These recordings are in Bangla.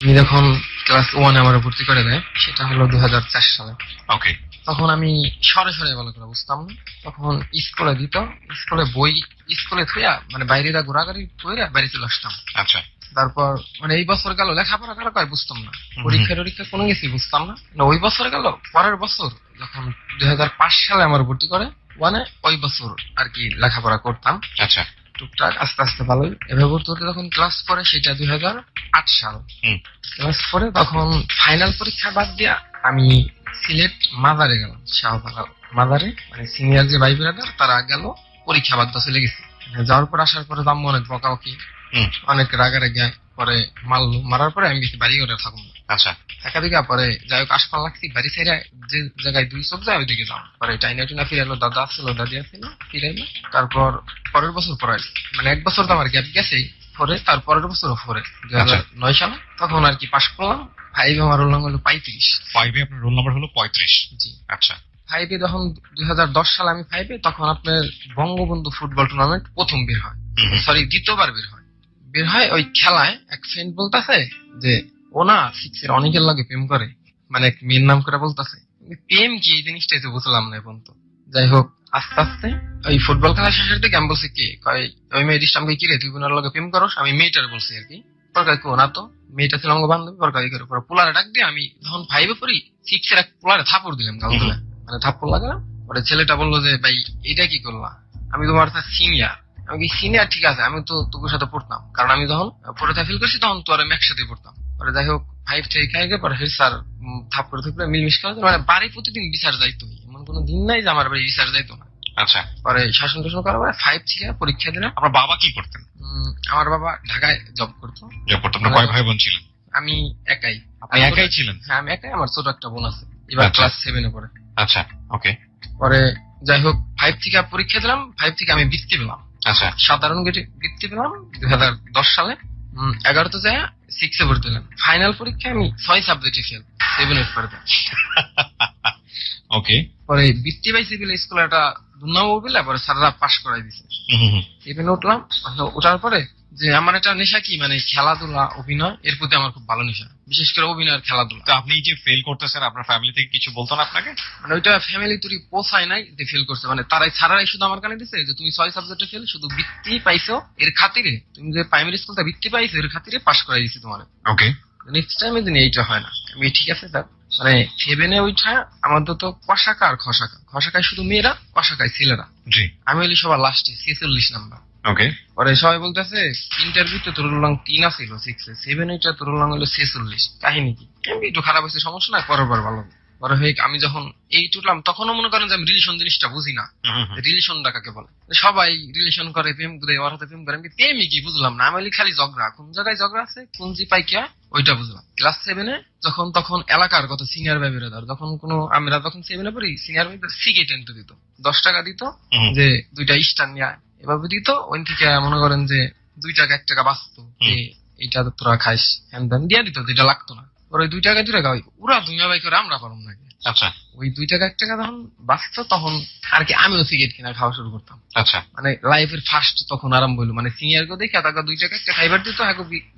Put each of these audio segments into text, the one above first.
আমি যখন ক্লাস 1 আমার ভর্তি করে দেয়, সেটা হলো 2004 সালে। ওকে। তখন আমি সরে সরে ভালো করে বুঝতাম না। তখন স্কুলে দিত, স্কুলে বই স্কুলে থুইয়া মানে বাইরেরা ঘোরাঘুরি কইরা বাড়ি চলে আসতাম। আচ্ছা। তারপর মানে এই বছর গেল লেখাপড়া কারো কয় বুঝতাম না, পরীক্ষা টরীক্ষা কোনো কিছুই বুঝতাম না। ওই বছর গেল, পরের বছর যখন 2005 সালে আমার ভর্তি করে মানে ওই বছর আর কি লেখাপড়া করতাম। আচ্ছা। টুকটাক আস্তে আস্তে ভালোই। এভাবে ভর্তি হতে যখন ক্লাস 4 সেটা 2008 সাল। ক্লাস 4 তখন ফাইনাল পরীক্ষা বাদ দিয়া আমি সিলেট মাদারে গেলাম, শাহবাগ মাদারে, মানে সিনিয়র যে ভাই ব্রাদার তারা গেল, পরীক্ষা বাদ চলে গেছি। যাওয়ার পর আসার পরে দাম অনেক বকাবকি, অনেক রাগারাগি, পরে মারলো, মারার পরে আমি বেশি বাড়ি ঘরে থাকবো। আচ্ছা। থাকা দিকে পরে যাই হোক আসপাল লাগছি, বাড়ি ছেড়ে যে জায়গায় 2 চোখ যায় ওইদিকে যাও। পরে টাইনা টুনা ফিরাইলো, দাদা আসছিল, দাদি আসছিল, ফিরাইলো। তারপর পরের বছর পড়াইলো, মানে 1 বছর তো আমার গ্যাপ গেছেই। পরে তারপরের বছরও পরে 2009 সালে তখন আর কি পাশ করলাম। 5 আমার রোল নাম্বার হলো 35। 5 আপনার রোল নাম্বার হলো 35? জি। আচ্ছা। 5 যখন 2010 সালে আমি 5 তখন আপনার বঙ্গবন্ধু ফুটবল টুর্নামেন্ট প্রথম বের হয়, সরি দ্বিতীয়বার বের হয়। ওই খেলায় এক ফ্রেন্ড বলতেছে যে ও না 6 এর অনেকের লাগে প্রেম করে, মানে এক মেয়ের নাম করে বলতেছে। প্রেম কি এই জিনিসটাই তো বুঝলাম না এখন তো। যাই হোক আস্তে আস্তে ওই ফুটবল খেলা শেষের দিকে আমি বলছি কি কয় ওই মেয়ের ইস্টামকে কি রে তুই বোনের লগে প্রেম করস? আমি মেয়েটার বলছি আর কি। পরকাই কো না তো, মেয়েটা ছিল আমার বান্ধবী। পরকাই করে পরে পোলারে ডাক দিয়ে আমি যখন 5 পড়ি 6 এর এক পোলারে থাপড় দিলাম গাল তুলে, মানে থাপ্পড় লাগালাম। পরে ছেলেটা বললো যে ভাই এটা কি করলা? আমি তোমার সিনিয়র। আমি কি সিনিয়র? ঠিক আছে, আমি তো তোর সাথে পড়তাম, কারণ আমি যখন পরীক্ষা ফিল করছি তখন তো আর আমি একসাথে পড়তাম। পরে যাই হোক 5 থেকে খাইগে পরে স্যার থাপ্পড় থাপ্পড়ে মিলমিশ করে, মানে বাড়ি প্রতিদিন বিচার যাইতো, এমন কোনো দিন নাই যে আমার বাড়ি বিচার যাইতো না। আচ্ছা। পরে শাসন টাসন করার পরে 5 থেকে পরীক্ষা দিলাম। আপনার বাবা কি করতেন? আমার বাবা ঢাকায় জব করতো। কয় ভাই বোন ছিলেন? আমি একাই। আপনি একাই ছিলেন? হ্যাঁ আমি একাই, আমার ছোট একটা বোন আছে, এবার ক্লাস 7 এ পড়ে। আচ্ছা। ওকে। পরে যাই হোক 5 থেকে পরীক্ষা দিলাম, 5 থেকে আমি বৃত্তি পেলাম। আচ্ছা। সাধারণ বৃত্তি পেলাম 2010 সালে। 11তে যায় 6 এ ভর্তি হলাম। ফাইনাল পরীক্ষা আমি 6 সাবজেক্টে ফেল, 7 8 পড়ে। ওকে। পরে বৃত্তি পাইছি বলে স্কুলে একটা দুর্নাম বলে পরে স্যাররা পাশ করাই দিছে। 7 উঠলাম। ওঠার পরে যে আমার একটা নেশা কি, মানে খেলাধুলা, অভিনয়, এর প্রতি আমার খুব ভালো নেশা, বিশেষ করে অভিনয় আর খেলাধুলা। আপনি যে ফেল করতেছেন আপনার ফ্যামিলি থেকে কিছু বলতো না আপনাকে? মানে ওইটা ফ্যামিলি তুই পোষায় নাই যে ফেল করছে, মানে তারাই ছাড়াই শুধু আমার কানে দিছে যে তুমি 6 সাবজেক্টে ফেল, শুধু বৃত্তি পাইছো এর খাতিরে, তুমি যে প্রাইমারি স্কুলটা বৃত্তি পাইছো এর খাতিরে পাশ করাই দিছি তোমার। ওকে। নেক্সট টাইম দিন এইটা হয় না। আমি ঠিক আছে স্যার, মানে 7 এ ওইটা আমাদের তো কষাকা আর খসাকা, খসাকায় শুধু মেয়েরা, কষাকায় ছেলেরা। জি। আমি হইলি সবার লাস্টে 46 নাম্বার। ওকে। পরে সবাই বলতেছে ইন্টারভিউতে তোর রোলাং 3 আছিল 6 এ, 7 এটা তোর রোলাং হলো 46, কাহিনী কি? আমি একটু খারাপ হয়েছে, সমস্যা নাই, পরের বার ভালো। পরে হয়ে আমি যখন 8 উঠলাম তখনও মনে করেন যে আমি রিলেশন জিনিসটা বুঝি না, রিলেশনটা কাকে বলে। সবাই রিলেশন করে, প্রেম করে, ওর হাতে প্রেম করে, আমি প্রেমই কি বুঝলাম না। আমি খালি ঝগড়া, কোন জায়গায় ঝগড়া আছে, কোন জিপাই কে, ওইটা বুঝলাম। ক্লাস 7 এ যখন তখন এলাকার কত সিনিয়র ভাই বেরোদার, যখন কোনো আমরা যখন 7 এ পড়ি সিনিয়র ভাই সিগারেট এনে দিত, 10 টাকা দিত যে 2টা স্টার নিয়ে এভাবে দিত। ওই থেকে মনে করেন যে 2 টাকা 1 টাকা বাঁচতো, যে এইটা তোরা খাইস হ্যান ধ্যান দিয়ে দিত, যেটা লাগতো না। ওই 2 টাকা 2 টাকা ওরা দুনিয়া ভাই করে আমরা পারম নাকি। আচ্ছা। ওই 2 টাকা 1 টাকা যখন বাঁচতো তখন আর কি আমিও সিগারেট কিনা খাওয়া শুরু করতাম। আচ্ছা। মানে লাইফের ফার্স্ট তখন আরম্ভ হইলো, মানে সিনিয়র কে দেখে তাকে 2 টাকা 1 টাকা খাইবার দিত,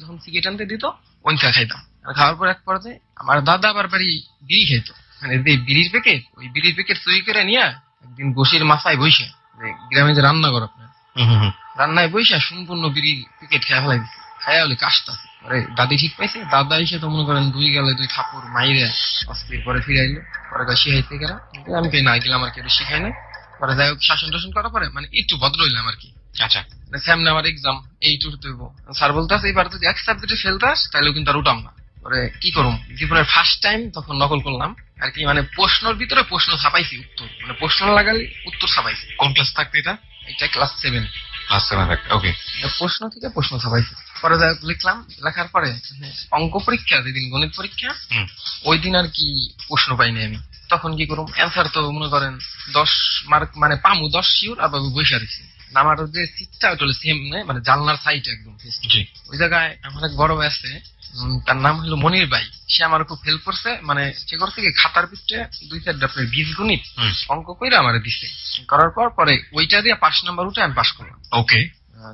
যখন সিগারেট আনতে দিত ওইটা খাইতাম। খাওয়ার পর এক পর্যায়ে আমার দাদা আবার বাড়ি বিড়ি খেত, মানে বিড়ির প্যাকেট, ওই বিড়ির প্যাকেট চুরি করে নিয়ে একদিন বসির মাথায় বসে, গ্রামে যে রান্না ঘর আপনার, রান্নায় বসে সম্পূর্ণ বিড়ি প্যাকেট খেয়ে ফেলাই দিচ্ছে। খাইয়া হলে কাজটা দাদি ঠিক পাইছে, দাদা এসে তো মনে করেন 2 গেলে 2 থাপুর মাইরে অস্থির। পরে ফিরে আইলো, পরে শিখাইতে গেলাম, আমি না গেলাম আর কি, শিখাই না। পরে যাই হোক শাসন টাসন করার পরে মানে একটু ভদ্র হইলাম আর কি। আচ্ছা। সামনে আমার এক্সাম, 8 উঠতে হইব। স্যার বলতেছে এবার যদি 1 সাবজেক্টে ফেলতে আস তাহলে কিন্তু আর উঠাম না। পরে কি করুম, জীবনের ফার্স্ট টাইম তখন নকল করলাম আর কি, মানে প্রশ্নের ভিতরে প্রশ্ন ছাপাইছি, উত্তর মানে প্রশ্ন লাগালি উত্তর ছাপাইছি। কোন ক্লাস থাকতে এটা? এটা ক্লাস 7। ক্লাস 7 থাকতে। ওকে। প্রশ্ন থেকে প্রশ্ন ছাপাইছি। পরে যাই লিখলাম, লেখার পরে অঙ্ক পরীক্ষা যেদিন গণিত পরীক্ষা, ওই দিন আর কি প্রশ্ন পাইনি আমি। তখন কি করুম, অ্যান্সার তো মনে করেন 10 মার্ক মানে পামু 10 শিওর, আর বাবু বসে দিচ্ছি। আমার যে সিটটা ওটা হলো সেম মানে জানলার সাইড একদম face to। জি। ওই জায়গায় আমার এক বড় ভাই আছে, তার নাম হলো মনির ভাই। সে আমার খুব হেল্প করছে, মানে সে করছে কি খাতার পিঠে 2-4টা আপনার বীজগণিত অঙ্ক কইরা আমারে দিছে। করার পর পরে ওইটা দিয়ে 5 নাম্বার উঠে আমি পাস করলাম। ওকে।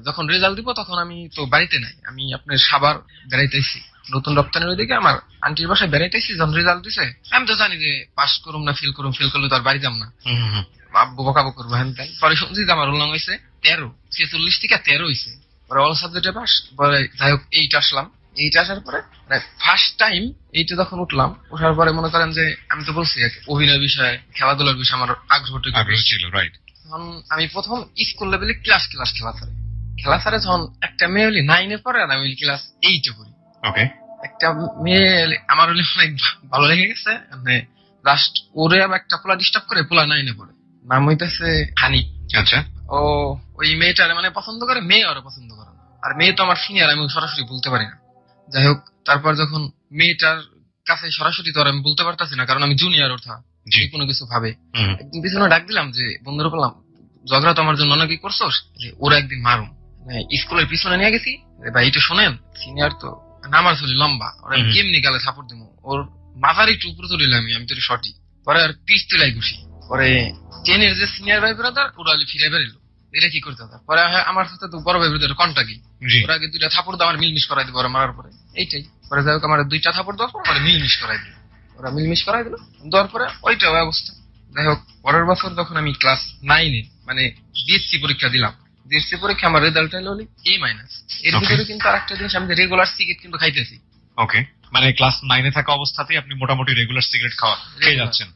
যখন রেজাল্ট দিব তখন আমি তো বাড়িতে নাই, আমি আপনার সাভার বেড়াইতেছি নতুন রপ্তানির ওইদিকে, আমার আন্টির বাসায় বেড়াইতেছি। যখন রেজাল্ট দিছে আমি তো জানি যে পাস করুম না ফেল করুম, ফেল করলে তো আর বাড়ি যাম না, আব্বু বকাবো করবো হ্যান তাই। পরে শুনছি যে আমার রোল নাম্বার হয়েছে 13, 46 থেকে 13 হয়েছে। পরে অল সাবজেক্টে পাস। পরে যাই হোক 8 আসলাম। 8 আসার পরে ফার্স্ট টাইম 8 যখন উঠলাম, ওঠার পরে মনে করেন যে আমি তো বলছি অভিনয় বিষয়ে খেলাধুলার বিষয়ে আমার আগ্রহ ছিল, রাইট। তখন আমি প্রথম স্কুল লেভেলে ক্লাস খেলা ছাড়ে যখন একটা মেয়ে হলি 9-এ পড়ে আর আমি ক্লাস 8-এ পড়ি। ওকে। একটা মেয়ে আমার হলে অনেক ভালো লেগে গেছে, মানে লাস্ট ওরে আবার একটা পোলা ডিস্টার্ব করে, পোলা 9-এ পড়ে, নাম হইতেছে হানি। আচ্ছা। ও ওই মেয়েটারে মানে পছন্দ করে, মেয়ে আরো পছন্দ করে না। আর মেয়ে তো আমার সিনিয়র, আমি সরাসরি বলতে পারি না। যাই হোক তারপর যখন মেয়েটার কাছে সরাসরি তো আর আমি বলতে পারতাছি না, কারণ আমি জুনিয়র ওঠা যে কোনো কিছু ভাবে। একদিন পিছনে ডাক দিলাম যে বন্ধুরা বললাম, ঝগড়া তো আমার জন্য অনেকই করছোস, যে ওরা একদিন মারুম। স্কুলের পিছনে নিয়ে গেছি, ভাই এটা শোনেন সিনিয়র তো নামার চলি লম্বা, ওরা কেমনি গালে থাপড় দিব, ওর মাথার একটু উপরে তুলিলাম আমি তো সঠিক। পরে আর পিস তুলাই ঘুষি। পরে 10-এর যে সিনিয়র ভাই ব্রাদার ওরা ফিরে বেরোলো, এটা কি করতে হবে। পরে আমার সাথে তো বড় ভাই ব্রাদার কন্টা কি, ওরা আগে 2টা থাপড় দাও, আমার মিলমিশ করাই দিব ওরা মারার পরে, এইটাই। পরে যাই হোক আমার 2টা থাপড় দেওয়ার পর মিলমিশ করাই দিল, ওরা মিলমিশ করাই দিল, দেওয়ার পরে ওইটা অবস্থা। যাই হোক পরের বছর যখন আমি ক্লাস 9-এ মানে বিএসসি পরীক্ষা দিলাম, বিএসসি পরীক্ষা আমার রেজাল্ট হলো A-। এর ভিতরে কিন্তু আরেকটা জিনিস, আমি রেগুলার সিগারেট কিন্তু খাইতেছি। ওকে, মানে ক্লাস 9-এ থাকা অবস্থাতেই আপনি মোটামুটি রেগুলার সিগারেট খেয়ে যাচ্ছেন।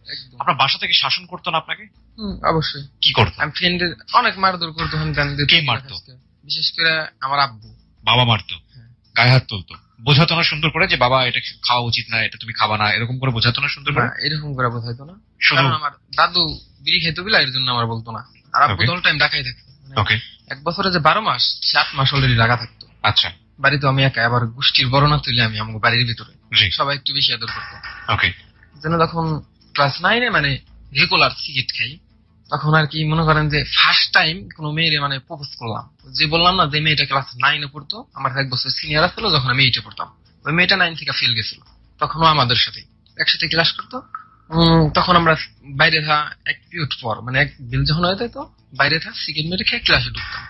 আপনার বাসা থেকে শাসন করতো না আপনাকে? অবশ্যই। কি করতো? আমি ফ্রেন্ডের অনেক মারধর করতো। কে মারতো? বিশেষ করে আমার আব্বু। বাবা মারতো? গায়ে হাত তুলতো? বোঝাতো না সুন্দর করে যে বাবা এটা খাওয়া উচিত না, এটা তুমি খাবা না, এরকম করে বোঝাতো না সুন্দর করে? এরকম করে বোঝাইতো না, কারণ আমার দাদু বিড়ি খাইতো বিলা, এর জন্য আমার বলতো না। আর আব্বু তো অল টাইম ঢাকায় থাকতো। ওকে। এক বছরে যে 12 মাস 7 মাস অলরেডি ঢাকা থাকতো। আচ্ছা। বাড়িতে আমি একা, আবার গোষ্ঠীর বড় না তুলে আমি আমার বাড়ির ভিতরে সবাই একটু বেশি আদর করতো। ওকে। যেন তখন ক্লাস 9-এ মানে রেগুলার সিগারেট খাই, তখন আর কি মনে করেন যে ফার্স্ট টাইম কোনো মেয়েরে মানে প্রপোজ করলাম। যে বললাম না যে মেয়েটা ক্লাস 9-এ পড়তো, আমার 1 বছর সিনিয়র ছিল যখন আমি 8-এ পড়তাম। ওই মেয়েটা 9 থেকে ফেল গেছিল, তখনও আমাদের সাথে একসাথে ক্লাস করতো। তখন আমরা বাইরে থা 1 পিরিয়ড পর মানে এক বিল যখন হয়ে যেত, বাইরে থা সিগারেট মেরে খেয়ে ক্লাসে ঢুকতাম।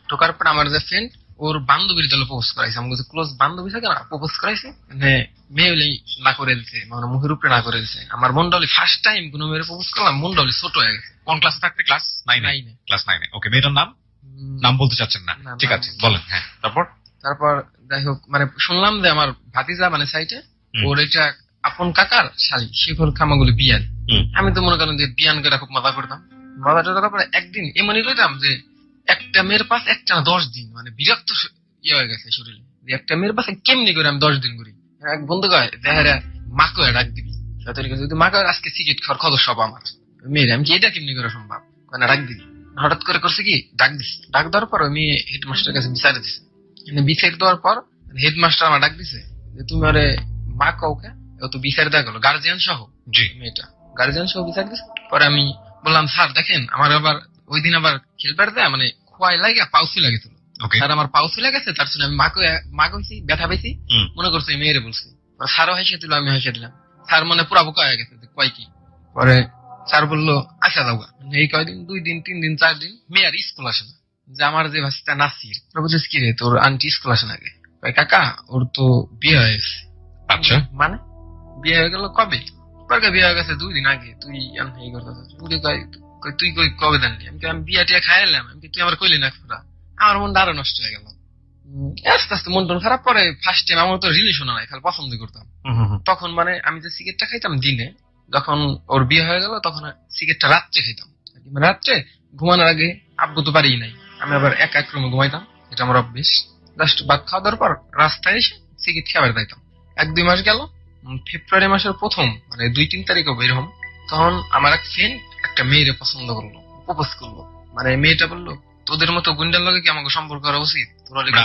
ঢোকার পর আমার যে ফ্রেন্ড, ওর বান্ধবীর দলে প্রপোজ করাইছে, আমার কাছে ক্লোজ বান্ধবী থাকে না, প্রপোজ করাইছে। মানে মেয়ে হলেই না করে দিচ্ছে, মানে মুখের উপরে না করে দিচ্ছে। আমার মনটা হলে ফার্স্ট টাইম কোনো মেয়ের প্রপোজ করলাম, মনটা হলে ছোট হয়ে গেছে। কোন ক্লাসে থাকতে? ক্লাস 9-এ। ক্লাস 9-এ। ওকে, মেয়েটার নাম বলতে চাচ্ছেন না? ঠিক আছে, বলেন। হ্যাঁ, তারপর যাই হোক মানে শুনলাম যে আমার ভাতিজা মানে সাইটে ওর এটা আপন কাকার শালী, শিখর খামাগুলি বিয়ান। আমি তো মনে করেন যে বিয়ান করে খুব মজা করতাম। মজাটা করার পরে একদিন এমনই করতাম যে একটা মেয়ের পাশ একটা না 10 দিন, মানে বিরক্ত হয়ে গেছে শরীরে, একটা মেয়ের পাশে কেমনি করে আমি 10 দিন করি। এক বন্ধু কয় দেখা মাকে ডাক দিবি, যদি মাকে আজকে সিগারেট খাওয়ার খবর সব আমার মেয়ের, আমি কি এটা কেমনি করে সম্ভব, না ডাক দিবি। হঠাৎ করে করছে কি ডাক দিছি, ডাক দেওয়ার পর মেয়ে হেডমাস্টার কাছে বিচারে দিছে। বিচার দেওয়ার পর হেডমাস্টার আমার ডাক দিছে যে তুমি আরে মা কাউকে তো বিচার দেওয়া গেল গার্জিয়ান সহ। মেয়েটা গার্জিয়ান সহ বিচার দিছে। পরে আমি বললাম স্যার দেখেন আমার আবার ওই দিন আবার খেলবার দেয় মানে খোয়াই লাগে পাউসি লাগেছিল। স্যার আমার পাউসি লাগেছে, তার জন্য আমি মা কইছি ব্যথা পেয়েছি মনে করছি মেয়েরে বলছি। স্যারও হাসিয়ে দিল, আমি হাসিয়ে দিলাম। স্যার মানে পুরা বোকা হয়ে গেছে যে কয় কি। পরে স্যার বললো আচ্ছা যাও। এই কয়দিন 2 দিন 3 দিন 4 দিন মেয়ে আর স্কুল আসে না। যে আমার যে ভাষা নাসির বলছিস কি রে তোর আন্টি স্কুল আসে নাকি? কাকা ওর তো বিয়ে হয়েছে। আচ্ছা, মানে বিয়ে হয়ে গেল কবে? বিয়ে হয়ে গেছে 2 দিন আগে। তুই এই করতেছিস? তুই কই কবে জানলি? আমি বিয়ে টিয়া খাইলাম। তুই আমার কইলি না? আমার মনটা আরো নষ্ট হয়ে গেল। আস্তে আস্তে মন টন খারাপ। পরে ফার্স্ট টাইম আমার তো রিলেশন নাই, খালি পছন্দ করতাম। তখন মানে আমি যে সিগারেটটা খাইতাম দিনে, যখন ওর বিয়ে হয়ে গেল তখন সিগারেটটা রাত্রে খাইতাম। রাত্রে ঘুমানোর আগে আব্বু তো বাড়ি নাই, আমি আবার একা এক রুমে ঘুমাইতাম, এটা আমার অভ্যেস। জাস্ট ভাত খাওয়া দেওয়ার পর রাস্তায় এসে সিগারেট খাবার যাইতাম। 1-2 মাস গেল। ফেব্রুয়ারি মাসের প্রথম মানে 2-3 তারিখে বেরোম, তখন আমার এক ফ্রেন্ড একটা মেয়েরে পছন্দ করলো, প্রপোজ করলো। মানে মেয়েটা বললো তোদের মতো গুন্ডার লগে কি আমাকে সম্পর্ক করা উচিত?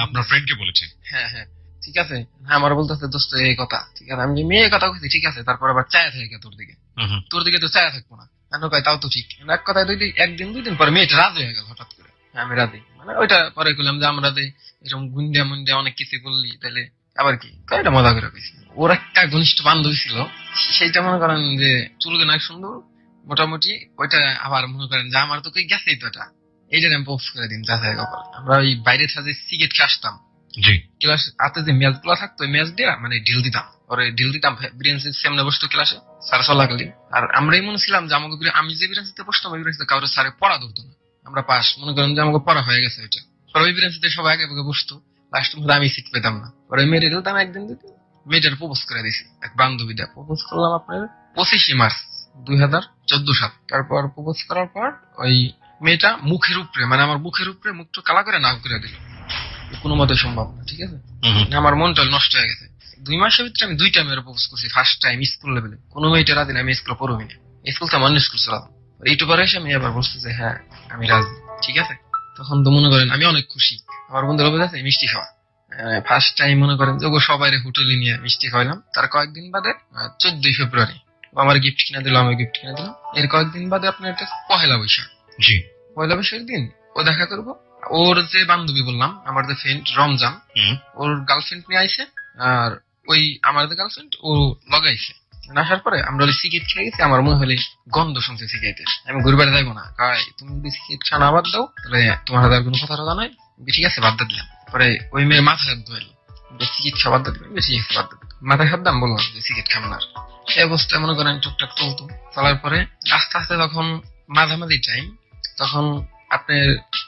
আপনার ফ্রেন্ডকে বলেছে? হ্যাঁ হ্যাঁ ঠিক আছে। হ্যাঁ আমার বলতেছে দোস্ত এই কথা, ঠিক আছে। আমি মেয়ে কথা বলছি ঠিক আছে, তারপর আবার চায়া থাকে তোর দিকে তো চায়া থাকবো না কেন কয় তাও তো ঠিক। এক কথায় 1 দিন 2 দিন পরে মেয়েটা রাজি হয়ে গেল হঠাৎ করে। আমি রাজি, মানে ওইটা পরে করলাম যে আমরা যে এরকম গুন্ডা মুন্ডা অনেক কিছু বললি তাহলে আবার কি, তো এটা মজা করে কইছি। ওর একটা ঘনিষ্ঠ বান্ধবী ছিল, সেইটা মনে করেন যে চুলকে অনেক সুন্দর মোটামুটি, ওইটা আবার মনে করেন যে আমার তো কই গেছেই তো এটা, এইটা আমি পোস্ট করে দিন যাচাই কপাল। আমরা ওই বাইরে থেকে সিগারেট খেয়ে আসতাম, জি ক্লাস হাতে যে ম্যাচ গুলো থাকতো ওই ম্যাচ দিয়ে মানে ঢিল দিতাম, ওরে ঢিল দিতাম ব্রেঞ্চের সামনে বসতো ক্লাসে স্যার চলাকালী। আর আমরাই মনে ছিলাম যে আমাকে আমি যে ব্রেঞ্চেতে বসতাম ওই ব্রেঞ্চে কারোর স্যারে পড়া ধরতো না, আমরা পাস মনে করেন যে আমাকে পড়া হয়ে গেছে ওইটা। পরে ওই ব্রেঞ্চেতে সবাই আগে আগে বসতো, লাস্ট মধ্যে আমি সিট পেতাম না, পরে মেরে দিতাম একদিন দিতে, মেয়েটার প্রপোজ করে দিছি, এক বান্ধবীটা প্রপোজ করলাম আপনার 25 মার্চ 2014 সাল। তারপর প্রপোজ করার পর ওই মেয়েটা মুখের উপরে, মানে আমার মুখের উপরে মুখটা কালা করে নাক করে দিল, কোনো মতে সম্ভব না, ঠিক আছে। আমার মনটা নষ্ট হয়ে গেছে। 2 মাসের ভিতরে আমি 2টা মেয়ের প্রপোজ করছি, ফার্স্ট টাইম স্কুল লেভেলে। কোনো মেয়েটা রাজি না, আমি স্কুলে পড়বি না, স্কুল তো আমার স্কুল ছিল। এইটুকু এসে আমি আবার বলছি যে হ্যাঁ আমি রাজি, ঠিক আছে। তখন তো মনে করেন আমি অনেক খুশি, আমার বন্ধুরা বলে আছে মিষ্টি খাওয়া। ফার্স্ট টাইম মনে করেন যে সবাই হোটেলে নিয়ে মিষ্টি খাওয়াইলাম। তার কয়েকদিন বাদে 14ই ফেব্রুয়ারি আমার গিফট কিনে দিল, আমি গিফট কিনে দিলাম। এর কয়েকদিন বাদে আপনার একটা পহেলা বৈশাখ, জি পয়লা বৈশাখের দিন ও দেখা করবো। ওর যে বান্ধবী বললাম আমার যে ফ্রেন্ড রমজান, ওর গার্লফ্রেন্ড নিয়ে আইছে, আর ওই আমার যে গার্লফ্রেন্ড ও লগাইছে। আসার পরে আমরা ওই সিগারেট খেয়ে গেছি, আমার মনে হলে গন্ধ শুনছে সিগারেটের। আমি ঘুরবারে যাইবো না, তুমি যদি সিগারেট খাওয়া বাদ দাও তাহলে তোমার হাতে আর কোনো কথা টথা নাই, ঠিক আছে বাদ দিলাম। পরে ওই মেয়ের মাথায় হাত ধোয়াইলো, সিগারেট খাওয়া বাদ দিলাম, বেশি গেছে বাদ দিলাম, মাথায় হাত দাম বললাম যে সিগারেট খাবো না। সেই অবস্থায় মনে করেন টুকটাক চলতো। চলার পরে আস্তে আস্তে তখন মাঝামাঝি টাইম, তখন আপনার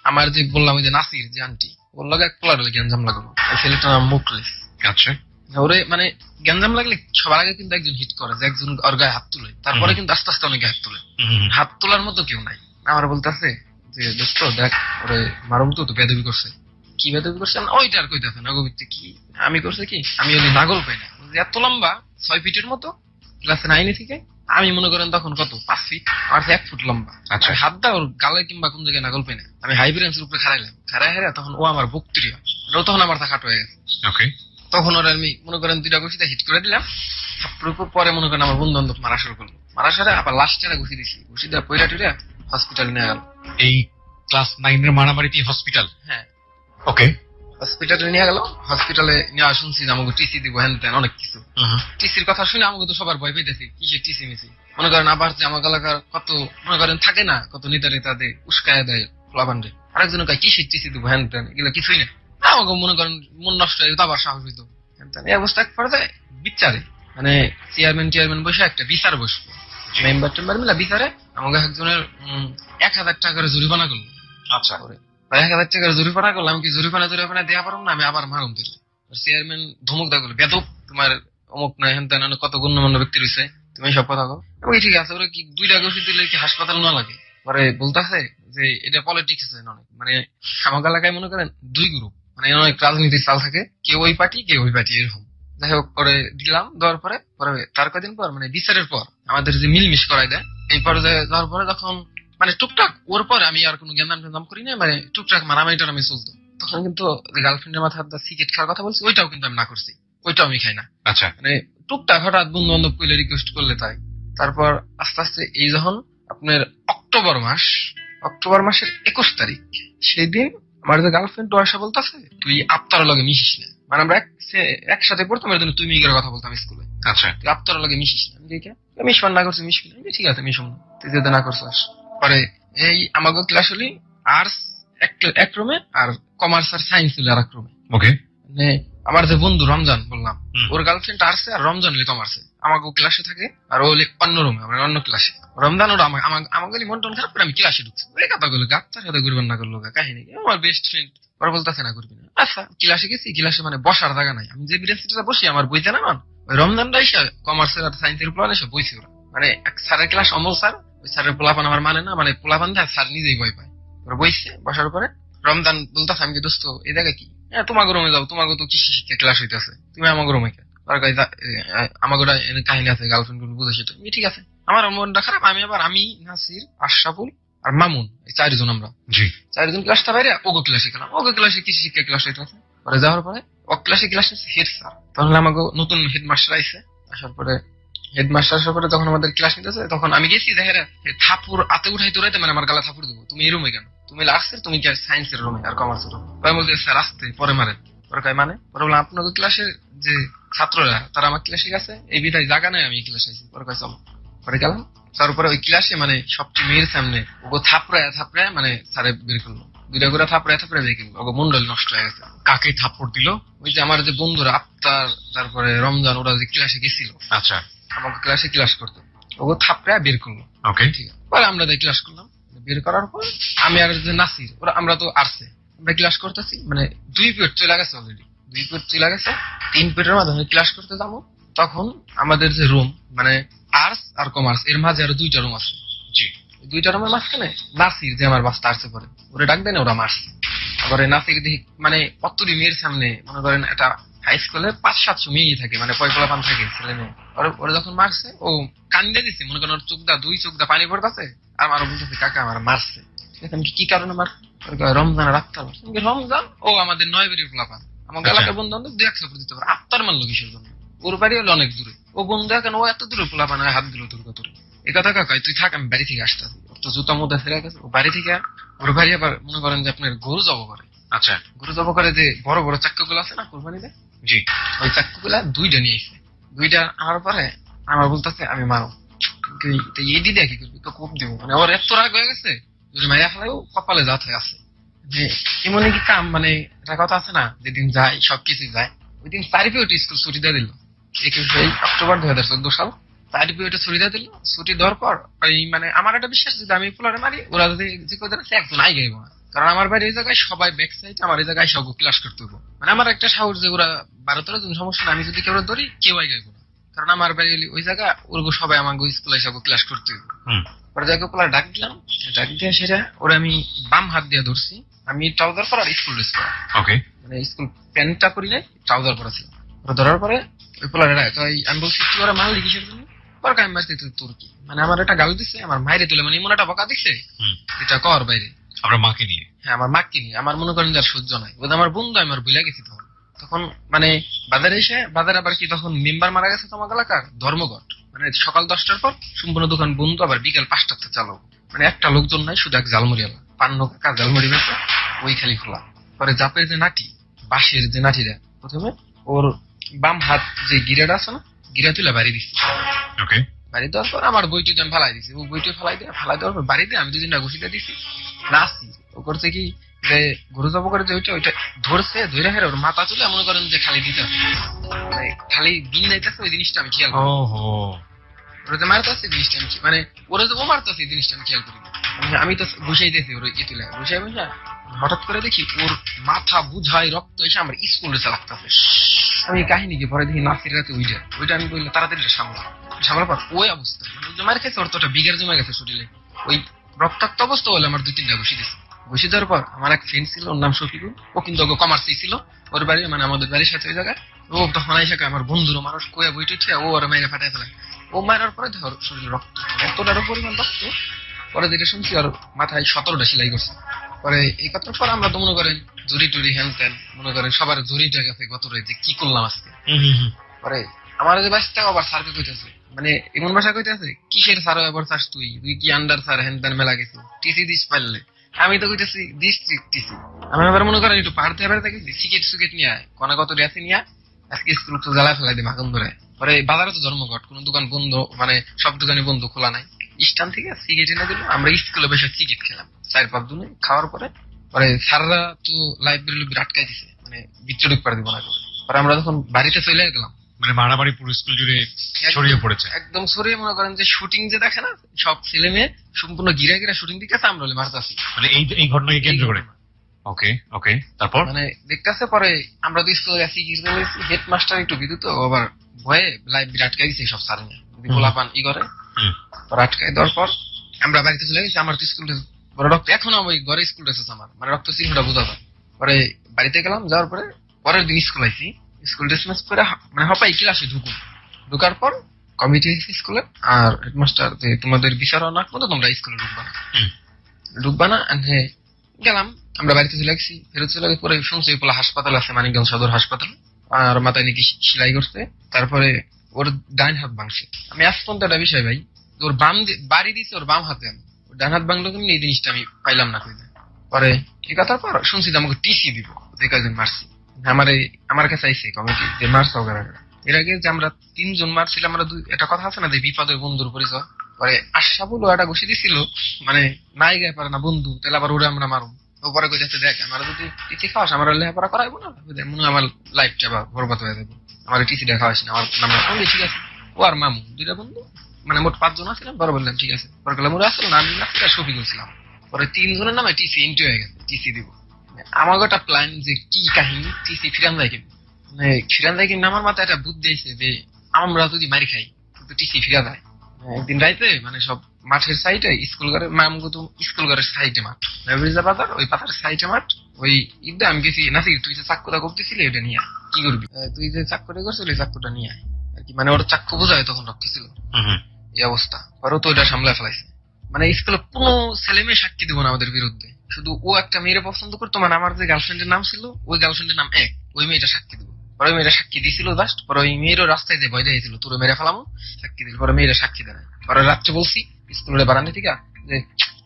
আমার যে বললাম ওই যে নাসির যে আন্টি, ওর লগে এক পোলার গ্যাঞ্জাম লাগলো। ওই ছেলেটার নাম মুখলেস। আচ্ছা, ওরে মানে গ্যাঞ্জাম লাগলে সবার আগে কিন্তু একজন হিট করে, যে একজন ওর গায়ে হাত তুলে, তারপরে কিন্তু আস্তে আস্তে অনেক হাত তুলে। হাত তোলার মতো কেউ নাই। আমার বলতেছে যে দোস্ত দেখ ওরে মারুম, তো বেদবি করছে। কি বেদবি করছে ওইটা আর কইতেছে না, গভীরতে কি আমি করছে কি, আমি ওই নাগল পাই না, এত লম্বা 6 ফিটের মতো, ক্লাস 9 থেকে। আমি মনে করেন তখন কত 5 ফিট, আমার 1 ফুট লম্বা। আচ্ছা, হাত দা ওর গালে কিংবা কোন জায়গায় নাগল পাই না। আমি হাই ব্রেঞ্চের উপরে খাড়াইলাম, খাড়াই হেরা তখন ও আমার বক্তৃতা, ও তখন আমার তা খাটো হয়ে গেছে। ওকে, তখন ওরা আমি মনে করেন 2টা ঘুষিতে হিট করে দিলাম। পরে মনে করেন আমার বন্ধু বান্ধব মারা শুরু করলো, মারা সারে আবার লাস্টে ঘুষি দিছি, ঘুষি দেওয়া পয়লা টুইরা হসপিটালে নিয়ে গেল। এই ক্লাস 9 এর মারামারিতে হসপিটাল? হ্যাঁ, ওকে, হসপিটালে নিয়ে গেল। হসপিটালে নিয়ে শুনছি যে আমাকে টিসি দিব, হ্যান ত্যান অনেক কিছু। টিসির কথা শুনে আমাকে তো সবার ভয় পেয়েছি, কিসের টিসি মিসি। মনে করেন আবার যে আমার এলাকার কত মনে করেন থাকে না, কত নেতা নেতাদের উস্কায় দেয় ফ্লাবান্ডে, আরেকজন কয় কিসের টিসি দিব, হ্যান ত্যান, এগুলো কিছুই না। আমাকে মনে করেন মন নষ্ট হয়ে যেত, আবার সাহস হইত। এই অবস্থা এক পর্যায়ে বিচারে মানে চেয়ারম্যান বসে একটা বিচার বসবো, মেম্বার টেম্বার মিলা বিচারে আমাকে একজনের 1000 টাকার জরিমানা করলো। আচ্ছা, 1000 টাকার জরিমানা করলো। আমি কি জরিমানা দেওয়া পারবো না, আমি আবার মারুম দিল। চেয়ারম্যান ধমক দা করলো, বেদব তোমার অমুক না হেন তেন কত গণ্যমান্য ব্যক্তি রয়েছে, তুমি সব কথা কো। আমি ঠিক আছে, ওরা কি 2টা ঘুষি দিলে কি হাসপাতাল না লাগে? পরে বলতেছে যে এটা পলিটিক্স আছে অনেক, মানে আমার এলাকায় মনে করেন 2 গ্রুপ, মানে অনেক রাজনীতির চাল থাকে, কেউ ওই পার্টি কেউ ওই পার্টি, এরকম। যাই হোক পরে দিলাম, দেওয়ার পরে তার কদিন পর মানে বিচারের পর আমাদের যে মিলমিশ করাই দেয়, এই পর্যায়ে যাওয়ার পরে তখন মানে টুকটাক ওর পরে আমি আর কোনো জ্ঞান করি না, মানে টুকটাক মারামারিটার আমি চলতো। তখন কিন্তু গার্লফ্রেন্ডের মাথায় সিগারেট খাওয়ার কথা বলছি, ওইটাও কিন্তু আমি না করছি, ওইটাও আমি খাই না। আচ্ছা, মানে টুকটাক হঠাৎ বন্ধু বান্ধব কইলে রিকোয়েস্ট করলে তাই। তারপর আস্তে আস্তে এই যখন আপনার অক্টোবর মাসের 21 তারিখ, সেই দিন আমার যে গার্লফ্রেন্ড আসা বলতেছে তুই আপ্তার লগে মিশিস না, মানে আমরা একসাথে পড়তাম, এর জন্য তুমি করে কথা বলতাম স্কুলে। আচ্ছা, তুই আপ্তার লগে মিশিস না। মিশমান না করছি, মিশবি না, ঠিক আছে মিশম না, তুই যেতে না করছিস। পরে এই আমাকে ক্লাস হলি আর্টস এক রুমে, আর কমার্স আর সায়েন্স হলো আর এক রুমে। ওকে, মানে আমার যে বন্ধু রমজান বললাম, ওর গার্লফ্রেন্ড আর্টসে আর রমজান হলি কমার্সে, আমাকে ক্লাসে থাকে, আর ও অন্য রুমে, আমরা অন্য ক্লাসে। রমজান ওরা আমাকে মন টন খারাপ করে আমি ক্লাসে ঢুকছি, ওই কথা গুলো গাছটার সাথে ঘুরবেন না করলো কাহিনী, আমার বেস্ট ফ্রেন্ড। ওরা বলতেছে না করবি না। আচ্ছা ক্লাসে গেছি, ক্লাসে মানে বসার জায়গা নাই, আমি যে ব্রেঞ্চটা বসি আমার বইতে না, ওই রমজানটা এসে কমার্সের আর সায়েন্সের প্লান এসে বইছি। ওরা মানে এক স্যারের ক্লাস অমল স্যার, ওই স্যারের পোলাপান আমার মানে না, মানে পোলাপান দেয় স্যার নিজেই ভয় পায়। ওরা বইছে, বসার পরে রমজান বলতেছে আমি কি দোস্ত এই জায়গায় কি, হ্যাঁ তোমাকে রুমে যাও, তোমাকে তো কৃষি শিক্ষা ক্লাস হইতেছে, তুমি আমাকে রুমে কে আমাকে কাহিনী আছে গার্লফ্রেন্ড গুলো বুঝেছি। তুমি ঠিক আছে, আমার মনটা খারাপ। আমি নাসির, আশরাফুল আর মামুন, এই 4 জন আমরা 4 জন ক্লাসটা বাইরে ওগো ক্লাসে গেলাম। ওগো ক্লাসে কৃষি শিক্ষা ক্লাস হইতেছে। পরে যাওয়ার পরে ও ক্লাসে হেড স্যার, তখন আমাকে নতুন হেডমাস্টার আইসে। আসার পরে হেডমাস্টার আসার পরে তখন আমাদের ক্লাস নিতেছে, তখন আমি গেছি দেখে থাপুর আতে উঠাই তোরাইতে, মানে আমার গালা থাপুর দেবো, তুমি এই রুমে কেন? তুমি আর্টসের, তুমি কি সায়েন্সের রুমে আর কমার্সের রুমে? আমি বলছি স্যার আসতে পরে মারেন। পরে কয় মানে? পরে বললাম আপনাদের ক্লাসের যে ছাত্ররা তারা আমার ক্লাসে গেছে, এই বিধায় জায়গা নেই, আমি ক্লাসে আছি। পরে কয় চলো। পরে গেলাম, তারপরে ওই ক্লাসে মানে সবচেয়ে মেয়ের সামনে ও থাপড়ায় মানে স্যারে বের করলো, দুইটা করে থাপড়ায় বের করলো, ওকে মন্ডল নষ্ট হয়ে গেছে। কাকে থাপ্পড় দিল? ওই যে আমার যে বন্ধুরা আফতার, তারপরে রমজান, ওরা যে ক্লাসে গেছিল, আচ্ছা, আমাকে ক্লাসে ক্লাস করতো, ওকে থাপড়ায় বের করলো। ওকে, ঠিক আছে। পরে আমরা ক্লাস করলাম, বের করার পর আমি আর যে নাসির, ওরা আমরা তো আসছে, আমরা ক্লাস করতেছি, মানে 2 পিরিয়ড চলে গেছে অলরেডি, 2 পিরিয়ড চলে গেছে, 3 পিরিয়ডের মাধ্যমে ক্লাস করতে যাবো। তখন আমাদের যে রুম, মানে আর্টস আর কমার্স এর মাঝে আরো 2টা রুম আছে। জি। 2টা রুমের মাঝখানে নাসির যে আমার বাসটা আর্টসে পড়ে, ওরা ডাক দেয় না, ওরা মারছে। আবার নাসির দেখি মানে অতটি মেয়ের সামনে, মনে করেন একটা হাই স্কুলে 500-700 মেয়ে থাকে, মানে পয়পলা পান থাকে ছেলে মেয়ে, ওরা যখন মারছে ও কান্দে দিচ্ছে, মনে করেন ওর দুই চোখ দা পানি পড়তেছে, আর আমার বলতেছে কাকা আমার মারছে। ঠিক আছে, আমি কি কারণে মার? রমজানের আত্মার। রমজান ও আমাদের 9 বাড়ির পোলাপান, আমার এলাকার বন্ধু বান্ধব 2-100 দিতে পারে, আত্মার মারলো কিসের জন্য? ওর বাড়ি হলো অনেক দূরে, ও বন্ধু কেন ও এত দূরে পোলাপান হাত দিল তোর কত? এই কথা কাকা তুই থাক, আমি বাড়ি থেকে আসতে, তো জুতা মোদা ফেরা গেছে। ও বাড়ি থেকে, ওর বাড়ি আবার মনে করেন যে আপনার গরু জব করে। আচ্ছা, গরু জব করে যে বড় বড় চাক্কাগুলো আছে না কোরবানিতে, জি, ওই চাক্কাগুলা 2টা নিয়ে আসছে। 2টা আনার পরে আমার বলতেছে আমি মারো, এই দিদি কি করবি, তো কোপ দিব, মানে ওর এত রাগ হয়ে গেছে, যদি মাইয়া ফেলাও কপালে যাতে আছে যে এমন কি কাম, মানে একটা কথা আছে না, যেদিন যায় সবকিছু যায়। ওই দিন 4 পিরিয়ড স্কুল ছুটি দিয়ে দিল, 21 অক্টোবর 2014 সাল। 4 পিরিয়ডে ছুটি দিয়ে দিল। ছুটি দেওয়ার পর মানে আমার একটা বিশ্বাস, যদি আমি পোলারে মারি, ওরা যদি যে কদিন আছে একজন আই গাইব না, কারণ আমার বাড়ি এই জায়গায় সবাই ব্যাক সাইড, আমার এই জায়গায় সব ক্লাস করতে হবো, মানে আমার একটা সাহস যে ওরা 12-13 জন সমস্যা না, আমি যদি কেউ ধরি কেউ আই গাইব না, কারণ আমার বাড়ি ওই জায়গা, ওরগো সবাই আমাকে স্কুলে সব ক্লাস করতে হইব। ওরা জায়গা পোলার ডাক দিলাম, ডাক দিয়ে সেটা ওরা আমি বাম হাত দিয়ে ধরছি, আমি ট্রাউজার পরা আর স্কুল ড্রেস পরা, ওকে, মানে স্কুল প্যান্টটা করি নাই, ট্রাউজার পরা ছিল। ওরা ধরার পরে ওই পোলারে আমি বলছি তুই ওরা মারলি কিসের জন্য? পরে আমি মারছি তোর কি, মানে আমার একটা গাল দিচ্ছে, আমার মাইরে তুলে, মানে এমন একটা বকা দিচ্ছে, এটা কর বাইরে। আমরা মাকে নিয়ে, হ্যাঁ আমার মাকে নিয়ে, আমার মনে করেন যার সহ্য নাই, ওদের আমার বন্ধু, আমার ভুলে গেছি তখন। তখন মানে বাজারে এসে, বাজারে আবার কি তখন মেম্বার মারা গেছে তোমার এলাকার ধর্মঘট, মানে সকাল 10টার পর সম্পূর্ণ দোকান বন্ধ, আবার বিকাল 5টাতে চালু, মানে একটা লোকজন নাই, শুধু এক জালমুড়ি আলা পান্ন কাকা জালমুড়ি বেচে, ওই খালি খোলা। পরে জাপের যে নাটি, বাঁশের যে নাটিটা, প্রথমে ওর বাম হাত যে গিরাটা আছে না, গিরা তুলে বাড়ি দিচ্ছে। ওকে, বাড়ি দেওয়ার পর আমার বইটি আমি ফালাই দিছি, ও বইটি ফালাই দেওয়ার পর বাড়িতে আমি 2 দিনটা ঘুষিতে দিছি, নাচছি। ও করছে কি যে গরু জব করে যে ওইটা ধরছে, ধরে হেরে ওর মাথা তুলে মনে করেন যে খালি দিতে, মানে খালি দিন যাইতেছে, ওই জিনিসটা আমি খেয়াল করি। ওরা যে মারতেছে জিনিসটা আমি, মানে ওরা যে ও মারতেছে এই জিনিসটা আমি খেয়াল করি, আমি তো ঘুষাইতেছি ওর তুলে ঘুষাই বুঝা, হঠাৎ করে দেখি ওর মাথা বুঝাই রক্ত এসে আমার স্কুল ড্রেসে লাগতেছে। আমি কাহিনী কি পরে দেখি নাসির রাতে ওইটা আমি বললাম তাড়াতাড়ি সামলা পর ওই অবস্থা, মানে মার খেয়েছে, ওর তো একটা বিঘের জমা গেছে শরীরে, ওই রক্তাক্ত অবস্থা হলে আমার 2-3টা ঘুষি দিচ্ছে। ঘুষি দেওয়ার পর আমার এক ফ্রেন্ড ছিল, ওর নাম শফিকুল, ও কিন্তু কমার্সেই ছিল, ওর বাড়ি মানে আমাদের বাড়ির সাথে ওই জায়গায়। ও তখন আইসা আমার বন্ধুর মানুষ কোয়া বইটি উঠে ও ওর মাইরে ফাটাই ফেলে, ও মারার পরে ধর শরীরে রক্ত, এতটারও পরিমাণ রক্ত। পরে যেটা শুনছি আর মাথায় 17টা সেলাই করছে। পরে এই কথার পর আমরা তো মনে করেন জুরি টুরি হ্যান ত্যান, মনে করেন সবার জুরিটা গেছে গত যে কি করলাম আজকে। পরে আমার যে বাসটা আবার স্যারকে কইতেছে, মানে এমন ভাষা কইতেছে, কিসের স্যার এবার চাস তুই কি আন্ডার স্যার হ্যান ত্যান মেলা গেছে, টিসি দিস পারলে। আমি তো কইতেছি ডিস্ট্রিক্ট টিসি। আমি এবার মনে করেন একটু পাড়তে পারে থাকি, সিকেট নিয়ে আয়, কোনা কত রেসি নিয়ে আজকে স্কুল তো জ্বালা ফেলাই দিই মাখন ধরে। পরে বাজারে তো ধর্মঘট, কোন দোকান বন্ধ, মানে সব দোকানে বন্ধ, খোলা নাই। স্টান থেকে সিগারেট এনে দিল, আমরা স্কুলে বসে সিগারেট খেলাম 4-5 দিনে। খাওয়ার পরে স্যাররা তো লাইব্রেরি আটকাই দিছে, মানে বিচ্ছুরিক করে দিব না। পরে আমরা যখন বাড়িতে চলে গেলাম, মানে মারামারি পুরো স্কুল জুড়ে ছড়িয়ে পড়েছে, একদম ছড়িয়ে, মনে করেন যে শুটিং যে দেখে না, সব ছেলে মেয়ে সম্পূর্ণ গিরা শুটিং দিতেছে, আমরা মারতাছি, মানে এই ঘটনাকে কেন্দ্র করে। ওকে ওকে, তারপর মানে দেখতেছে। পরে আমরা তো স্কুলে আছি, হেডমাস্টার একটু বিদ্যুৎ আবার ভয়ে লাইব্রেরি আটকাই দিছে সব স্যার নিয়ে, গোলাপান ই করে আটকাই দেওয়ার পর আমরা বাড়িতে চলে গেছি। আমার তো স্কুল রক্ত এখন আমি ঘরে স্কুল ড্রেস আছে আমার, মানে রক্ত চিহ্নটা বোঝা যায়। পরে বাড়িতে গেলাম, যাওয়ার পরে পরের দিন স্কুল আইছি, স্কুল ড্রেস ম্যাচ করে মানে হপাই ক্লাসে ঢুকার পর কমিটি স্কুলে আর হেডমাস্টার যে তোমাদের বিচার না করো, তোমরা স্কুলে ঢুকবা না। গেলাম, আমরা বাড়িতে চলে গেছি, ফেরত চলে গেছি। পরে শুনছি পোলা হাসপাতাল আছে, মানিকগঞ্জ সদর হাসপাতাল, আর মাথায় নাকি সেলাই করছে। তারপরে ওর ডাইন হাত ভাঙছে। আমি আজ পর্যন্ত একটা বিষয় ভাই, ওর বাড়ি দিছে ওর বাম হাতে, ডান হাত ভাঙলো কিন্তু এই জিনিসটা আমি পাইলাম না। পরে ঠিক আছে, তারপর শুনছি যে আমাকে টিসি দিব যে কয়জন মারছি। আমার কাছে আইসে কমিটি যে মারছ এর আগে যে আমরা 3 জন মারছিলাম, আমরা একটা কথা আছে না যে বিপদের বন্ধুর পরিচয়। পরে আশরাফুল একটা ঘুষি দিছিল, মানে নাই গায়ে পারে না বন্ধু, তাহলে আবার ওরা আমরা মারুম। ও পরে কইতাছে দেখ আমার যদি টিসি খাওয়াস আমার লেখাপড়া করাইবো না, মনে হয় আমার লাইফটা বা বরবাদ হয়ে যাবে, আমার টিসি দেখা খাওয়াস না। আমার নাম ঠিক আছে। ও আর মামু 2টা বন্ধু, মানে মোট 5 জন আসছিলাম। পরে বললাম ঠিক আছে, পরে গেলাম ওরা আসলো না, আমি না শফিকুল ছিলাম। পরে 3 জনের নামে টিসি এন্ট্রি হয়ে গেছে, টিসি দিব। আমার একটা প্ল্যান যে কি কাহিনী টিসি ফিরান যায় কিনা, মানে ফিরান যায় কিনা আমার মাথায় একটা বুদ্ধি আছে যে আমরা যদি মারি খাই কিন্তু টিসি ফিরা যায়। একদিন রাইতে মানে সব মাঠের সাইডে স্কুল ঘরের মামগো স্কুল ঘরের সাইডে মাঠ, ব্রিজা বাজার, ওই পাতার সাইডে মাঠ। ওই ঈদে আমি গেছি নাসির, তুই যে চাক্কুটা করতেছিলি এটা নিয়ে কি করবি, তুই যে চাক্কুটা করছিলি ওই চাক্কুটা নিয়ে আয় আর কি। মানে ওর চাক্কু বোঝায় তখন রক্তছিল এই অবস্থা। পরে তো ওইটা সামলায় ফেলাইছে। মানে স্কুলে কোনো ছেলে মেয়ে সাক্ষী দিব না আমাদের বিরুদ্ধে, শুধু ও একটা মেয়ের পছন্দ করতো, মানে আমার যে গার্লফ্রেন্ডের নাম ছিল ওই গার্লফ্রেন্ডের নাম এক, ওই মেয়েটা সাক্ষী দিব। পরে ওই মেয়েটা সাক্ষী দিছিল জাস্ট। পরে ওই মেয়েরও রাস্তায় যে ভয় দিয়েছিল তোর মেয়েরা ফেলামো, সাক্ষী দিল। পরে মেয়েরা সাক্ষী দেয়। পরে রাত্রে বলছি স্কুলের বারান্দা থেকে যে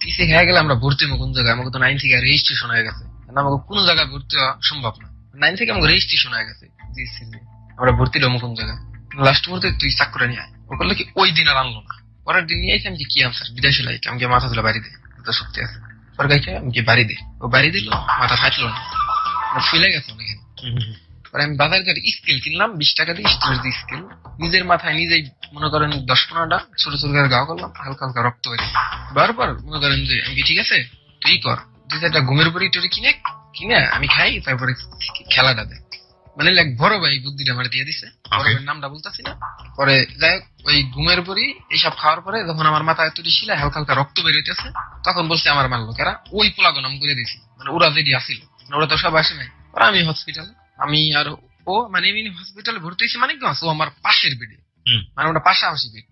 টিসি খেয়ে গেলে আমরা ভর্তি হবো কোন জায়গায়, আমাকে তো 9 থেকে রেজিস্ট্রেশন হয়ে গেছে, আমাকে কোনো জায়গায় ভর্তি হওয়া সম্ভব না। 9 থেকে আমাকে রেজিস্ট্রেশন হয়ে গেছে, আমরা ভর্তি হবো কোন জায়গায়। লাস্ট মুহূর্তে তুই চাকরি নিয়ে আয়। ও করলো কি ওই দিন আর আনলো না। পরের দিন নিয়ে আমি কি আনসার বিদেশে লাইক আমাকে মাথা তুলে বাড়ি দে, তো শক্তি আছে পরে গাইছে আমাকে বাড়ি দে। ও বাড়ি দিল, মাথা ফাটলো না, ফুলে গেছে অনেক। পরে আমি বাজার ঘাটে স্কেল কিনলাম 20 টাকা দিয়ে, স্টিলের যে স্কেল, নিজের মাথায় নিজেই মনে করেন 10-15টা ছোট ছোট করে গাও করলাম, হালকা হালকা রক্ত বেরিয়ে। বারবার মনে করেন যে আমি ঠিক আছে তুই কর, 2-4টা ঘুমের পরে টরি কিনে আমি খাই, তারপরে খেলাটা দেখ। মানে লাইক বড় ভাই বুদ্ধিটা আমার দিয়ে দিছে, নামটা বলতেছি না। পরে যাই হোক ওই ঘুমের পরই এইসব খাওয়ার পরে যখন আমার মাথায় তুলি শিলা হালকা হালকা রক্ত বেরোইতেছে, তখন বলছে আমার মারলো কেরা, ওই পোলাগো নাম করে দিছি, মানে ওরা যেটি আসিল, ওরা তো সব আসে নাই। ওরা আমি হসপিটালে, আমি আর ও মানে এমনি হসপিটালে ভর্তি হয়েছি মানে ও আমার পাশের বেডে, মানে ওটা পাশাপাশি বেড।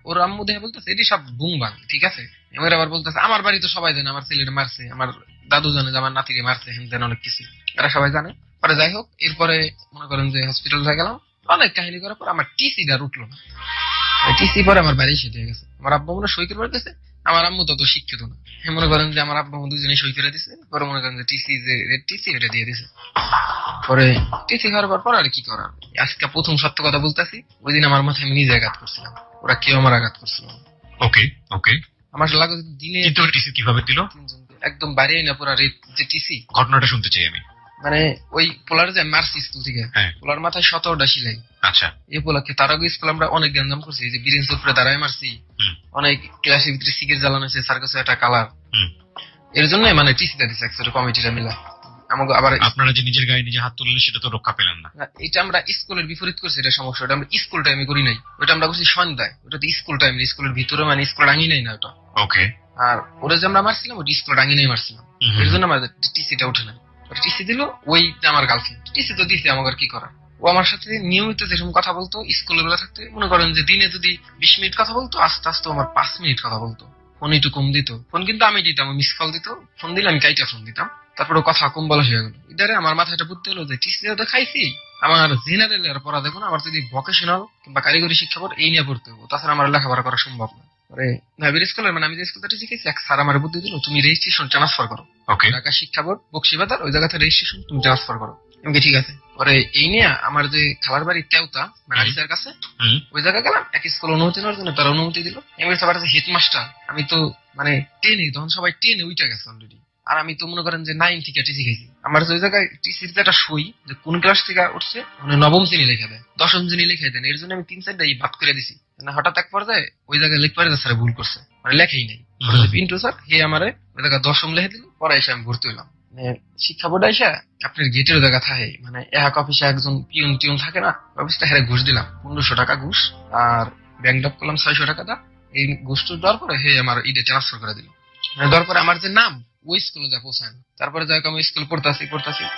ওর আম্মু দেখে বলতেছে এটি সব বুং বাং, ঠিক আছে। এবার আবার বলতেছে আমার বাড়ি তো সবাই জানে আমার ছেলেটা মারছে, আমার দাদু জানে যে আমার নাতিকে মারছে, হেন তেন অনেক কিছু এরা সবাই জানে। পরে যাই হোক এরপরে মনে করেন যে হসপিটাল হয়ে গেলাম, অনেক কাহিনী করার পর আমার টিসিটা উঠলো না। টিসি পরে আমার বাড়ি সেটে গেছে, আমার আব্বা মনে সই করে দিয়েছে, আমার আম্মু তত শিক্ষিত না, মনে করেন যে আমার আব্বা দুজনে সই করে দিছে। পরে মনে করেন যে টিসি যে টিসি এটা দিয়ে দিছে। পরে টিসি খাওয়ার পর আর কি করার, আজকে প্রথম সত্য কথা বলতেছি, ওই দিন আমার মাথায় আমি নিজে আঘাত করছিলাম, ওরা কেউ আমার আঘাত করছিল। ওকে ওকে, আমার লাগে দিনে টিসি কিভাবে দিল একদম বাইরে না পুরা রেপ যে টিসি, ঘটনাটা শুনতে চাই আমি। মানে ওই পোলার যে মারছি স্কুল থেকে, পোলার মাথায় 17টা সিলাই। আচ্ছা, এই পোলাকে তার আগে স্কুল আমরা অনেক গ্যাঞ্জাম করছি, যে বীরেন চোপড়ে দাঁড়ায় মারছি, অনেক ক্লাসের ভিতরে সিগারেট জ্বালানো হয়েছে, সার্কাসে একটা কালার। এর জন্য মানে টিসিটা দিচ্ছে একসাথে কমিটিটা মিলা আমাকে। আবার আপনারা যে নিজের গায়ে নিজে হাত তুললেন সেটা তো রক্ষা পেলেন না। এটা আমরা স্কুলের বিপরীত করছি, এটা সমস্যা। ওটা আমরা স্কুল টাইমে করি নাই, ওটা আমরা করছি সন্ধ্যায়, ওটা তো স্কুল টাইম, স্কুলের ভিতরে মানে স্কুল ডাঙি নাই না ওটা। ওকে। আর ওরা যে আমরা মারছিলাম ওটা স্কুল ডাঙি নাই মারছিলাম, এর জন্য আমাদের টিসিটা উঠে নাই। টিসি দিল ওই আমার গার্লফ্রেন্ড, টিসি তো দিছে আমাকে, আর কি করার। ও আমার সাথে নিয়মিত যেরকম কথা বলতো স্কুলে বেলা থাকতে, মনে করেন যে দিনে যদি 20 মিনিট কথা বলতো, আস্তে আস্তে আমার 5 মিনিট কথা বলতো। ফোন একটু কম দিত, ফোন কিন্তু আমি দিতাম, মিস কল দিত, ফোন দিলে আমি কাইটা ফোন দিতাম। তারপরে কথা কম বলা হয়ে গেল। ইদারে আমার মাথায় এটা বুঝতে হলো যে টিসি তো খাইছি, আমার জেনারেল এর পড়া দেখো না, আমার যদি ভোকেশনাল কিংবা কারিগরি শিক্ষা পড় এই নিয়ে পড়তে হবে, তাছাড়া আমার লেখাপড়া করা সম্ভব না। পরে নাইবের স্কুলের মানে আমি যে স্কুলটা শিখেছি, এক স্যার আমার বুদ্ধি দিল তুমি রেজিস্ট্রেশন ট্রান্সফার করো, ঢাকা শিক্ষা বোর্ড বক্সিবাজার, ওই জায়গাতে রেজিস্ট্রেশন তুমি ট্রান্সফার করো। আমি ঠিক আছে। পরে এই নিয়ে আমার যে খালার বাড়ি তেওতা ম্যানেজার কাছে, ওই জায়গায় গেলাম এক স্কুল অনুমতি নেওয়ার জন্য, তার অনুমতি দিল। এমনি সবার হেডমাস্টার, আমি তো মানে 10-এ, তখন সবাই 10-এ উইটা গেছে অলরেডি, আর আমি তো মনে করেন যে 9 থেকে টিসি খাইছি। আমার ওই জায়গায় টিসির একটা সই যে কোন ক্লাস থেকে উঠছে, মানে 9ম শ্রেণী লেখা দেয়, 10ম শ্রেণী লেখা দেন। এর জন্য আমি 3-4টা বাদ করে দিছি। হঠাৎ এক পর্যায়ে ওই জায়গায় লিখতে পারে স্যার ভুল করছে, মানে লেখাই নাই। পিন্টু স্যার হে আমারে ওই জায়গায় 10ম লিখে দিল। পরে এসে আমি ভর্তি হলাম শিক্ষা বোর্ডে। এসে আপনার গেটের জায়গা থাকে, মানে এক অফিসে একজন পিয়ন থাকে না, অফিসটা হেরে ঘুষ দিলাম 1500 টাকা ঘুষ, আর ব্যাংক ড্রপ করলাম 600 টাকা দা। এই ঘুষটা দেওয়ার পরে হে আমার ইডে ট্রান্সফার করে দিল। দেওয়ার পরে আমার যে নাম ওই স্কুলে যা পৌঁছায়। তারপরে যাই আমি স্কুল পড়তাছি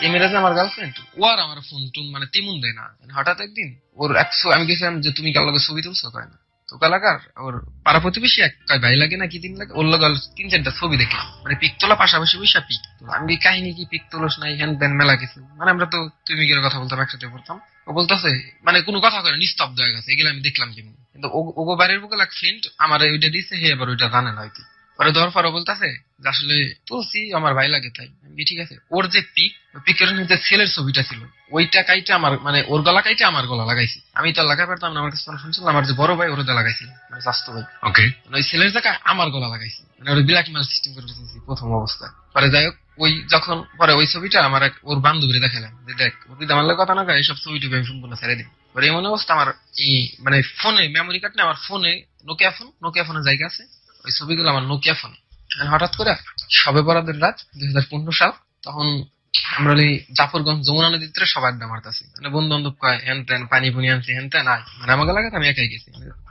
এই মেয়েরা আমার গার্লফ্রেন্ড, ও আর আমার ফোন টোন মানে তেমন দেয় না। হঠাৎ একদিন ওর 100 আমি গেছিলাম যে তুমি কার লগে ছবি তুলছো, কয় না তো কালাকার ওর পাড়া প্রতিবেশী এক কয় ভাই লাগে না কি দিন লাগে, ওর লগে 3-4টা ছবি দেখলাম, মানে পিক তোলা পাশাপাশি বৈশা পিক। আমি কাহিনী কি পিক তোলস নাই হ্যান দেন মেলা কিছু, মানে আমরা তো তুমি কি কথা বলতাম, একসাথে পড়তাম। ও বলতেছে মানে কোনো কথা করে নিস্তব্ধ হয়ে গেছে, এগুলো আমি দেখলাম কেমনি। কিন্তু ওগো বাড়ির বুকে এক ফ্রেন্ড আমার ওইটা দিচ্ছে, হে এবার ওইটা জানে না হয়তো। পরে দেওয়ার পরে বলতেছে যে আসলে তুলছি আমার ভাই লাগে তাই। ঠিক আছে, ওর যে পিকের যে ছেলের ছবিটা ছিল ওইটা কাইটা আমার মানে ওর গলা কাইটা আমার গলা লাগাইছি। আমি তো লাগা পারতাম না, আমার কাছে শুনছিলাম আমার যে বড় ভাই ওর লাগাইছিল, মানে স্বাস্থ্য ভাই। ওকে, ওই ছেলের জায়গায় আমার গলা লাগাইছি, মানে ওর ব্ল্যাক মেল সিস্টেম করে দিয়েছি প্রথম অবস্থায়। পরে যাই হোক, ওই যখন পরে ওই ছবিটা আমার ওর বান্ধবীরে দেখালাম যে দেখ ও যদি আমার কথা না এইসব ছবি টবি আমি সম্পূর্ণ ছেড়ে দিই। পরে এমন অবস্থা আমার এই মানে ফোনে মেমোরি কার্ড না, আমার ফোনে নোকিয়া ফোনের জায়গা আছে, ওই ছবিগুলো আমার নোকিয়া ফোনে। হঠাৎ করে সবে বরাতের রাত 2015 সাল, তখন আমরা ওই জাফরগঞ্জ যমুনা নদীতে সবাই আড্ডা মারতেছি, মানে বন্ধু বান্ধব কয় হ্যান ত্যান পানি পুনি আনছি হ্যান ত্যান আয়, মানে আমাকে লাগে আমি একাই গেছি।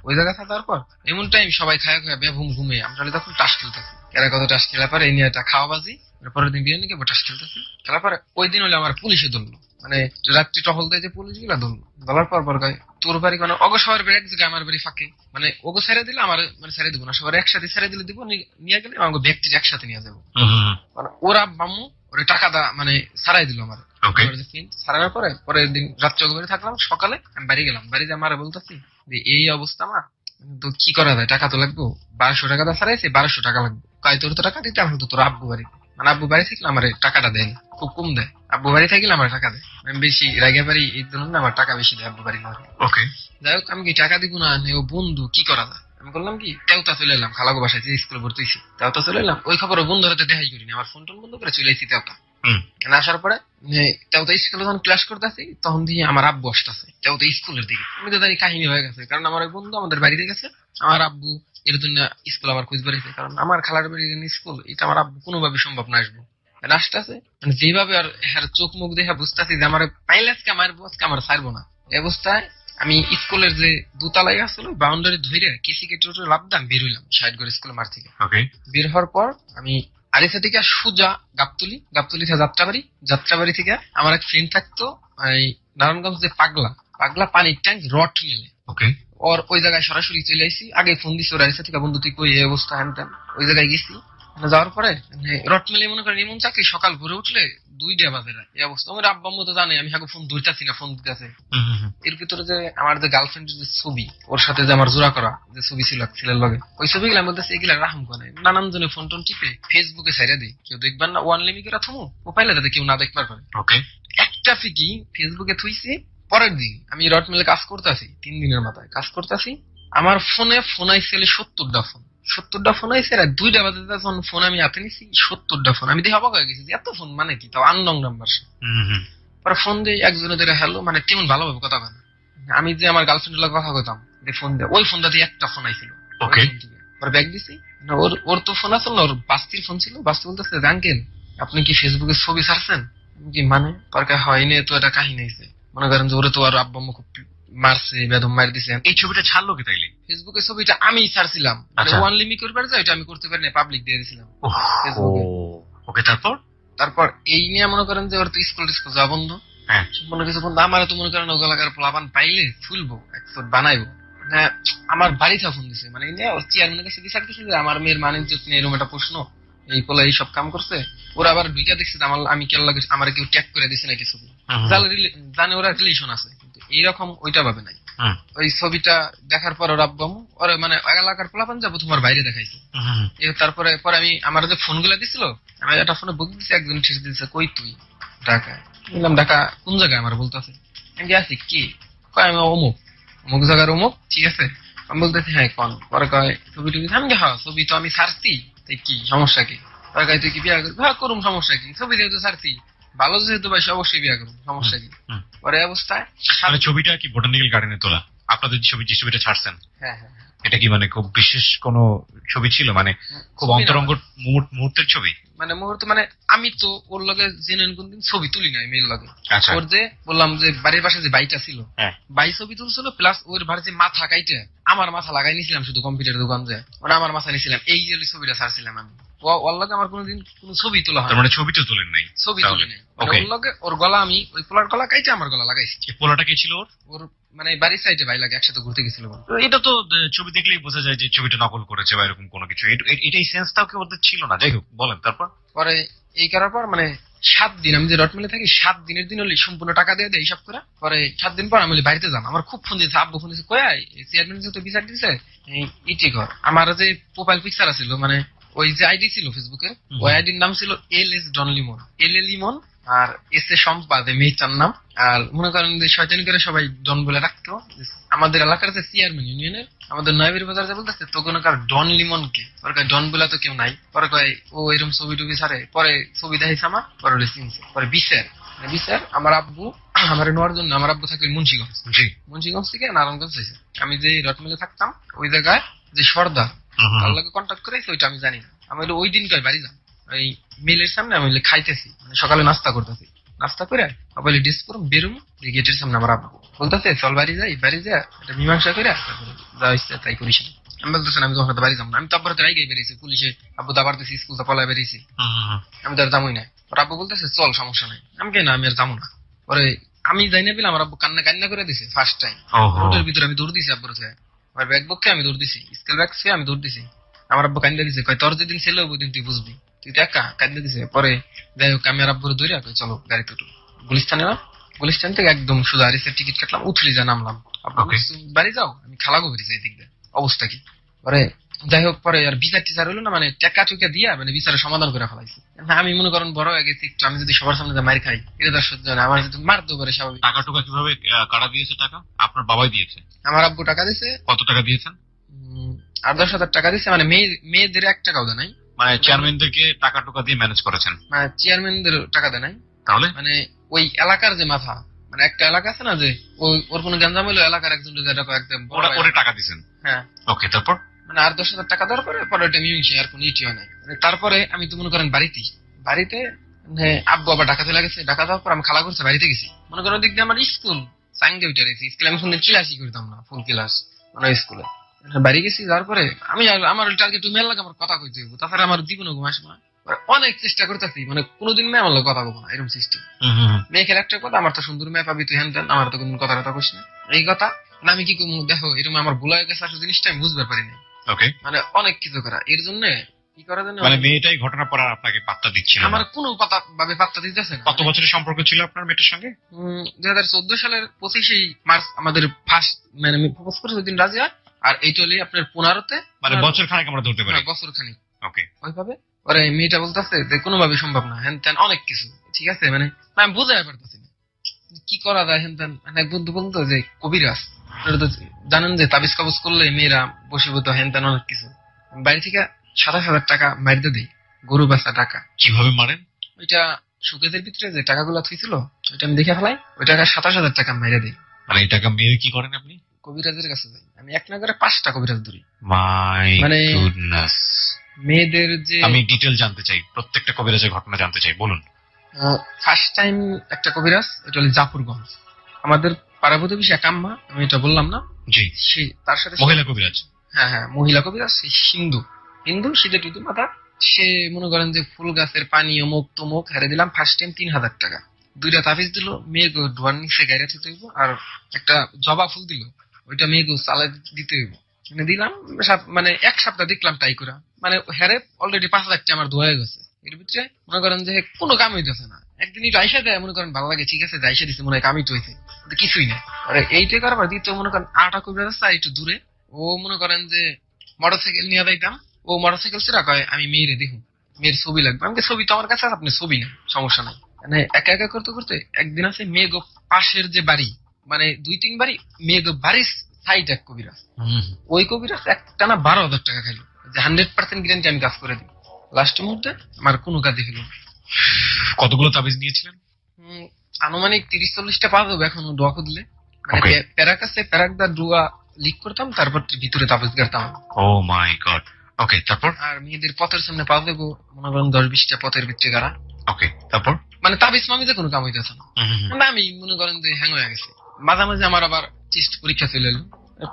ওই জায়গা থাকার পর এমন টাইম সবাই খায় বেঘুম ঘুমে আমরা তখন টাস খেলতেছি। এরা কত টাস খেলার পরে এই নিয়ে একটা খাওয়া বাজি, পরের দিন বিরিয়ানি খেয়ে টাস খেলতেছি। খেলার পরে ওই দিন হলে আমার পুলিশে ধরলো, মানে রাত্রি টহল দেয় যে পুলিশ গুলা ধরলো। ধরার পর কয় তোর বাড়ি মানে অগো সবার বাড়ি এক জায়গায়, আমার বাড়ি ফাঁকে, মানে ওগো ছেড়ে দিলে আমার মানে ছেড়ে দিব না, সবার একসাথে ছেড়ে দিলে দিব, নিয়ে গেলে আমাকে ব্যক্তির একসাথে নিয়ে যাবো। মানে ওরা বাম্মু ওরা টাকা মানে ছাড়াই দিল আমার। ছাড়ানোর পরে পরের দিন রাত্রে বাড়ি থাকলাম, সকালে আমি বাড়ি গেলাম। বাড়িতে আমার বলতেছি যে এই অবস্থা মা, তো কি করা যায়, টাকা তো লাগবো, 1200 টাকা তো ছাড়াইছে, 1200 টাকা লাগবে। কয় তোর তো টাকা দিতে, আমি তো তোর আব্বু বাড়ি, মানে আব্বু বাড়ি থাকলে আমার টাকাটা দেয় না, খুব কম দেয়। আব্বু বাড়ি থাকলে আমার টাকা দেয়, আমি বেশি রাগে পারি এই জন্য আমার টাকা বেশি দেয় আব্বু বাড়ি। ওকে, যাই হোক আমি কি টাকা দিব না, ও বন্ধু কি করা যায়। আমি বললাম কি তেওতা চলে এলাম, খালাগো বাসায় যে স্কুলে ভর্তি হয়েছি তেওতা চলে এলাম। ওই খবর বন্ধু হাতে দেখাই করিনি, আমার ফোন টোন বন্ধ করে চলে এসেছি তেওতা। আসার পরে তেওতা স্কুলে যখন ক্লাস করতেছি তখন দিয়ে আমার আব্বু আসতেছে তেওতা স্কুলের দিকে। আমি তো জানি কাহিনী হয়ে গেছে, কারণ আমার ওই বন্ধু আমাদের বাড়িতে গেছে, আমার আব্বু এর জন্য স্কুল আবার খুঁজ বেড়েছে, কারণ আমার খালার বাড়ির স্কুল এটা আমার আব্বু কোনোভাবে সম্ভব না আসবো। আসতেছে মানে যেভাবে আর হ্যাঁ চোখ মুখ দেখে বুঝতেছি যে আমার পাইলে আজকে আমার ছাড়বো না। এই অবস্থায় আমি স্কুলের যে দুতলায় আসলো বাউন্ডারি ধরে কেসি কেটে লাভদাম বের হইলাম সাইড করে স্কুলের মাঠ থেকে। বের হওয়ার পর আমি আরিসা থেকে সুজা গাবতলি থেকে যাত্রাবাড়ি থেকে আমার এক ফ্রেন্ড থাকতো এই নারায়ণগঞ্জ যে পাগলা পানির ট্যাঙ্ক রড মিলে, ওর ওই জায়গায় সরাসরি চলে আসি। আগে ফোন দিছি ওর আরিসা থেকে, বন্ধু তুই কই এই অবস্থা হ্যান ত্যান। ওই জায়গায় গেছি, যাওয়ার পরে রড মিলে মনে করেন এমন চাকরি সকাল ভোরে উঠলে 2টা বাজে এই অবস্থা। আমার আব্বা আম্মু তো জানে আমি হাগু ফোন ধরতেছি না, ফোন দিতেছে। এর ভিতরে যে আমার যে গার্লফ্রেন্ডের যে ছবি, ওর সাথে যে আমার জোড়া করা যে ছবি ছিল ছেলের লগে, ওই ছবিগুলো আমি বলতেছি এগুলা রাখুন করে নানান জনে ফোন টোন টিপে ফেসবুকে ছাইড়া দিই, কেউ দেখবেন না, ওয়ান লিমিট করে থমু ও পাইলে যাতে কেউ না দেখবার পারে। একটা ফিকি ফেসবুকে থুইছি। পরের দিন আমি রড মিলে কাজ করতেছি, 3 দিনের মাথায় কাজ করতেছি, আমার ফোন আইসেলে 70টা ফোন আইসে। আর 2টা বাজে যখন ফোন আমি হাতে নিছি 70টা ফোন। আমি দেখে অবাক হয়ে গেছি এত ফোন মানে কি, তাও আননং নাম্বার। পরে ফোন দিয়ে একজনে ধরে হ্যালো, মানে তেমন ভালোভাবে কথা বলে। আমি যে আমার গার্লফ্রেন্ডের কথা কইতাম ফোন দিয়ে, ওই ফোনটা দিয়ে একটা ফোন আইছিল। পরে ব্যাগ দিছি, ওর তো ফোন আসল না, ওর বাস্তির ফোন ছিল। বাস্তি বলতেছে আঙ্কেল আপনি কি ফেসবুকে ছবি ছাড়ছেন? কি মানে দরকার হয়নি তো, এটা কাহিনী হয়েছে মনে করেন যে ওরে তো আর আব্বা আম্মু খুব মারছে, বেদম মার দিছে। এই ছবিটা ছাড়লো কি তাইলে? ফেসবুকে ছবিটা আমি ছাড়ছিলাম, ওয়ান লিমিট করবার যায় এটা আমি করতে পারি না, পাবলিক দিয়ে দিয়েছিলাম ফেসবুকে। ওকে, তারপর এই নিয়ে মনে করেন যে ওর তো স্কুল যা বন্ধ, মনে কিছু বন্ধু আমার তো মনে করেন ওগুলাকার প্লাবান পাইলে ফুলবো একশো বানাইবো। হ্যাঁ আমার বাড়িতে ফোন দিছে, মানে ওর চেয়ারম্যানের কাছে বিচার দিচ্ছে যে আমার মেয়ের মানে এরকম একটা প্রশ্ন, এই পোলা এইসব কাম করছে। ওরা আবার দুইটা দেখছে আমি কেন লাগে আমার কেউ ট্যাগ করে দিছে নাকি ছবি, জানে ওরা রিলেশন আছে, কিন্তু এইরকম ওইটা ভাবে নাই। ওই ছবিটা দেখার পর ওর আব্বু ওরা মানে এলাকার পোলাপান যাবো তোমার বাইরে দেখাইছে। তারপরে পরে আমি আমার যে ফোন গুলা দিছিল, আমি একটা ফোনে বুক দিচ্ছি, একজন ঠিক দিচ্ছে কই তুই ঢাকায়। বললাম ঢাকা কোন জায়গায়, আমার বলতেছে আমি আছি কি, কয় আমি অমুক জায়গার অমুক, ঠিক আছে। আমি বলতেছি হ্যাঁ কোন, পরে কয় ছবি টবি, আমি হ্যাঁ ছবি তো আমি ছাড়ছি, কি সমস্যা কি? তুই কি বিয়া করবি? হ্যাঁ করুম, সমস্যা কি? ছবি যেহেতু ছাড়ছি, ভালো যেহেতু ভাই অবশ্যই বিয়া করুম, সমস্যা কি? পরে অবস্থায় ছবিটা কি বোটানিক্যাল গার্ডেনে তোলা আপনাদের যে ছবিটা ছাড়ছেন? হ্যাঁ। এটা কি মানে খুব বিশেষ কোন ছবি ছিল, মানে খুব অন্তরঙ্গ মুহূর্তের ছবি? মানে মুহূর্তে মানে আমি তো ওর লগে জেনুইন কোনদিন ছবি তুলি নাই মেয়ের লগে। ওর যে বললাম যে বাড়ির পাশে যে বাইটা ছিল, বাই ছবি তুলছিল, প্লাস ওর ভাড়ে যে মাথা কাইটে আমার মাথা লাগাই নিয়েছিলাম শুধু কম্পিউটার দোকান যায়, মানে আমার মাথা নিয়েছিলাম, এই যে ছবিটা ছাড়ছিলাম আমি। ওর লগে আমার কোনোদিন কোনো ছবি তোলা হয়, মানে ছবি তো তোলেন নাই? ছবি তুলি নাই। ওর লগে ওর গলা আমি ওই পোলার গলা কাইটে আমার গলা লাগাইছি। পোলাটা কে ছিল? ওর মানে বাড়ির সাইডে ভাই লাগে, একসাথে ঘুরতে গেছিল। এটা তো ছবি দেখলেই বোঝা যায় যে ছবিটা নকল করেছে বা এরকম কোনো কিছু, এটাই সেন্সটাও কি ওদের ছিল না? যাই হোক বলেন তারপর। পরে এই করার পর মানে 7 দিন আমি যে রটমেলে থাকি, 7 দিনের দিন হলে সম্পূর্ণ টাকা দিয়ে দেয় হিসাব করে। পরে 7 দিন পর আমি বাড়িতে যাম, আমার খুব ফোন দিয়েছে, আব্বু ফোন দিয়েছে, কয় চেয়ারম্যান তো বিচার দিচ্ছে ইটি ঘর। আমার যে প্রোফাইল পিকচার আছিল, মানে ওই যে আইডি ছিল ফেসবুকের, ওই আইডির নাম ছিল LS Don Limon, LA Limon আর এস এ সম্পা যে মেয়েটার নাম। আর মনে করেন যে শয়তানি করে সবাই ডন বলে রাখতো। আমাদের এলাকার যে চেয়ারম্যান ইউনিয়নের, আমাদের নয়াবির বাজার যে বলতেছে তো কোনো কার ডন লিমন কে, ওর কয় ডন বলে তো কেউ নাই। পরে কয় ও এরকম ছবি টবি ছাড়ে, পরে ছবি দেখাইছে আমার, পরে ওরে চিনছে। পরে বিচার আমার আব্বু আমার নেওয়ার জন্য, আমার আব্বু থাকে মুন্সিগঞ্জ, মুন্সিগঞ্জ থেকে নারায়ণগঞ্জ হয়েছে। আমি যে রটমিলে থাকতাম ওই জায়গায় যে সর্দার তার লগে কন্ট্যাক্ট করেছি ওইটা আমি জানি না। আমি ওই দিন কয় বাড়ি যান, ওই মিলের সামনে আমি খাইতেছি, মানে সকালে নাস্তা করতেছি, নাস্তা করে বলে ডিস করুন বেরুম, গেটের সামনে আমার আব্বু বলতেছে চল বাড়ি যাই, বাড়ি যা এটা মীমাংসা করে যা ইচ্ছে তাই করিস না। আমি বলতেছেন আমি তোমার বাড়ি যাবো না, আমি তো আব্বার রাইগাই বেরিয়েছি, পুলিশে আব্বু দাবারতেছি, স্কুল তো পলায় বেরিয়েছি, আমি তো আর যাবোই না। ওর আব্বু বলতেছে চল সমস্যা নাই, আমি কে না আমি আর যাবো না। পরে আমি যাই না বলে আমার আব্বু কান্না করে দিছে ফার্স্ট টাইম। রোডের ভিতরে আমি দৌড় দিছি, আব্বুর থেকে আমার ব্যাগ বককে আমি দৌড় দিছি, স্কেল ব্যাগ ছুঁয়ে আমি দৌড় দিছি। আমার আব্বু কান্দা দিছে, কয় তোর যেদিন ছিল ওই দিন তুই বুঝবি, তুই তো একা কান্দা দিছে। পরে যাই হোক আমি আর আব্বুর দৌড়ে চলো গাড়িতে উঠো, গুলিস্তানে না, গুলিস্তান থেকে একদম সোজা আরিসের টিকিট কাটলাম, উঠলি যা নামলাম। বাড়ি যাও, আমি খালাগো বেরিয়েছি এই দিক দিয়ে, অবস্থা কি। পরে যাই হোক পরে আর বিচার টিচার হইলো না, মানে টেকা টুকা দিয়া মানে বিচারের সমাধান করে ফেলাইছি। আমি মনে করেন বড় হয়ে গেছি একটু, আমি যদি সবার সামনে মার খাই এটা তার সহ্য না, আমার যদি মার দো পারে স্বাভাবিক। টাকা টুকা কিভাবে কারা দিয়েছে? টাকা আপনার বাবাই দিয়েছে? আমার আব্বু টাকা দিয়েছে। কত টাকা দিয়েছেন? 8-10 হাজার টাকা দিয়েছে, মানে মেয়েদের 1 টাকাও দেয় নাই। মানে চেয়ারম্যানদেরকে টাকা টুকা দিয়ে ম্যানেজ করেছেন? মানে চেয়ারম্যানদের টাকা দেয় নাই। তাহলে মানে ওই এলাকার যে মাথা, মানে একটা এলাকা আছে না যে ওর কোনো গ্যাঞ্জাম হলো এলাকার একজন একদম ওরে টাকা দিয়েছেন? হ্যাঁ। ওকে, তারপর? মানে 8-10 হাজার টাকা দেওয়ার পরে ওটা মিউংছে আর কোনো ইটি হয় নাই। তারপরে আমি তো মনে করেন বাড়িতে আব্বু আবার ডাকাতে লাগেছে, ডাকা দেওয়ার পর আমি খালা করছে বাড়িতে গেছি। মনে করেন দিক দিয়ে আমার স্কুল সাঙ্গে উঠে গেছি, স্কুলে আমি শুনে ক্লাসই করতাম না, ফুল ক্লাস মানে স্কুলে। বাড়ি গেছি, তারপরে আমি আমার টার্গেট মেল লাগে আমার কথা কইতে হইব, তাছাড়া আমার জীবনে ঘুম আসে না। অনেক চেষ্টা করতেছি, মানে কোনোদিন মেয়ে আমার কথা বলবো না এরকম সিস্টেম। মেয়েকে একটা কথা, আমার তো সুন্দর মেয়ে পাবি তুই হ্যান তেন, আমার তো কোনো কথা কইস না এই কথা না, আমি কি করবো দেখো এরকম আমার ভুল হয়ে গেছে, আসলে জিনিসটা আমি বুঝতে পারি না। ওকে, মানে অনেক কিছু করা এর জন্য কি করা জানো, মানে মেয়েটাই ঘটনার পর আপনাকে পাত্তা দিচ্ছে না? আমার কোনো পাত্তা দিতেছে না। কত বছরের সম্পর্ক ছিল আপনার মেয়েটার সঙ্গে? 2014 সালের 25 মার্চ আমাদের ফার্স্ট মানে আমি প্রপোজ করেছি ওই দিন রাজি হয়, আর এইটা হলে আপনার 15-তে, মানে বছর খানেক আমরা ধরতে পারি। বছর খানিক। ওকে, ওইভাবে ওরে মেয়েটা বলতেছে যে কোনোভাবে সম্ভব না, হ্যান ত্যান অনেক কিছু, ঠিক আছে মানে আমি বুঝাই পারতেছি না কি করা যায়। হ্যান ত্যান এক বন্ধু বলতো যে কবিরাজ, জানেন যে তাবিজ কাবজ করলে মেয়েরা বসীভূত হ্যান ত্যান অনেক কিছু। বাড়ি থেকে 27,000 টাকা মারিতে দিই, গরু বেচা টাকা। কিভাবে মারেন? ওইটা সুকেজের ভিতরে যে টাকাগুলো থুইছিল ওইটা আমি দেখে ফেলাই, ওই টাকা 27,000 টাকা মাইরে দিই। মানে এই টাকা মেরে কি করেন আপনি? কবিরাজের কাছে যাই, আমি এক না করে 5টা কবিরাজ ধরি। মানে মেয়েদের যে আমি ডিটেল জানতে চাই, প্রত্যেকটা কবিরাজের ঘটনা জানতে চাই, বলুন। ফার্স্ট টাইম একটা কবিরাজ, ওইটা হলো জাফরগঞ্জ, আমাদের পাড়া প্রতিবেশী এক আম্মা, আমি এটা বললাম না জি, সে তার সাথে মহিলা কবিরাজ। হ্যাঁ মহিলা কবিরাজ, হিন্দু শীতে টুতু মাথা। সে মনে করেন যে ফুল গাছের পানি অমুক তমুক হারে দিলাম ফার্স্ট টাইম 3,000 টাকা। 2টা তাবিজ দিল, মেয়েকে ডোয়ার নিচে গাইরা দিতে হইব, আর একটা জবা ফুল দিল, ওইটা মেয়েকে চালা দিতে হইব। মানে দিলাম, মানে 1 সপ্তাহ দেখলাম তাই করা, মানে হেরে অলরেডি 5,000 টাকা আমার ধোয়া গেছে। এর ভিতরে মনে করেন যে কোনো কাম হইতেছে না। একদিন একটু আইসা দেয়, মনে করেন ভালো লাগে, ঠিক আছে যাইসা দিচ্ছে, মনে হয় কামই তো হয়েছে, কিছুই না। আর এইটাই করার পর দ্বিতীয় মনে করেন 8টা কবিরাজ আছে একটু দূরে, ও মনে করেন যে মোটরসাইকেল নিয়ে যাইতাম, ও মোটরসাইকেল ছেড়া কয় আমি মেয়েরে দেখুন, মেয়ের ছবি লাগবে। আমি ছবি তো আমার কাছে আছে, আপনি ছবি না সমস্যা নাই। মানে একা একা করতে করতে একদিন আছে মেয়ে গো পাশের যে বাড়ি, মানে 2-3 বাড়ি, মেয়ে গো বাড়ির সাইড এক কবিরাজ, ওই কবিরাজ একটানা 12,000 টাকা খাইলো, যে 100% গ্যারান্টি আমি কাজ করে দিই। লাস্ট মুহূর্তে আমার কোনো কাজই হলো। কতগুলো তাবিজ নিয়েছিলেন? আনুমানিক 30-40টা পাওয়া যাবে এখন দোয়া খুঁজলে। মানে প্যারাক আছে, প্যারাকদার দোয়া লিক করতাম, তারপর ভিতরে তাবিজ গাড়তাম। ও মাই গড। ওকে, তারপর? আর মেয়েদের পথের সামনে পাওয়া যাবো মনে করেন 10-20টা পথের ভিতরে গাড়া। ওকে, তারপর? মানে তাবিজ মামিতে কোনো কাম হইতেছে না, আমি মনে করেন যে হ্যাং হয়ে গেছে। মাঝামাঝি আমার আবার টেস্ট পরীক্ষা চলে এলো,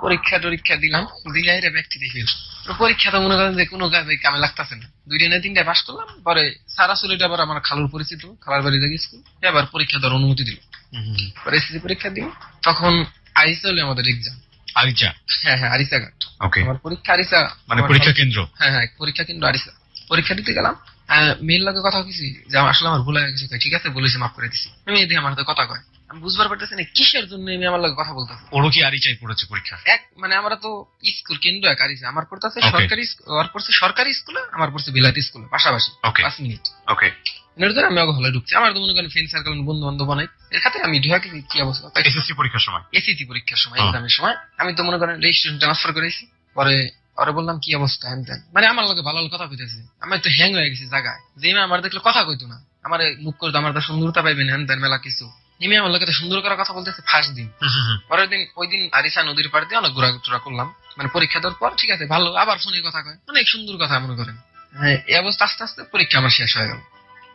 পরীক্ষা দিলাম, দিলে ব্যক্তি দেখে পরীক্ষা তো মনে করেন যে কোনো কামে লাগতেছে না। 2টা না 3টা পাস করলাম, পরে সারা চুলিটা আবার আমার খালুর পরিচিত, খালার বাড়ি থেকে স্কুল, এবার পরীক্ষা দেওয়ার অনুমতি দিল। পরে এসএসসি পরীক্ষা দিই, তখন আরিসা হলো আমাদের এক্সাম। আরিসা? হ্যাঁ আরিসা ঘাট। আমার পরীক্ষা আরিসা, মানে পরীক্ষা কেন্দ্র। হ্যাঁ পরীক্ষা কেন্দ্র আরিসা। পরীক্ষা দিতে গেলাম, মেয়ের লগে কথা হয়েছি যে আসলে আমার ভুল হয়ে গেছে, ঠিক আছে বলেছি, মাফ করে দিছি। মেয়ে দিয়ে আমার সাথে কথা কয়, আমি বুঝবার পারতেছি না কিসের জন্য মেয়ে আমার লগে কথা বলতেছে। ওরও কি আরই চাই পড়েছে পরীক্ষা? মানে আমরা তো স্কুল কেন্দ্র এক আরিছে, আমার পড়তেছে Okay. সরকারি, ওর পড়ছে সরকারি স্কুলে, আমার পড়ছে বিলাতি স্কুলে পাশাপাশি Okay. 5 মিনিট। ওকে, এর জন্য আমি হলে ঢুকছি, আমার তো মনে করেন ফ্রেন্ড সার্কেল বন্ধু বান্ধব বানাই, এর খাতে আমি ঢুকে কি অবস্থা, এসএসসি পরীক্ষার সময়, এসিসি পরীক্ষার সময়, এক্সামের সময় আমি তো মনে করেন রেজিস্ট্রেশন ট্রান্সফার করেছি। পরে ওরে বললাম কি অবস্থা হ্যান ত্যান, মানে আমার লগে ভালো ভালো কথা কইতেছে, আমি তো হ্যাং হয়ে গেছি জায়গায়, যে মেয়ে আমার দেখলে কথা কইতো না, আমার মুখ করতো, আমার তো সুন্দরতা পাইবেন হ্যান ত্যান মেলা কিছু, নেমে আমার লোকে সুন্দর করে কথা বলতেছে ফার্স্ট দিন। পরের দিন ওই দিন আরিসা নদীর পাড় দিয়ে অনেক ঘোরাঘুরা করলাম, মানে পরীক্ষা দেওয়ার পর ঠিক আছে ভালো, আবার ফোনে কথা কয়, অনেক সুন্দর কথা মনে করেন। হ্যাঁ, এই অবস্থা আস্তে আস্তে পরীক্ষা আমার শেষ হয়ে গেল।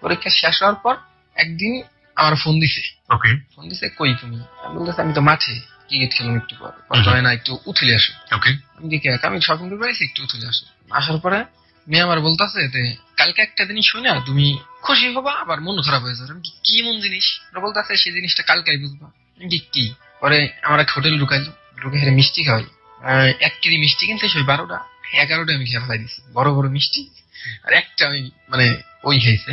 পরীক্ষা শেষ হওয়ার পর একদিন আমার ফোন দিছে। ওকে, ফোন দিছে কই তুমি, আমি বলতেছি আমি তো মাঠে ক্রিকেট খেলাম, একটু পর হয় না একটু উঠলে আসো। ওকে, আমি দেখি আমি শপিং করে পাইছি, একটু উঠলে আসো। আসার পরে মেয়ে আমার বলতেছে কালকে একটা জিনিস শুই না তুমি খুশি হবা আবার মন খারাপ হয়ে যাবে। আমি কি মন জিনিস বলতেছে, সেই জিনিসটা কালকেই বুঝবা। আমি কি? পরে আমরা হোটেল ঢুকাইলো, ঢুকে হেরে মিষ্টি খাওয়াই, 1 কেজি মিষ্টি কিনতে সেই 12টা 11টা আমি খেয়ে ফেলাই দিচ্ছি, বড় বড় মিষ্টি, আর একটা আমি মানে ওই খাইছে।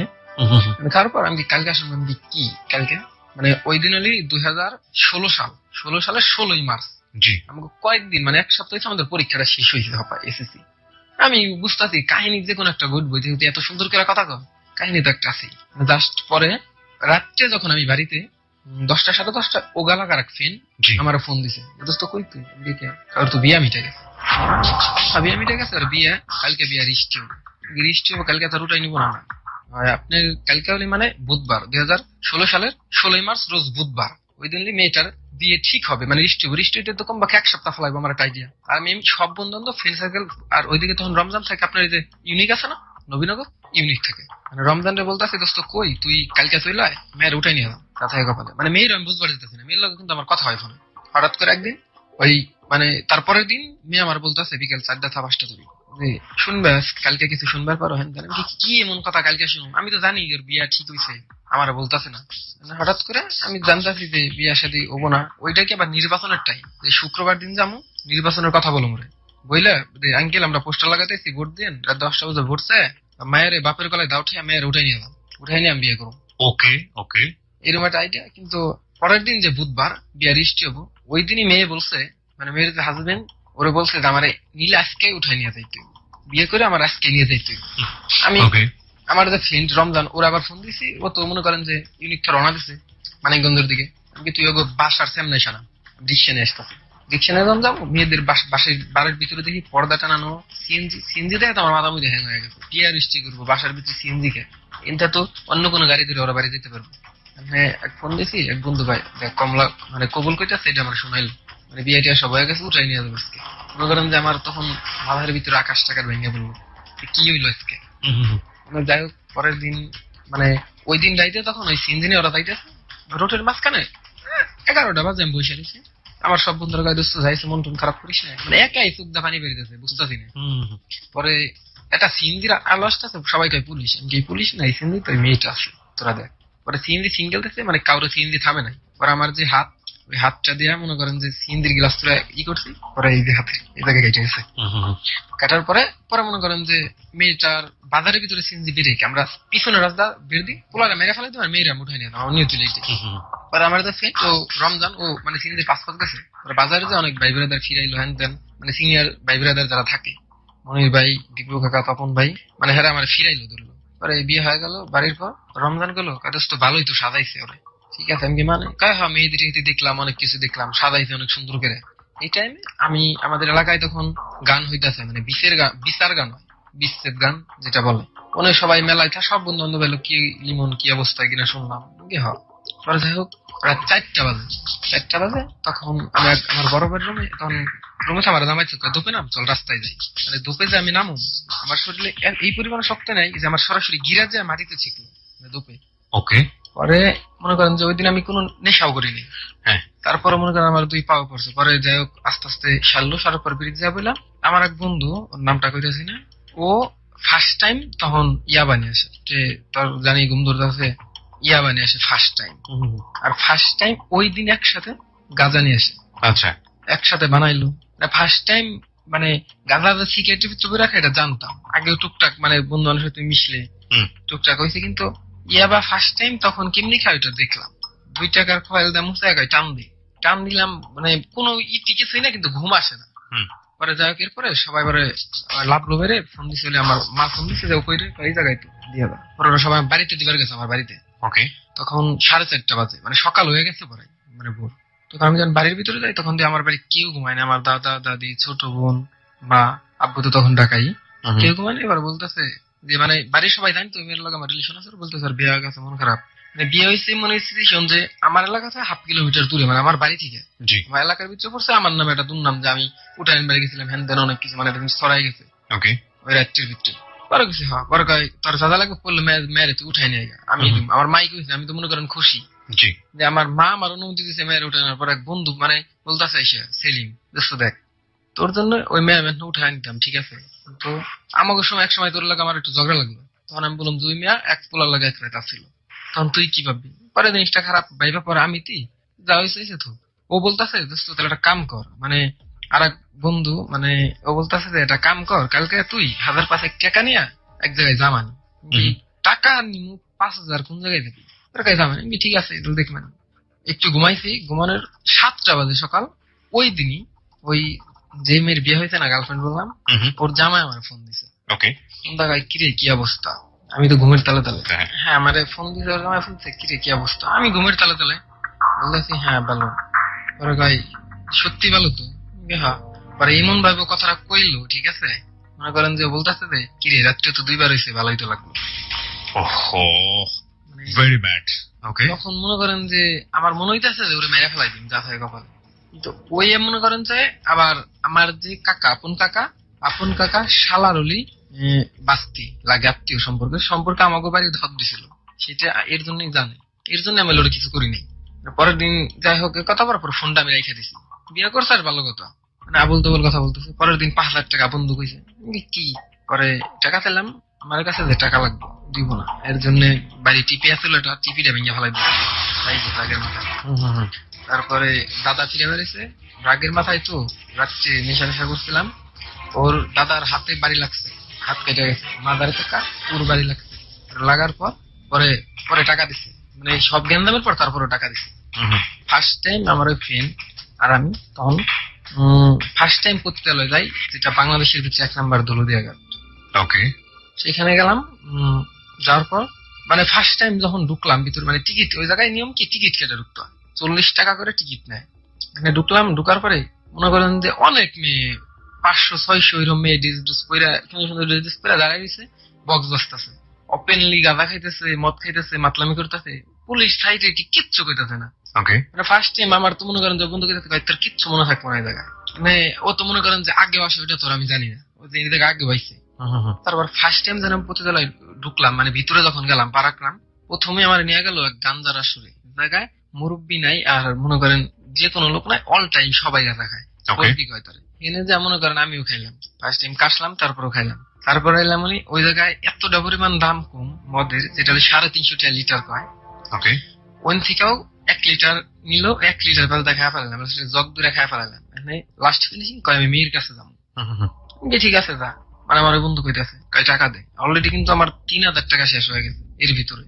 খাওয়ার পর আমি কালকে আসলাম, আমি কি কালকে, মানে ওই দিন হলি 2016 সাল, 16 সালের 16ই মার্চ। জি, আমাকে কয়েকদিন মানে 1 সপ্তাহ হয়েছে আমাদের পরীক্ষাটা শেষ হয়েছে হপা এসএসসি। আমি বুঝতেছি কাহিনী যে কোনো একটা ঘটবো, যেহেতু এত সুন্দর করে কথা কয়, কাহিনী তো একটা আছেই। জাস্ট পরে রাত্রে যখন আমি বাড়িতে 10টা 10:30 ওগালাকার এক ফ্রেন্ড জি, আমার ফোন দিছে, দোস্ত কই তুই, দেখে আর তো বিয়া মিটে গেছে, বিয়া মিটে গেছে, আর বিয়া কালকে, বিয়া রিস্টি হবে কালকে, তার উঠাই নিবো না। আর আপনার কালকে হলে মানে বুধবার, 2016 সালের 16ই মার্চ রোজ বুধবার, ওই দিন মেয়েটার বিয়ে ঠিক হবে, মানে বৃষ্টিতে তো কমবাকে 1 সপ্তাহ ফেলাইবো আমার একটা আইডিয়া। আর আমি সব বন্ধু বান্ধব ফ্রেন্ড সার্কেল, আর ওইদিকে তখন রমজান থাকে, আপনার এই যে ইউনিক আছে না নবীনগর, ইউনিক থাকে, মানে রমজানের বলতেছে দোস্ত কই তুই কালকে চলে আয়, মেয়ের উঠাই নিয়ে এলাম কথা কপালে, মানে মেয়ের আমি বুঝবার যেতেছি না, মেয়ের লোক কিন্তু আমার কথা হয় ফোনে। হঠাৎ করে একদিন ওই মানে তারপরের দিন মেয়ে আমার বলতেছে বিকেল 4টা 5টা তুমি শুনবে কালকে কিছু শুনবার পারো, হ্যাঁ কি এমন কথা কালকে শুনুন, আমি তো জানি ওর বিয়া ঠিক হয়েছে, আমার বলতেছে না। হঠাৎ করে আমি জানতেছি যে বিয়া শাদী হবো না, ওইটা কি আবার নির্বাচনের টাইম, যে শুক্রবার দিন যাবো নির্বাচনের কথা বলো মরে বইলা, আঙ্কেল আমরা পোস্টার লাগাতেছি ভোট দিন, রাত 10টা বাজে ভোটছে, মায়ের বাপের গলায় দাও উঠে মেয়ের উঠাই নিয়ে এলাম, উঠাই নিয়ে আমি বিয়ে করবো। ওকে, ওকে, এরকম একটা আইডিয়া। কিন্তু পরের দিন যে বুধবার বিয়া রিস্টি হবো, ওই দিনই মেয়ে বলছে, মানে মেয়ের যে হাজবেন্ড ওরে বলছে যে আমার নীলে আজকে উঠাই নিয়ে যাইতে, বিয়ে করে আমার আজকে নিয়ে যাইতে। আমি আমার যে ফ্রেন্ড রমজান, ওরা আবার ফোন দিছি, ও তো মনে করেন যে ইউনিক রওনা দিছে মানিকগঞ্জের দিকে, তুই ওগো বাসার সামনে সানা ডিকশনে আসতেছে, ডিকশনে যখন যাবো মেয়েদের বাসার বাড়ির ভিতরে দেখি পর্দা টানানো, সিএনজি দেখে তো আমার মাথা মুখে হ্যাং হয়ে গেছে, বিয়া রিস্টি করবো বাসার ভিতরে সিএনজি কে, এটা তো অন্য কোনো গাড়ি ধরে ওরা বাড়ি যেতে পারবো। মানে এক ফোন দিছি, এক বন্ধু ভাই কমলা মানে কবুল কইতাছে, এটা আমার শোনাইল, মানে বিয়েটা সব হয়ে গেছে, উঠাই নিয়ে যাবো আজকে। মনে করেন যে আমার তখন মাথার ভিতরে আকাশ টাকার ভেঙে বলবো কি হইলো আজকে। যাই হোক পরের দিন মানে ওই দিন যাইতে তখন ওই সিনজিনে ওরা যাইতেছে রোডের মাঝখানে 11টা বাজে আমি বসে রয়েছি, আমার সব বন্ধুরা গায়ে দোস্ত যাইছে মন টন খারাপ করিস না, মানে একাই চোখ দা পানি বেরিয়েছে বুঝতেছি না। পরে একটা সিনজির আলো আসতেছে, সবাই কয় পুলিশ, আমি কি পুলিশ না, এই সিনজি তো মেয়েটা আছে তোরা দেখ। পরে সিএনজি সিঙ্গেল দিচ্ছে, মানে কারো সিএনজি থামে নাই, পরে আমার যে হাত, ওই হাতটা দিয়ে মনে করেন যে সিএনজির গ্লাস তোরা করছি, পরে এই যে হাতে এই জায়গায় কেটে গেছে, কাটার পরে পরে মনে করেন যে মেয়েটার বাজারের ভিতরে সিএনজি বেরিয়ে আমরা পিছনে রাস্তা বের দিই, পোলারা মেরে ফেলাই দেবো আর মেয়েরা উঠাই নিয়ে আমার নিয়ে তুলে পরে আমার যে ফ্রেন্ড ও রমজান, ও মানে সিএনজি পাস পাস গেছে, বাজারে যে অনেক ভাই ব্রাদার ফিরাইলো হ্যান তেন, মানে সিনিয়র ভাই ব্রাদার যারা থাকে, মনির ভাই, দীপু কাকা, তপন ভাই, মানে হেরা আমার ফিরাইলো ধরলো। পরে বিয়ে হয়ে গেল, বাড়ির পর রমজান গেলো, তো ভালোই তো সাজাইছে ওরে, ঠিক আছে আমি কি মানে কয় হ্যাঁ মেহেদি টেহেদি দেখলাম, অনেক কিছু দেখলাম, সাজাইছে অনেক সুন্দর করে। এই টাইমে আমি আমাদের এলাকায় তখন গান হইতেছে, মানে বিচার গান হয়, বিচ্ছেদ গান যেটা বলে, অনেক সবাই মেলায় সব বন্ধু বান্ধব এলো, কি লিমন কি অবস্থা কিনা শুনলাম কি হয়। পরে যাই হোক রাত 4টা বাজে তখন আমি আমার বড় ভাইয়ের রুমে, তখন রুমে আমার জামাইছে দোপে নাম চল রাস্তায় যাই, মানে দোপে যে আমি নামো, আমার শরীরে এই পরিমাণে শক্ত নাই যে আমার সরাসরি গিরা যায় মাটিতে ছিকলো দোপে। ওকে, পরে মনে করেন যে ওই দিন আমি কোনো নেশাও করিনি, হ্যাঁ, তারপরে মনে করেন আমার 2 পাও পড়ছে। পরে যাই হোক আস্তে আস্তে সারার পর ব্রিজ যা বললাম, আমার এক বন্ধু, ওর নামটা কইতেছি না, ও ফার্স্ট টাইম তখন ইয়াবা নিয়ে আসে, যে তোর জানি ঘুম ধরতে আছে, ইয়াবা নিয়ে আসে ফার্স্ট টাইম, আর ফার্স্ট টাইম ওই দিন একসাথে গাঁজা নিয়ে আসে, আচ্ছা, একসাথে বানাইলো। ফার্স্ট টাইম মানে গাঁজা যে সিগারেটের ভিতরে রাখা এটা জানতাম আগে টুকটাক, মানে বন্ধু বান্ধবের সাথে মিশলে টুকটাক হয়েছে, কিন্তু ইয়াবা ফার্স্ট টাইম তখন কেমনি খাই ওটা দেখলাম। 2 টাকার কয়েল দাম হচ্ছে একাই টান দিলাম, মানে কোনো ইটি কিছুই না, কিন্তু ঘুম আসে না। পরে যাই হোক, এরপরে সবাই পরে লাভ লোভেরে ফোন দিছে, আমার মা ফোন দিচ্ছে যে ওই জায়গায় তো দিয়ে দাও। পরে ওরা সবাই বাড়িতে দিবার গেছে, আমার বাড়িতে। ওকে। তখন 4:30 বাজে, মানে সকাল হয়ে গেছে পরে, মানে ভোর। তখন আমি যখন বাড়ির ভিতরে যাই তখন দিয়ে আমার বাড়ি কেউ ঘুমায় না, আমার দাদা দাদি ছোট বোন বা আব্বু তো তখন ঢাকাই, কেউ ঘুমায় না। এবার বলতেছে যে মানে বাড়ির সবাই জানি তো মেয়ের লোক আমার রিলেশন আছে, বলতেছে আর বিয়ে হয়ে গেছে, মন খারাপ। মানে বিয়ে হয়েছে মনে সিচুয়েশন যে আমার এলাকা থেকে 1/2 কিলোমিটার দূরে, মানে আমার বাড়ি থেকে আমার এলাকার ভিতরে পড়ছে, আমার নামে একটা দুর্নাম যে আমি উঠাইন বাড়ি গেছিলাম, হ্যান দেন অনেক কিছু, মানে ছড়াই গেছে ওই রাত্রির ভিতরে। পরে কিছু হ্যাঁ পরে কয় তোর সাজা লাগবে পড়লে মেয়ের তুই উঠাই নিয়ে আমি আমার মাই কইছে, আমি তো মনে করেন খুশি যে আমার মা আমার অনুমতি দিচ্ছে মেয়ের উঠানোর পর। এক বন্ধু মানে বলতেছে সেলিম দেখছো দেখ তোর জন্য ওই মেয়ে উঠাই নিতাম, ঠিক আছে, তো আমাকে সময় এক সময় তোর লাগে আমার একটু ঝগড়া লাগলো, তখন আমি বললাম 2 মেয়া এক পোলার লাগে এক রাত আসছিল, তখন তুই কি ভাববি? পরে জিনিসটা খারাপ ভাইবা, পরে আমি যা হয়েছে তো ও বলতেছে তাহলে একটা কাম কর, মানে আর এক বন্ধু মানে ও বলতেছে যে এটা কাম কর, কালকে তুই 1005 টাকা নিয়ে এক জায়গায় জামানি টাকা নিমু 5000 কোন জায়গায় দিবি তোর কাছে জামানি। ঠিক আছে দেখবেন। একটু ঘুমাইছি, ঘুমানোর 7টা বাজে সকাল। ওই দিনই ওই যে মেয়ের বিয়ে হয়েছে না, গার্লফ্রেন্ড বললাম, ওর জামাই আমার ফোন দিছে। কিরে কি অবস্থা? আমি তো ঘুমের তালে তালে, হ্যাঁ আমার ফোন দিছে ওর জামাই, ফোন দিছে কিরে কি অবস্থা? আমি ঘুমের তালে তালে বলতেছি হ্যাঁ ভালো। পরে ভাই সত্যি ভালো তো? হ্যাঁ। পরে এমন ভাবে কথাটা কইলো, ঠিক আছে, মনে করেন যে বলতেছে যে কিরে রাত্রে তো 2বার হয়েছে, ভালোই তো লাগলো। Very bad. ওকে। তখন মনে করেন যে আমার মনে হইতেছে যে ওরে মেরে ফেলাই দিন যা হয় কপালে। তো ওই মনে করেন যে আবার আমার যে কাকা আপন কাকা শালারলি বাস্তি লাগে আত্মীয় সম্পর্কে আমাকে বাড়ি ধর দিছিল, সেটা এর জন্যই জানে, এর জন্য আমি ওরা কিছু করি নাই। পরের দিন যাই হোক কথা বলার পর ফোনটা আমি রেখে দিছি। বিয়ে করছে আর ভালো কথা, মানে আবুল তবুল কথা বলতেছে। পরের দিন 5 লাখ টাকা বন্ধু কইছে, কি করে টাকা চাইলাম, আমার কাছে যে টাকা লাগবে দিব না, এর জন্য বাড়ি টিপি আসছিল, এটা টিপিটা ভেঙে ফেলাই দিচ্ছে রাগের মাথায়। তারপরে দাদা ফিরে বেড়েছে রাগের মাথায়, তো রাত্রে নেশা করছিলাম, ওর দাদার হাতে বাড়ি লাগছে, হাত কেটে গেছে, মাদারে টাকা ওর বাড়ি লাগছে, লাগার পর পরে পরে টাকা দিচ্ছে, মানে সব জ্ঞান দামের পর তারপরে টাকা দিচ্ছে। ফার্স্ট টাইম আমার ওই ফ্রেন্ড আর আমি তখন ফার্স্ট টাইম পতিতালয় যাই, যেটা বাংলাদেশের ভিতরে 1 নাম্বার দৌলতদিয়া ঘাট। ওকে। সেখানে গেলাম, যাওয়ার পর মানে ফার্স্ট টাইম যখন ঢুকলাম ভিতরে, মানে টিকিট ওই জায়গায় নিয়ম কি টিকিট কেটে ঢুকতে হয়, 40 টাকা করে টিকিট নেয়। মানে ঢুকলাম, ঢুকার পরে মনে করেন যে অনেক মেয়ে 500-600 এরকম মেয়ে সুন্দর দাঁড়াই দিছে, বক্স বাজতেছে, ওপেনলি গাঁজা খাইতেছে, মদ খাইতেছে, মাতলামি করতেছে, পুলিশ সাইডে কিচ্ছু কইতেছে না। মানে ফার্স্ট টাইম আমার তো মনে করেন যে বন্ধু কইতেছে তোর কিচ্ছু মনে থাকবো না এই জায়গায়, মানে ও তো মনে করেন যে আগে আসে ওইটা তোর আমি জানি না, ও যে এই জায়গায় আগে পাইছে। তারপর ফার্স্ট টাইম যেন পতিতালয় ঢুকলাম, মানে ভিতরে যখন গেলাম পারাকলাম, প্রথমে আমার নিয়ে গেল গাঞ্জার আসরে জায়গায়, মুরব্বী নাই আর মনে করেন যে কোনো লোক নাই, অল টাইম সবাই গাঁজা খায়, এনে যা মনে করেন আমিও খাইলাম, ফার্স্ট টাইম কাশলাম তারপরও খাইলাম। তারপরে এলাম ওই জায়গায় এতটা পরিমাণ দাম কম মদের, যেটা 350 টাকা লিটার কয়, ওই থেকেও 1 লিটার নিল, 1 লিটার পাল্টা খাওয়া ফেলালাম, জগ দূরে খাওয়া ফেলালাম। লাস্ট ফিনিশিং কয় আমি মেয়ের কাছে যাবো, ঠিক আছে যা, মানে আমার ওই বন্ধু কইতেছে কয় টাকা দে, অলরেডি কিন্তু আমার 3000 টাকা শেষ হয়ে গেছে এর ভিতরে।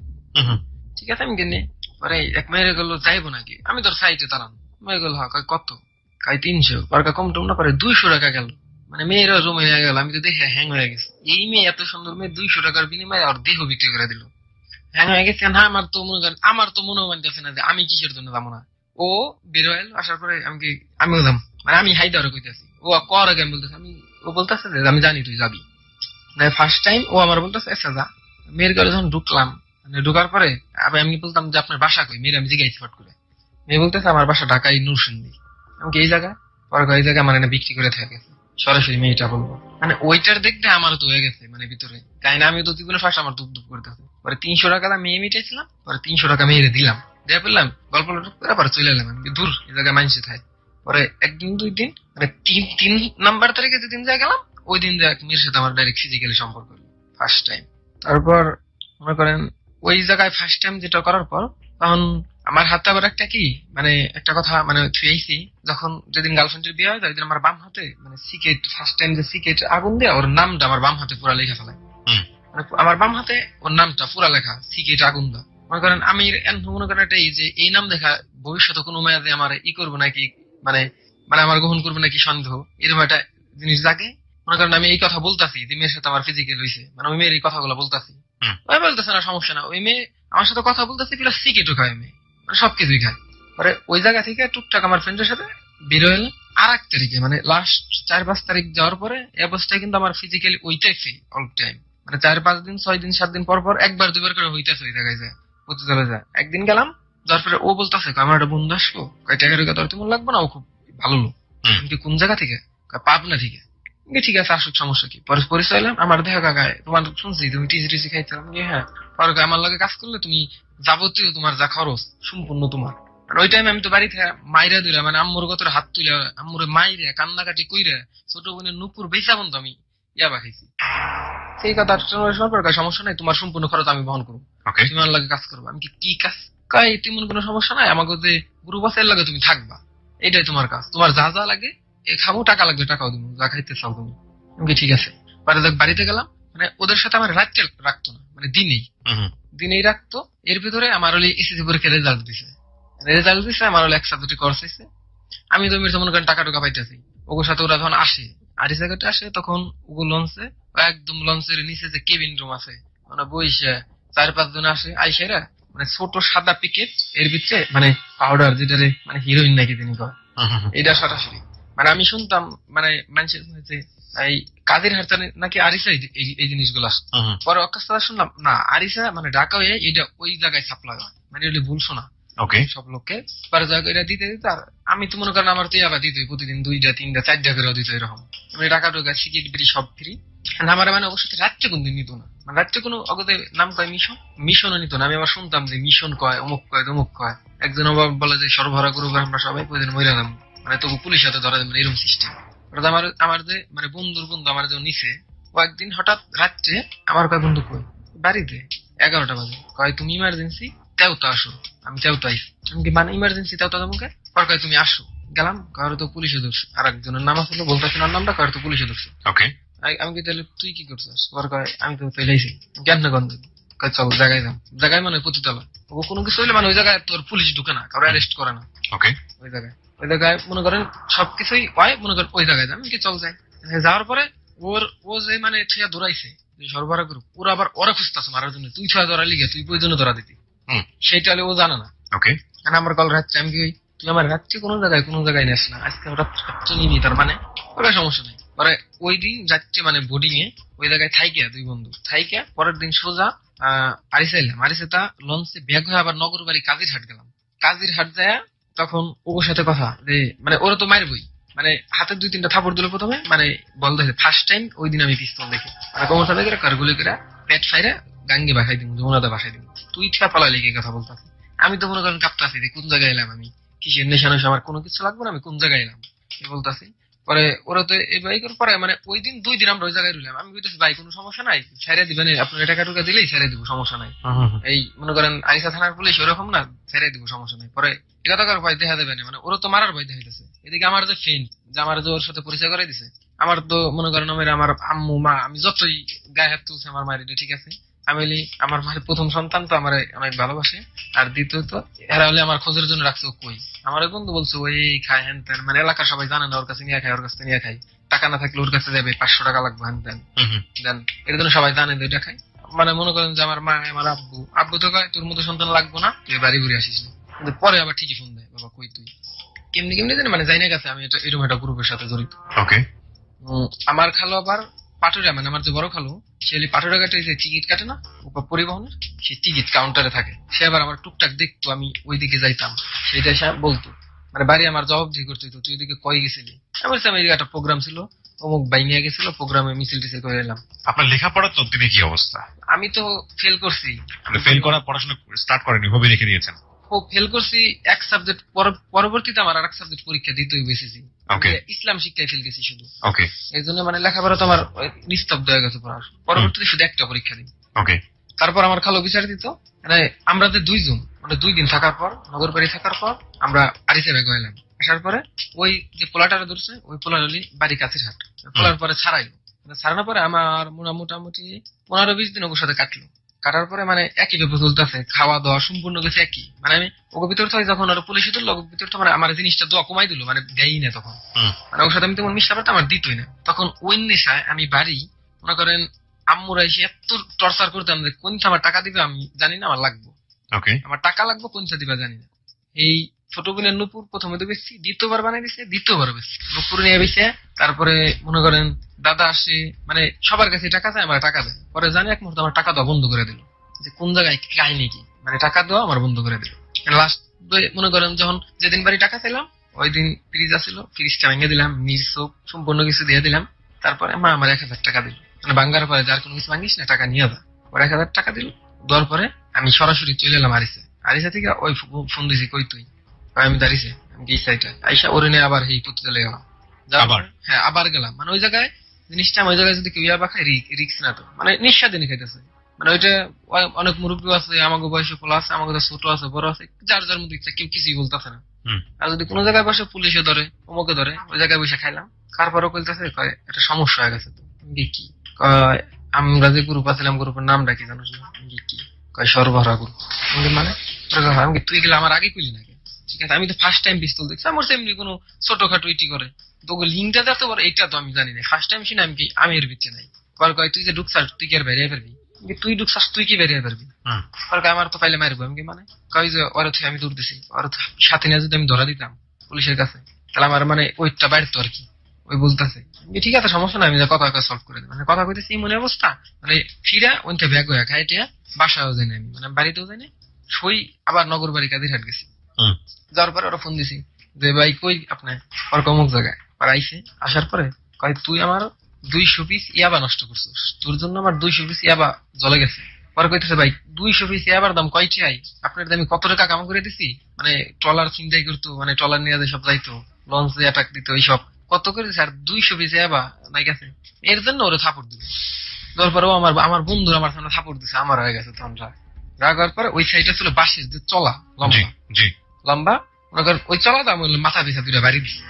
ঠিক আছে আমি কিনে পরে এক মেয়ের গেলো যাইবো নাকি, আমি তোর সাইডে দাঁড়ান, মেয়ে গেল কয় কত, কয় 300, পরে কম টম না, পরে 200 টাকা গেল, মানে মেয়েরা রুমে নিয়ে গেল। আমি তো দেখে হ্যাং হয়ে গেছে, এই মেয়ে এত সুন্দর মেয়ে 200 টাকার বিনিময়ে আর দেহ বিক্রি করে দিল, হ্যাং হয়ে গেছে না। আমার তো মনে মানতেছে না যে আমি কিসের জন্য যাবো না। ও বের হয়ে আসার পরে আমিও যাম, মানে আমি হাই দেওয়ার কইতেছি, ও কর আগে আমি বলতেছি, ও বলতেছে যে আমি জানি তুই যাবি, মানে ফার্স্ট টাইম ও আমার বলতেছে আচ্ছা যা। মেয়ের ঘরে যখন ঢুকলাম, মানে ঢুকার পরে আমি বলতাম যে আপনার বাসা কই, মেয়ের আমি জিজ্ঞাসা ফট করে, মেয়ে বলতেছে আমার বাসা ঢাকায় নূরসিংদী। আমি এই জায়গা, পরে এই জায়গা মানে বিক্রি করে থাকে, সরাসরি মেয়েটা বলবো, মানে ওইটার দেখতে আমার তো হয়ে গেছে, মানে ভিতরে তাই না, আমি তো জীবনে ফার্স্ট আমার দুপ দুপ করতেছে। পরে 300 টাকা মেয়ে মিটাইছিলাম, পরে 300 টাকা মেয়েরে দিলাম, দিয়ে ফেললাম গল্প করে, পরে চলে এলাম। আমি দূর এই জায়গায় মানুষ থাকে। পরে 1 দিন 2 দিন, মানে 3 নাম্বার তারিখে যেদিন যা গেলাম, ওই দিন মেয়ের সাথে আমার ডাইরেক্ট ফিজিক্যালি সম্পর্ক হলো ফার্স্ট টাইম। তারপর মনে করেন ওই জায়গায় ফার্স্ট টাইম যেটা করার পর তখন আমার হাতে আবার একটা কি মানে একটা কথা মানে থুয়েছি, যখন যেদিন গার্লফ্রেন্ডের বিয়ে হয় ওই দিন আমার বাম হাতে মানে সিকেট ফার্স্ট টাইম যে সিকেট আগুন দেয়া ওর নামটা আমার বাম হাতে পুরা লেখা ফেলায়। মানে আমার বাম হাতে ওর নামটা পুরা লেখা সিকেট আগুন দা। মনে করেন আমি মনে করেন এটাই যে এই নাম দেখা ভবিষ্যতে কোনো মেয়াদে আমার করবো নাকি, মানে মানে আমার গ্রহণ করবে নাকি সন্দেহ, এরকম একটা জিনিস জাগে। মনে করেন আমি এই কথা বলতাছি যে মেয়ের সাথে আমার ফিজিক্যাল হয়েছে, মানে ওই মেয়ের এই কথাগুলো বলতাছি, ওই বলতেছে না সমস্যা না, ওই মেয়ে আমার সাথে কথা বলতেছে প্লাস সিগারেটও খায় মেয়ে, মানে সবকিছুই খায়। পরে ওই জায়গা থেকে টুকটাক আমার ফ্রেন্ডের সাথে বের হইলাম। আর 1 তারিখে মানে লাস্ট 4-5 তারিখ যাওয়ার পরে এই অবস্থায় কিন্তু আমার ফিজিক্যালি ওইটাই অল টাইম, মানে 4-5 দিন 6 দিন 7 দিন পর পর একবার দুবার করে হইতেছে ওই জায়গায় যায়, হতে চলে যায়। একদিন গেলাম, যার পরে ও বলতেছে আমার একটা বন্ধু আসলো, কয় টাকা টাকা তোর তেমন লাগবে না, ও খুব ভালো লোক। কোন জায়গা থেকে? পাবনা থেকে। ঠিক আছে আসুক, সমস্যা কি। পরে পরিচয় এলাম, আমার দেখা কাকায় তোমার শুনছি তুমি টিজি টিজি খাইতে, হ্যাঁ। পরে আমার লাগে কাজ করলে তুমি যাবতীয় তোমার যা খরচ সম্পূর্ণ তোমার। ওই টাইমে আমি তো বাড়ি থেকে মাইরা দিলা, মানে আম্মুর কত হাত তুলে আম্মুরে মাইরে কান্নাকাটি কইরা ছোট বোনের নুপুর বেচা বন্ধু আমি ইয়াবা খাইছি। সেই কথা সমস্যা নাই, তোমার সম্পূর্ণ খরচ আমি বহন করবো, তুমি আমার লাগে কাজ করবো। আমি কি কাজ কয়, তেমন কোনো সমস্যা নাই, আমাকে যে গ্রুপ আছে এর লাগে তুমি থাকবা, এটাই তোমার কাজ, তোমার যা যা লাগে খাবো, টাকা লাগবে টাকাও দিব, যা খাইতে চাও তুমি। আমি ঠিক আছে। বাড়িতে গেলাম, মানে ওদের সাথে আমার রাত্রে রাখতো না, মানে দিনেই রাখতো। এর ভিতরে আমার হলে এসএসসি পরীক্ষার রেজাল্ট দিছে, আমার হলে এক সাবজেক্টে কোর্স হয়েছে। আমি তো মনে করেন টাকা টুকা পাইতেছি, ওগুলোর সাথে ওরা যখন আসে আড়ি জায়গাতে আসে, তখন ওগুলো লঞ্চে একদম লঞ্চের নিচে যে কেবিন রুম আছে, মানে বইসে 4-5 জন আসে আইসেরা, মানে ছোট সাদা প্যাকেট, এর ভিতরে মানে পাউডার যেটারে মানে হিরোইন নাকি তিনি কয়, এটা সরাসরি। মানে আমি শুনতাম মানে মানুষের হয়েছে এই কাজের হারটা নাকি আরিসা এই জিনিসগুলো আসতো। পরে অকাশ শুনলাম না, আরিসা মানে ঢাকা হয়ে এটা ওই জায়গায় সাপ্লাই হয়, মানে এটা ভুল শোনা সব লোককে। পরে এটা দিতে দিতে আর আমি তো মনে করেন আমার তো আবার দিতে প্রতিদিন 2টা 3টা 4টা করে দিত এরকম, মানে টাকা টোকা সিগারেট বিড়ি সব ফ্রি। আমার মানে অবশ্যই রাত্রে কোনদিন নিত না, মানে রাত্রে কোনো অগতে নাম কয় মিশনও নিত না। আমি আবার শুনতাম যে মিশন কয় অমুক কয় তমুক কয়, একজন আবার বলে যে সরবরাহ করবো আমরা সবাই প্রতিদিন মহিলা নাম, মানে তবু পুলিশ হাতে ধরা যাবে এরকম সিস্টেম। আমার যে মানে বন্ধুর বন্ধু আমার যে নিচে, ও একদিন হঠাৎ রাত্রে আমার কয় বন্ধু কই বাড়িতে 11টা বাজে, কয় তুমি ইমার্জেন্সি তেও তো আসো। আমি তেও তো আইসি, আমি কি মানে ইমার্জেন্সি তেও তো তোমাকে, পর কয় তুমি আসো। গেলাম, কারো তো পুলিশে ধরছে, আর একজনের নাম আসলে বলতেছি না নামটা, কারো তো পুলিশে ধরছে। আমি কি তাহলে তুই কি করছিস? পর কয় আমি তো পেলাইছি জ্ঞান গন্ধ, চল জায়গায় যাও। জায়গায় মানে প্রতিতলা, ও কোনো কিছু হইলে মানে ওই জায়গায় তোর পুলিশ ঢুকে না, কারো অ্যারেস্ট করে না। ওই জায়গায় মনে করেন সবকিছুই হয়, মনে করেন ওই জায়গায় যান কি চল যায়। যাওয়ার পরে ও যে মানে ঠেয়া ধরাইছে সরবরাহ গ্রুপ, ওরা আবার ওরা খুঁজতেছে মারার জন্য, তুই ঠেয়া ধরা লিগে তুই প্রয়োজনে ধরা দিতি, সেইটা হলে ও জানে না। আমার কল রাত্রে আমি কি তুই আমার রাত্রে কোনো জায়গায় নেস না, আজকে ওরা রাত্রে নিবি, তার মানে ওরা সমস্যা নেই। পরে ওই দিন রাত্রে মানে বোর্ডিং এ ওই জায়গায় থাইকিয়া 2 বন্ধু থাইকিয়া পরের দিন সোজা আরিসা এলাম। আরিসাটা লঞ্চে ব্যাগ হয়ে আবার নগর বাড়ি কাজিরহাট গেলাম। কাজিরহাট যায় তখন ওর সাথে কথা যে মানে ওরা তো মারবই, মানে হাতে 2-3টা থাপড় দিল প্রথমে, মানে বল দেখে ফার্স্ট টাইম ওই দিন আমি পিস্তল দেখে মানে কোমরটা দেখে কারগুলি করে পেট ফাইরে গাঙ্গে বাসাই দিব, যমুনাতে বাসাই দিব। তুই ঠা পালালি কি কথা বলতাছি, আমি তো মনে করেন কাঁপতাছি যে কোন জায়গায় এলাম, আমি কিসের নেশানো, আমার কোনো কিছু লাগবে না, আমি কোন জায়গায় এলাম বলতাছি। পরে ওরা তো এই বাইকের পরে মানে ওই দিন 2 দিন আমরা ওই জায়গায় রইলাম। আমি বলতেছি ভাই কোনো সমস্যা নাই, ছেড়ে দিবেন, আপনার টাকা টুকা দিলেই ছেড়ে দিব, সমস্যা নাই। এই মনে করেন আরিসা থানার পুলিশ ওরকম না, ছেড়ে দিব সমস্যা নাই। পরে এটা তো কারো ভয় দেখা দেবে না, মানে ওরা তো মারার ভয় দেখাইতেছে। এদিকে আমার যে ফ্রেন্ড যে আমার যে ওর সাথে পরিচয় করে দিছে, আমার তো মনে করেন আমার আম্মু মা, আমি যতই গায়ে হাত তুলছে আমার মায়ের, ঠিক আছে আমি আমার মায়ের প্রথম সন্তান তো আমার অনেক ভালোবাসে। আর দ্বিতীয়ত এরা হলে আমার খোঁজের জন্য রাখছে, ও কই আমার বন্ধু বলছে ওই খায় হ্যান ত্যান, মানে এলাকার সবাই জানে না, ওর কাছে নিয়ে খায়, ওর কাছে নিয়ে খাই, টাকা না থাকলে ওর কাছে যাবে 500 টাকা লাগবে হ্যান ত্যান দেন, এর জন্য সবাই জানে ওইটা খাই। মানে মনে করেন যে আমার মা আমার আব্বু তো কয় তোর মতো সন্তান লাগবো না, তুই বাড়ি ঘুরে আসিস না। কিন্তু পরে আবার ঠিকই ফোন দেয়, বাবা কই তুই কেমনি জানি, মানে যাই না গেছে আমি এটা এরকম একটা গ্রুপের সাথে জড়িত। আমার খালো আবার পাটুরা, মানে আমার যে বড় খালো সে পাটুরা ঘাটে যে টিকিট কাটে না পরিবহনের, সে টিকিট কাউন্টারে থাকে। সে আবার আমার টুকটাক দেখতো আমি ওই দিকে যাইতাম, সেইটা সে বলতো, মানে বাড়ি আমার জবাবদিহি করতে হইতো, তুই ওইদিকে কই গেছিলি। আমি বলছি আমি একটা প্রোগ্রাম ছিল, অমুক বাইনিয়া গেছিল, প্রোগ্রামে মিছিল টিছিল করে এলাম। আপনার লেখাপড়ার ততদিনে কি অবস্থা? আমি তো ফেল করছি। ফেল করা পড়াশোনা স্টার্ট করেনি, হবি রেখে দিয়েছেন? ফেল করছি এক সাবজেক্ট, পরবর্তীতে আমার আর এক সাবজেক্ট পরীক্ষা দিতেই বেশিছি, ইসলাম শিক্ষায় ফেল গেছি শুধু। এই জন্য মানে লেখাপড়া তো আমার নিস্তব্ধ হয়ে গেছে পড়ার, পরবর্তীতে শুধু একটা পরীক্ষা দিই। তারপর আমার খালো বিচার দিত, মানে আমরা যে 2 জন, মানে 2 দিন থাকার পর নগরবাড়ি থাকার পর আমরা আরিসে বেগ হইলাম। আসার পরে ওই যে পোলাটারে ধরছে ওই পোলার হলি বাড়ি কাছের হাট, পোলার পরে ছাড়াইলো। ছাড়ানোর পরে আমার মোটামুটি 15-20 দিন ওর সাথে কাটলো। কাটার পরে মানে একই ব্যাপার চলতেছে, খাওয়া দাওয়া সম্পূর্ণ কিছু একই। মানে আমি ওকে ভিতর থেকে যখন ওর পুলিশে তুললো ওর ভিতর তো মানে আমার জিনিসটা দোয়া কমাই দিল, মানে দেয়ই না তখন। মানে ওর সাথে আমি তেমন মিশতে পারতাম, আমার দিতই না। তখন ওই নেশায় আমি বাড়ি মনে করেন আম্মুরা এসে এত টর্চার করতাম যে কোনটা আমার টাকা দিবে আমি জানি না, আমার লাগবো, আমার টাকা লাগবো, কোনটা দিবা জানি না। এই ছোট বোনের নুপুর প্রথমে তো বেশি, দ্বিতীয়বার বানাই দিছে, দ্বিতীয়বার বেশি নুপুর নিয়ে বেশি। তারপরে মনে করেন দাদা আসে, মানে সবার কাছে টাকা চায়, আমার টাকা দেয়। পরে জানি এক মুহূর্তে আমার টাকা দেওয়া বন্ধ করে দিল, যে কোন জায়গায় কাহিনী কি, মানে টাকা দেওয়া আমার বন্ধ করে দিল। লাস্ট মনে করেন যখন যেদিন বাড়ি টাকা চাইলাম ওই দিন ফ্রিজ আসছিল, ফ্রিজটা ভেঙে দিলাম, মির সোপ সম্পূর্ণ কিছু দিয়ে দিলাম। তারপরে মা আমার 1000 টাকা দিল, মানে বাঙ্গার পরে যার কোনো কিছু ভাঙিস না, টাকা নিয়ে যা। ওর 1000 টাকা দিল। দেওয়ার পরে আমি সরাসরি চলে এলাম আরিসে। আরিসা থেকে ওই ফোন দিছি, কই তুই? আমি দাঁড়িয়েছি, আমি এই সাইডে আইসা ওরে নিয়ে আবার এই করতে চলে গেলাম। হ্যাঁ আবার গেলাম, মানে ওই জায়গায় জিনিসটা ওই জায়গায় যদি কেউ ইয়াবা খায় রিক্স না তো, মানে নিঃস্বাদিনী খাইতেছে। মানে ওইটা অনেক মুরব্বী আছে, আমাকে বয়সে পোলা আছে, আমাকে ছোট আছে, বড় আছে, যার যার মধ্যে ইচ্ছা, কেউ কিছুই বলতেছে না। আর যদি কোনো জায়গায় বসে পুলিশে ধরে, অমুকে ধরে, ওই জায়গায় বসে খাইলাম। খাওয়ার কইতেছে একটা সমস্যা হয়ে গেছে। তো কি আমরা যে গ্রুপ আছিলাম গ্রুপের নামটা কি জানো? কি কয় সরবরাহ গ্রুপ। মানে আমি তুই গেলে আমার আগে কইলি নাকি? ঠিক আছে, আমি তো ফার্স্ট টাইম পিস্তল দেখছি, আমার এমনি কোনো ছোটখাটো ইটি করে তো লিঙ্কটা এত বড় এটা তো আমি জানি না, ফার্স্ট টাইম শুনে আমি এর ভিতরে নাই। কয় তুই যে ঢুকছাস তুই কি আর বেরিয়ে পারবি? তুই ঢুকছাস তুই কি বেরিয়ে পারবি? আমার তো পাইলে মারবো। আমি কি মানে কয় যে ওরা থেকে আমি দৌড় দিছি, ওর সাথে নিয়ে যদি আমি ধরা দিতাম পুলিশের কাছে, তাহলে আমার মানে ওইটা বাড়তো আর কি। ওই বলতেছে ঠিক আছে সমস্যা নাই, আমি কথা সলভ করে দিই। মানে কথা কইতেছি মনে অবস্থা, মানে ফিরা ওইটা ব্যাগ হয়ে খাইটিয়া বাসাও যাই না, আমি মানে বাড়িতেও যাই না, সই আবার নগর বাড়ি কাজে হাট গেছি। যাওয়ার পরে ওরা ফোন দিছি যে ভাই কই আপনার, ওর অমুক জায়গায়। আর আইসে, আসার পরে কয় তুই আমার 200 পিস ইয়াবা নষ্ট করছিস, তোর জন্য আমার 200 পিস ইয়াবা জ্বলে গেছে। পরে কইতেছে ভাই 200 পিস ইয়াবার দাম কয়টাই? আপনার দামে কত টাকা কাম করে দিছি, মানে ট্রলার চিন্তাই করতো, মানে ট্রলার নিয়ে সব যাইতো, লঞ্চ দিয়ে অ্যাটাক দিত, এইসব কত করে দিছে। আর 200 পিস ইয়াবা নাই গেছে, এর জন্য ওরা থাপড় দিল। তারপরেও আমার বন্ধুরা আমার সামনে থাপড় দিছে, আমার হয়ে গেছে তখন রাগ হওয়ার পরে ওই সাইডটা ছিল বাঁশের যে চলা লম্বা, মনে করেন ওই চলা দাম মাথা পিছা দুইটা বাড়ি দিচ্ছে।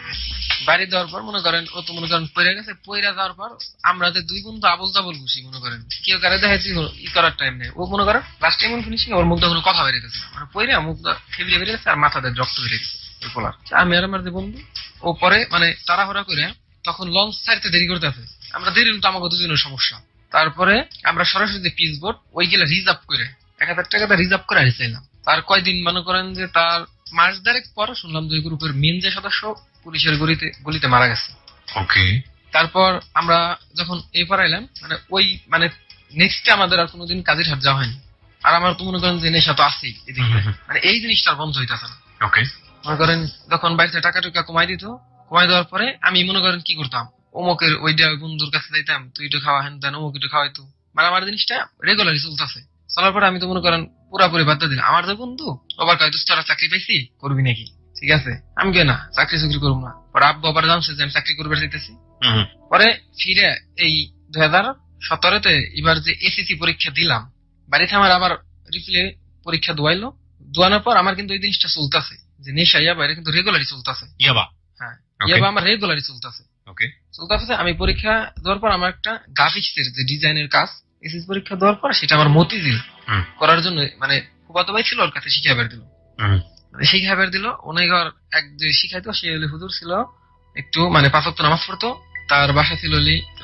বাড়ি দেওয়ার পর মনে করেন ও তো মনে করেন পড়ে গেছে, পয়রা যাওয়ার পর আমরা যে দুই বন্ধু আবল তাবল ঘুষি, মনে করেন কেউ কারে দেখাচ্ছি ই করার টাইম নেই। ও মনে করেন লাস্ট টাইম ফিনিশিং ওর মুখটা কোনো কথা বেরিয়ে গেছে, মানে পয়রা মুখটা ফেবড়ে বেরিয়ে গেছে আর মাথাতে রক্ত বেরিয়ে গেছে ওই পোলার। আমি আর আমার যে বন্ধু ও পরে মানে তাড়াহুড়া করে তখন লঞ্চ ছাড়তে দেরি করতে আছে, আমরা দেরি হলে তো আমাকে দুজনের সমস্যা। তারপরে আমরা সরাসরি যে পিস বোর্ড ওইগুলা রিজার্ভ করে 1000 টাকা রিজার্ভ করে আনিছিলাম। তার কয়দিন মনে করেন যে তার মাস দেড়েক পর শুনলাম যে গ্রুপের মেন যে সদস্য পুলিশের গুলিতে মারা গেছে। ওকে। তারপর আমরা যখন এই পড়াইলাম মানে ওই মানে নেক্সট আমাদের আর কোনোদিন কাজের হাট যাওয়া হয়নি। আর আমার তো মনে করেন যে নেশা তো আছেই এদিকে, মানে এই জিনিসটা বন্ধ হইতেছে না। ওকে। মনে করেন যখন বাড়িতে টাকা টুকা কমাই দিত, কমাই দেওয়ার পরে আমি মনে করেন কি করতাম, অমুকের ওইটা বন্ধুর কাছে যাইতাম, তুই একটু খাওয়া হেন দেন, অমুক একটু খাওয়াইতো, মানে আমার জিনিসটা রেগুলারই চলতেছে। চলার পরে আমি তো মনে করেন পুরাপুরি বাদ দিলাম। আমার যে বন্ধু আবার কয় তোরা চাকরি পাইছি করবি নাকি? ঠিক আছে আমি কে না চাকরি করবো না। পরে আব্বু আবার জানছে যে আমি চাকরি করবে চাইতেছি। পরে ফিরে এই 2017-তে এবার যে এসএসসি পরীক্ষা দিলাম, বাড়িতে আমার আবার রিপ্লে পরীক্ষা দোয়াইলো। দোয়ানোর পর আমার কিন্তু ওই জিনিসটা চলতেছে যে নেশা ইয়াবা এটা কিন্তু রেগুলারই চলতেছে। হ্যাঁ ইয়াবা আমার রেগুলারই চলতেছে। চলতেছে। আমি পরীক্ষা দেওয়ার পর আমার একটা গ্রাফিক্সের যে ডিজাইনের কাজ এসএসসি পরীক্ষা দেওয়ার পর সেটা আমার মতিঝিল করার জন্য মানে ফুফাতো ভাই ছিল, ওর কাছে শিখাইবার দিল। শিখাইবার দিল অনেকবার এক যে শিখাইতো সে হলে হুজুর ছিল, একটু মানে 5 ওয়াক্ত নামাজ পড়তো, তার বাসা ছিল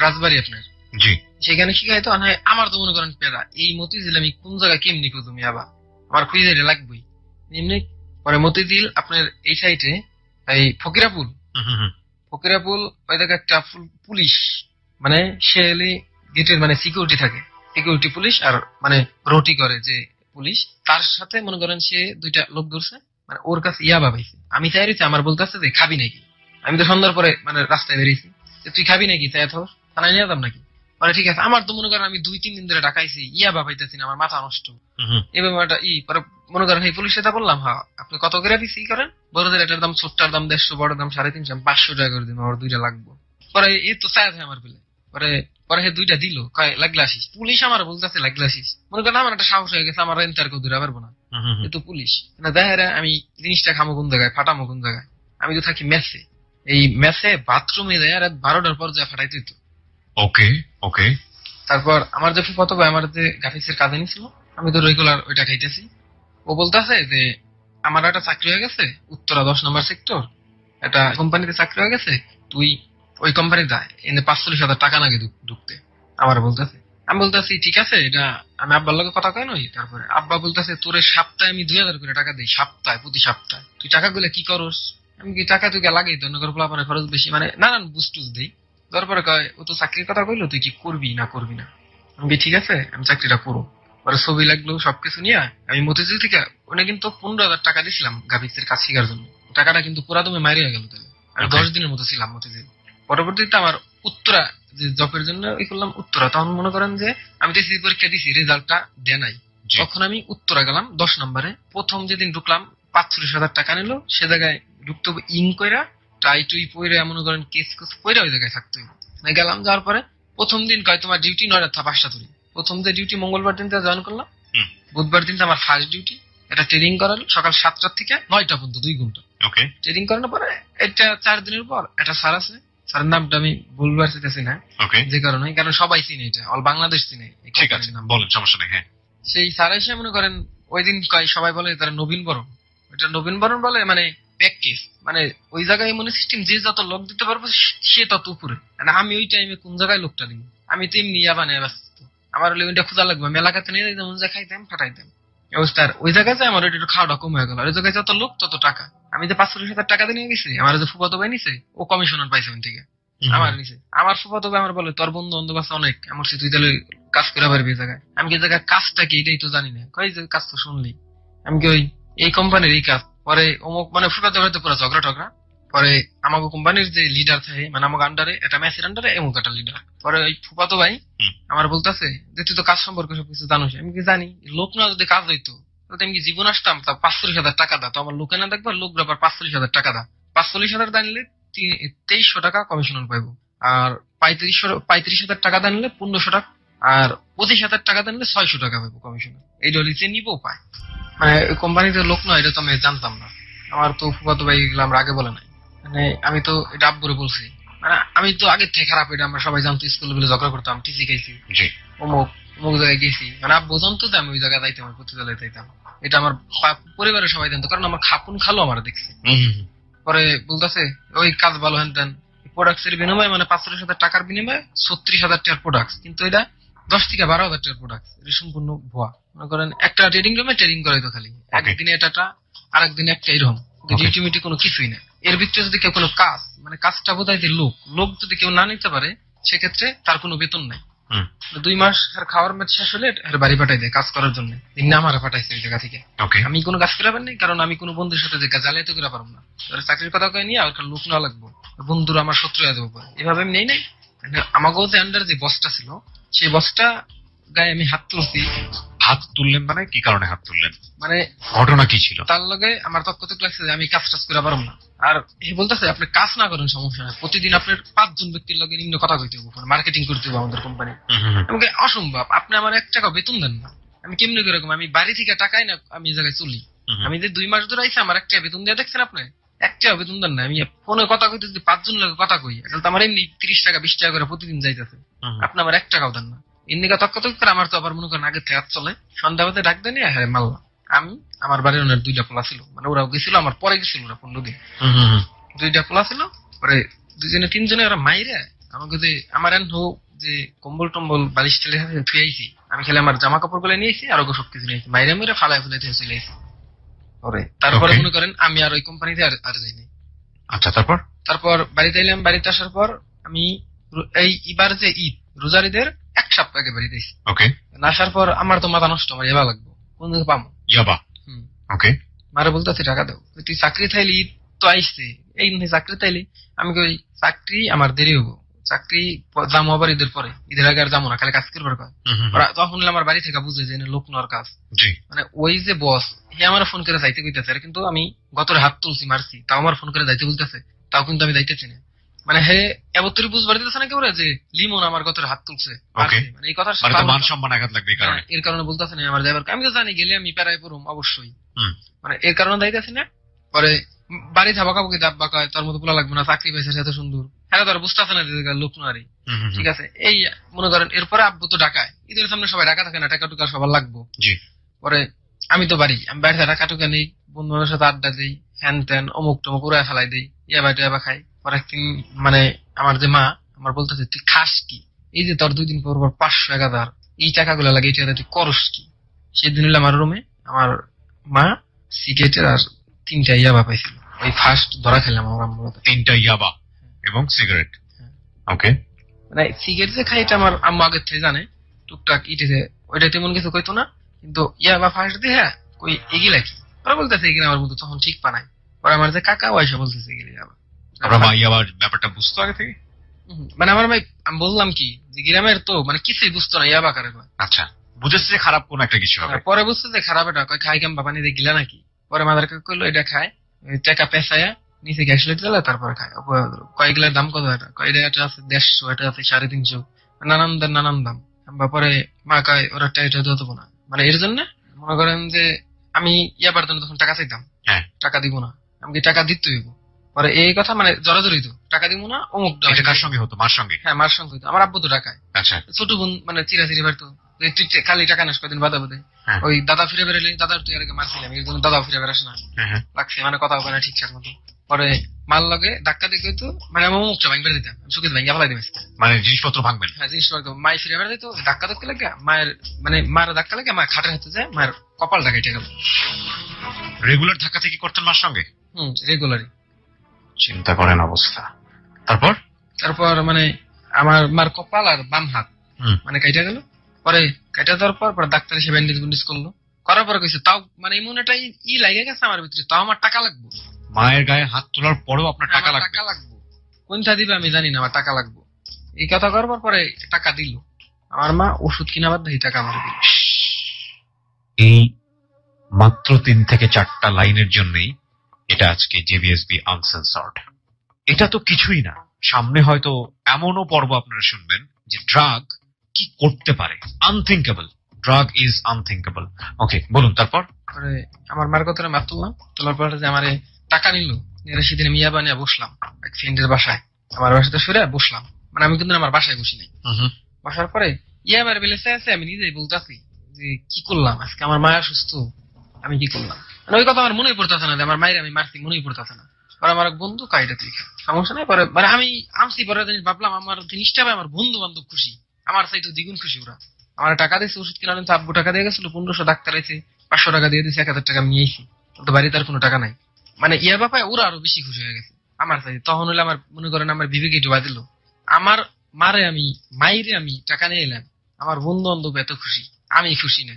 রাজবাড়ি আপনার। জি। সেখানে শিখাইতো। আমার তো মনে করেন পেরা এই মতিঝিল আমি কোন জায়গায় কেমনি খুঁজুমি, আবার আমার খুঁজে লাগবেই এমনি। পরে মতিঝিল আপনার এই সাইডে এই ফকিরাপুল ওই জায়গায় একটা পুলিশ মানে সে গেটের মানে সিকিউরিটি থাকে, সিকিউরিটি পুলিশ আর মানে রোটি করে যে পুলিশ, তার সাথে মনে করেন সে 2টা লোক ধরছে, মানে ওর কাছে ইয়াবা পাইছে। আমি চাই রয়েছি, আমার বলতেছে যে খাবি নাকি? আমি তো সন্ধ্যার পরে মানে রাস্তায় বেরিয়েছি, তুই খাবি নাকি? চাই তো থানায় নিয়ে যেতাম নাকি? মানে ঠিক আছে। আমার তো মনে করেন আমি 2-3 দিন ধরে ডাকাইছি, ইয়াবা পাইতেছি না, আমার মাথা নষ্ট। এই ব্যাপারটা পরে মনে করেন এই পুলিশ সাথে বললাম, হ্যাঁ আপনি কত করে পিসি করেন? বড়দের এটার দাম, ছোটটার দাম 150, বড় দাম 350, 500 টাকা করে দিন, আমার 2টা লাগবো। পরে এই তো চায় আমার পেলে পরে 2টা দিল, কয় লাগলে আসিস। পুলিশ আমার বলতেছে লাগলে আসিস। মনে করেন আমার একটা সাহস হয়ে গেছে, আমার এনতার কেউ দূরে পারবো না। এ তো পুলিশ না দেখা আমি জিনিসটা খামো কোন জায়গায়, ফাটামো কোন জায়গায়। আমি তো থাকি মেসে, এই মেসে বাথরুমে যায় রাত 12টার পর যা ফাটাইতে হইতো। ওকে ওকে। তারপর আমার যে ফুফাতো ভাই আমার যে গ্রাফিক্সের কাজে নিছিল, আমি তো রেগুলার ওইটা খাইতেছি। ও বলতেছে যে আমার একটা চাকরি হয়ে গেছে উত্তরা 10 নম্বর সেক্টর, একটা কোম্পানিতে চাকরি হয়ে গেছে, তুই ওই কোম্পানি যা, এনে 45,000 টাকা লাগে ঢুকতে। আমার বলতেছে, আমি বলতেছি ঠিক আছে, এটা আমি আব্বার লগে কথা কই নই। তারপরে আব্বা বলতেছে তোরে সপ্তাহে আমি 2,000 করে টাকা দিই, সপ্তাহে প্রতি সপ্তাহে, তুই টাকাগুলো কি করস? আমি কি টাকা তুই লাগেই তো, নগর পোলাপানের খরচ বেশি, মানে নানান বুস্টুস দিই। তারপরে কয় ও তো চাকরির কথা কইলো, তুই কি করবি না করবি না? আমি কি ঠিক আছে আমি চাকরিটা করবো। পরে ছবি লাগলো সবকিছু নিয়ে আমি মতিঝিল থেকে ওনে কিন্তু 15,000 টাকা দিছিলাম গ্রাফিক্সের কাজ শেখার জন্য। টাকাটা কিন্তু পুরা দমে মারিয়া গেল তাহলে। আমি 10 দিনের মতো ছিলাম মতিঝিল। পরবর্তীতে আমার উত্তরা যে জবের জন্য ই করলাম উত্তরা, তখন মনে করেন যে আমি তো এসএসসি পরীক্ষা দিছি, রেজাল্টটা দেয় নাই। তখন আমি উত্তরা গেলাম 10 নম্বরে। প্রথম যেদিন ঢুকলাম 45,000 টাকা নিল। সে জায়গায় ঢুকতে হবে ইং কইরা, টাই টুই পইরা, মনে করেন কেস কুস পইরা ওই জায়গায় থাকতে হবে। গেলাম, যাওয়ার পরে প্রথম দিন কয় তোমার ডিউটি 9টা থেকে 5টা ধরে। প্রথম যে ডিউটি মঙ্গলবার দিনটা জয়েন করলাম, বুধবার দিনটা আমার ফার্স্ট ডিউটি। এটা ট্রেনিং করালো সকাল 7টা থেকে 9টা পর্যন্ত 2 ঘন্টা। ওকে। ট্রেনিং করানোর পরে এটা 4 দিনের পর একটা স্যার আছে, স্যারের নামটা আমি বলবার চাইতেছি না যে কারণে, কারণ সবাই চিনে, এটা অল বাংলাদেশ চিনে। ঠিক আছে বলেন, সমস্যা নেই। হ্যাঁ, সেই স্যার এসে মনে করেন ওই দিন কয় সবাই বলে তারা নবীন বরণ, এটা নবীন বরণ বলে, মানে প্যাকেজ, মানে ওই জায়গায় মনে সিস্টেম যে যত লোক দিতে পারবো সে তত উপরে। মানে আমি ওই টাইমে কোন জায়গায় লোকটা দিব, আমি তো এমনি বানায় ব্যস্ত। আমার হলে ওইটা খোঁজা লাগবে, আমি এলাকাতে নিয়ে যেমন যা খাইতাম ফাটাইতাম অবস্থার। ওই জায়গায় যে আমার একটু খাওয়াটা কমে হয়ে গেল। ওই জায়গায় যত লোক তত টাকা। আমি যে 45,000 টাকা দিয়ে নিয়ে গেছি, আমার যে ফুফাতো ভাই নিছে ও কমিশনার পাইছে ওই থেকে আমার নিচে। আমার ফুফাতো ভাই আমার বলে তোর বন্ধু বান্ধব আছে অনেক, আমার সে তুই তাহলে কাজ করে পারবি এই জায়গায়। আমি কি জায়গায় কাজটা কি এটাই তো জানি না। কই যে কাজ তো শুনলি, আমি কি ওই এই কোম্পানির এই কাজ। পরে অমুক মানে ফুফাতো ভাইতে পুরো ঝগড়া টগড়া। পরে আমাকে কোম্পানির যে লিডার থাকে, মানে আমাকে আন্ডারে একটা ম্যাচের আন্ডারে এমুক একটা লিডার। পরে ওই ফুফাতো ভাই আমার বলতেছে যে তুই তো কাজ সম্পর্কে সবকিছু জানোস। আমি কি জানি, লোক না যদি কাজ হইতো তাহলে আমি কি জীবন আসতাম। তা 45,000 টাকা দা, তো আমার লোকে না দেখবো, লোক ব্যাপার 45,000 টাকা দা। 45,000 দাঁড়িয়ে 2300 টাকা কমিশন পাইবো। আর 35,000 টাকা দাঁড়িয়ে 1500 টাকা, আর 25,000 টাকা দাঁড়িয়ে 600 টাকা পাইবো কমিশন। এই ডলি যে নিবো পায়, মানে কোম্পানিতে লোক নয়, এটা তো আমি জানতাম না। আমার তো ফুফাতো ভাই এগুলো আমরা আগে বলে নাই, মানে আমি তো এটা আব্বুরে বলছি। মানে আমি তো আগের থেকে খারাপ, এটা আমরা সবাই জানতো, স্কুলে গুলো ঝগড়া করতাম, টিসি খাইছি, অমুক অমুক জায়গায় গেছি। মানে আব্বু জানতো যে আমি ওই জায়গায় যাইতাম, প্রতিবেলায় যাইতাম। এটা আমার পরিবারের সবাই জানতো, কারণ আমার খাপুন খালো আমার দেখছে। পরে বলতেছে ওই কাজ ভালো হেন তেন, প্রোডাক্টস এর বিনিময়ে মানে 45,000 টাকার বিনিময়ে 36,000 টাকার প্রোডাক্ট, কিন্তু এটা 10 থেকে 12,000 টাকার প্রোডাক্ট। এটা সম্পূর্ণ ভুয়া। মনে করেন একটা ট্রেডিং রুমে ট্রেডিং করে তো খালি একদিনে এটাটা, আর একদিনে একটা এরকম ডিউটি মিটি কোনো কিছুই না। এর ভিতরে যদি কেউ কোনো কাজ, মানে কাজটা বোধহয় লোক লোক যদি কেউ না নিতে পারে, সেক্ষেত্রে তার কোনো বেতন নাই। 2 মাস আর খাওয়ার ম্যাচ শেষ হলে আর বাড়ি পাঠাই দেয় কাজ করার জন্য। দিন আমার পাঠাইছে ওই জায়গা থেকে। আমি কোনো কাজ করে পারিনি, কারণ আমি কোনো বন্ধুর সাথে জালিয়াতি করে পারবো না। চাকরির কথা কয়ে নিয়ে আর লোক না লাগবো, বন্ধুরা আমার শত্রু হয়ে যাবো। এভাবে আমি নেই নাই। আমাকেও যে আন্ডার যে বসটা ছিল, সেই বসটা গায়ে আমি হাত তুলছি। হাত তুললেন মানে কি কারণে হাত তুললেন? মানে ঘটনা কি ছিল? তার লগে আমার তক কত লাগছে যে আমি কাজ টাজ করে পারবো না। আর এই বলতেছে আপনি কাজ না করেন সমস্যা নাই, প্রতিদিন আপনার 5 জন ব্যক্তির লগে নিম্ন কথা কইতে হবে, মার্কেটিং করতে হবে আমাদের কোম্পানি। আমাকে অসম্ভব, আপনি আমার 1 টাকা বেতন দেন না, আমি কেমনি করে আমি বাড়ি থেকে টাকাই না আমি এই জায়গায় চলি। আমি যে 2 মাস ধরে আইছি, আমার 1 টাকা বেতন দিয়ে দেখছেন আপনি, 1 টাকা বেতন দেন না। আমি ফোনে কথা কইতে যদি 5 জন লগে কথা কই, তাহলে তো আমার এমনি 30 টাকা 20 টাকা করে প্রতিদিন যাইতেছে। আপনি আমার 1 টাকাও দেন না। এমনি কথা কত করে আমার তো আবার মনে করেন আগে থেকে চলে। সন্ধ্যা বাজে ডাক দেনি, হ্যাঁ মাল্লা। আমি আমার বাড়ির ওনার 2টা পোলা ছিল, মানে ওরাও গেছিল আমার পরে গেছিল ওরা 15 দিন। 2টা পোলা ছিল। পরে 2জনে 3জনে ওরা মাইরে আমাকে যে আমার হোক যে কম্বল টম্বল বালিশ টেলে থুয়ে আইছি, আমি খেলে আমার জামা কাপড় গুলো নিয়েছি আর ওকে সবকিছু নিয়েছি, মাইরে মেরে ফালায় ফেলে চলে আইছি। তারপরে মনে করেন আমি আর ওই কোম্পানিতে আর যাইনি। আচ্ছা, তারপর বাড়িতে এলাম। বাড়িতে আসার পর আমি এই এবার যে ঈদ রোজার ঈদের 1 সপ্তাহ আগে বাড়িতে এসেছি। আসার পর আমার তো মাথা নষ্ট, আমার ইয়াবা লাগবো, কোন দিকে পাবো ইয়াবা। মারে বলতেছি টাকা দাও, তুই চাকরি থাইলি, ঈদ তো আইসছে, এই চাকরি তাইলি। আমি কই চাকরি আমার দেরি হবো, চাকরি যাবো আবার ঈদের পরে, ঈদের আগে আর যাবো না, খালি কাজ করবার কয়। তখন আমার বাড়ি থেকে বুঝে যে লোক নেওয়ার কাজ। মানে ওই যে বস, হে আমার ফোন করে যাইতে কইতেছে, কিন্তু আমি গতরে হাত তুলছি মারছি, তাও আমার ফোন করে যাইতে বলতেছে, তাও কিন্তু আমি যাইতেছি না। মানে হে এবতরি বুঝবার দিতেছে না কেউ যে লিমন আমার কথার হাত তুলছে। Okay. মানে এই কথা মানে তার মান সম্মান আঘাত লাগবে এই কারণে। এর কারণে বলতেছে না আমার যাবার, আমি তো জানি গেলে আমি প্যারায় পড়ুম অবশ্যই। হুম। মানে এর কারণে দাইতেছি না। পরে বাড়ি থাবাকাবুকি দাব্বা কয় তোর মতো পোলা লাগবে না, চাকরি পেয়েছে এত সুন্দর, হ্যাঁ তোর বুঝতেছে না যে লোক নারী। ঠিক আছে, এই মনে করেন এরপরে আব্বু তো ঢাকায়, ঈদের সামনে সবাই ঢাকা থাকে না, টাকা টুকা সবার লাগবো। জি। পরে আমি তো বাড়ি, আমি বাড়িতে টাকা টুকা নেই, বন্ধু বান্ধবের সাথে আড্ডা দিই, হ্যান ত্যান অমুক টমুক উড়ায় ফেলাই দিই, ইয়াবা টিয়াবা খাই। পরে একদিন মানে আমার যে মা আমার বলতেছে তুই খাস কি, এই যে তোর 2 দিন পর পর 500-1000 এই টাকাগুলো লাগে, এই টাকা তুই করস কি? সেদিন হলো আমার রুমে আমার মা সিগারেটের আর 3টা ইয়াবা পাইছিল, ওই ফার্স্ট ধরা খেলাম আমার আম্মুর হাতে। 3টা ইয়াবা এবং সিগারেট। ওকে। মানে সিগারেট যে খাই এটা আমার আম্মু আগের থেকে জানে, টুকটাক ইটেছে, ওইটা তেমন কিছু কইতো না, কিন্তু ইয়াবা ফার্স্ট দিয়ে হ্যাঁ কই এগুলা কি, ওরা বলতেছে এগুলা আমার মতো তখন ঠিক পানায়। পরে আমার যে কাকা ওয়াইসা বলতেছে এগুলা ইয়াবা। আপনার মা ইয়াবার ব্যাপারটা বুঝতো আগে থেকে? মানে আমার ভাই আমি বললাম কি যে গ্রামের তো মানে কিছুই বুঝতো না ইয়াবা কারে কয়। আচ্ছা, বুঝেছে যে খারাপ কোন একটা কিছু হবে। পরে বুঝতে যে খারাপ, এটা কয় খাই কাম বাবা নিয়ে গিলা নাকি। পরে মাদার কাকা কইলো এটা খায়, টাকা পেঁচায়া নিচে গ্যাস লাইট জ্বালা তারপরে খায়। কয়েকগুলার দাম কত, এটা কয় এটা আছে 150, এটা আছে 350, নানান দাম। পরে মা কয় ওরা টাইটা দেবো না, মানে এর জন্য মনে করেন যে আমি ইয়াবার জন্য তখন টাকা চাইতাম, টাকা দিব না, আমাকে টাকা দিতে হইব। পরে এই কথা মানে জড়াজড়ি তো টাকা দিব না অমুক। এটা কার সঙ্গে হতো? মার সঙ্গে? হ্যাঁ মার সঙ্গে হতো। আমার আব্বু তো টাকায়। আচ্ছা। ছোট বোন মানে চিরাচিরি বাড়তো, তুই খালি টাকা নাস কদিন বাদা বাদে, ওই দাদা ফিরে বেরোলে দাদার তুই আর মারছিলাম, এর জন্য দাদাও ফিরে বেড়াস না লাগছে, মানে কথা হবে না ঠিকঠাক মতো। পরে মার লগে ধাক্কা দিয়ে কইতো, মানে আমি মুখটা ভাঙবে দিতাম, সুখে ভাঙিয়া ফেলাই দিবে, মানে জিনিসপত্র ভাঙবেন। হ্যাঁ জিনিসপত্র। মাই ফিরে বেড়া দিত, ধাক্কা ধাক্কা লাগে মায়ের, মানে মায়ের ধাক্কা লাগে মায়ের খাটের হাতে যায়, মায়ের কপালটা কেটে গেল। রেগুলার ধাক্কা থেকে করতেন মার সঙ্গে? রেগুলারই। চিন্তা করেন অবস্থা। তারপর মানে আমার মার কপাল আর বাম হাত মানে কেটে গেল। পরে কেটে দেওয়ার পর ডাক্তার এসে ব্যান্ডেজ ব্যান্ডেজ করলো, করার পরে কইছে তাও মানে এমন একটা ই লাগে গেছে আমার ভিতরে, তাও আমার টাকা লাগবে। মায়ের গায়ে হাত তোলার পরেও আপনার টাকা লাগবে, কোনটা দিবে আমি জানি না, আমার টাকা লাগবে। এই কথা করবার পরে টাকা দিল আমার মা, ওষুধ কিনা বাদ দিয়ে টাকা আমার দিল। এই মাত্র 3 থেকে 4টা লাইনের জন্যই এটা আজকে জেবিএসবি আনসেন্সর্ড। এটা তো কিছুই না, সামনে হয়তো এমনও পর্ব আপনারা শুনবেন যে ড্রাগ কি করতে পারে। Unthinkable, drug is unthinkable. Okay, বলুন তারপর। আমার মার কথা মার তুললাম, তোলার পরে যে আমার টাকা নিল, সেদিন আমি ইয়াবা নিয়ে বসলাম এক ফ্রেন্ডের বাসায়, আমার বাসাতে সরে বসলাম, মানে আমি কিন্তু আমার বাসায় বসি নাই। বসার পরে ইয়াবার বেলেছে আছে, আমি নিজেই বলতেছি যে কি করলাম আজকে, আমার মায়া সুস্থ, আমি কি করলাম, মানে ওই কথা আমার মনেই পড়তেছে না যে আমার মায়ের আমি মারছি, মনেই পড়তেছে না। পরে আমার বন্ধু কাইটা তুই সমস্যা নাই, পরে মানে আমি আমসি পরে জিনিস ভাবলাম আমার জিনিসটা আমার বন্ধু বান্ধব খুশি, আমার চাইতো দ্বিগুণ খুশি ওরা। আমার টাকা দিয়েছে ওষুধ কিনা, আব্বু টাকা দিয়ে গেছিল 1500, ডাক্তার আছে 500 টাকা দিয়ে দিয়েছে, 1000 টাকা নিয়েছি, তো বাড়িতে আর কোনো টাকা নাই। মানে ইয়া বাপায় ওরা আরো বেশি খুশি হয়ে গেছে আমার চাইতে। তখন হলে আমার মনে করেন আমার বিবেকে ডুবা দিল, আমার মারে আমি মাইরে আমি টাকা নিয়ে এলাম, আমার বন্ধু বান্ধব এত খুশি, আমি খুশি না।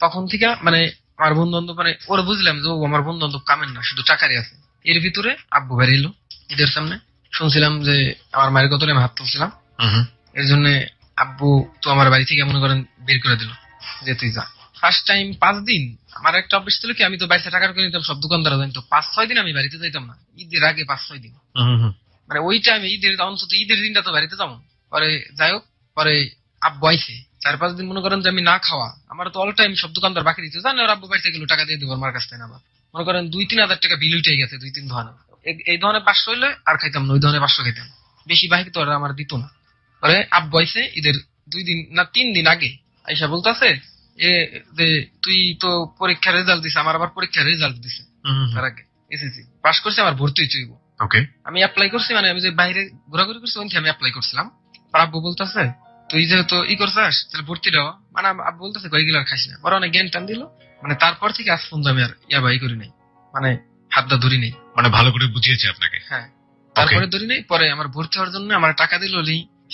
তখন থেকে মানে আমার বন্ধু বান্ধব মানে ওরা বুঝলাম যে ও আমার বন্ধু বান্ধব কামেন না, শুধু টাকারই আছে। এর ভিতরে আব্বু বের এলো ঈদের সামনে, শুনছিলাম যে আমার মায়ের কতলে আমি হাত তুলছিলাম, এর জন্য আব্বু তো আমার বাড়ি থেকে মনে করেন বের করে দিল যে তুই যা। ফার্স্ট টাইম 5 দিন আমার একটা অভ্যাস ছিল কি, আমি তো বাইসা টাকার করে নিতাম, সব দোকানদার জানতো। 5-6 দিন আমি বাড়িতে যাইতাম না, ঈদের আগে 5-6 দিন, মানে ওই টাইমে ঈদের অন্তত ঈদের দিনটা তো বাড়িতে যাবো। পরে যাই হোক, পরে আব্বু আইছে 4-5 দিন মনে করেন যে আমি না খাওয়া, আমার তো অল টাইম সব দোকানদার বাকি দিতে জানে, ওর আব্বু বাইসা গেল টাকা দিয়ে দেবো আমার কাছ থেকে। আবার মনে করেন 2-3 হাজার টাকা বিল উঠে গেছে 2-3 ধরনের। এই ধরনের 500 হইলে আর খাইতাম না, ওই ধরনের 500 খাইতাম, বেশি বাকি তো ওরা আমার দিত না। পরে আব্বু আইছে ঈদের 2 দিন না 3 দিন আগে আইসা বলতেছে যে তুই তো পরীক্ষার রেজাল্ট দিছে, আমার আবার পরীক্ষার রেজাল্ট দিছে তার আগে, এসএসসি পাস করছে, আমার ভর্তি হইতে হইব। আমি অ্যাপ্লাই করছি, মানে আমি যে বাইরে ঘোরাঘুরি করছি ওইখানে আমি অ্যাপ্লাই করছিলাম। আর আব্বু বলতেছে তুই যেহেতু করছিস তাহলে ভর্তি দাও, মানে আব্বু বলতেছে কয়েকগুলো আর খাইস না। পরে অনেক জ্ঞান টান দিল, মানে তারপর থেকে আজ পর্যন্ত আমি আর ইয়াবাই করি নাই, মানে হাতটা ধরি নেই, মানে ভালো করে বুঝিয়েছে আপনাকে। হ্যাঁ, তারপরে ধরি নেই। পরে আমার ভর্তি হওয়ার জন্য আমার টাকা দিল।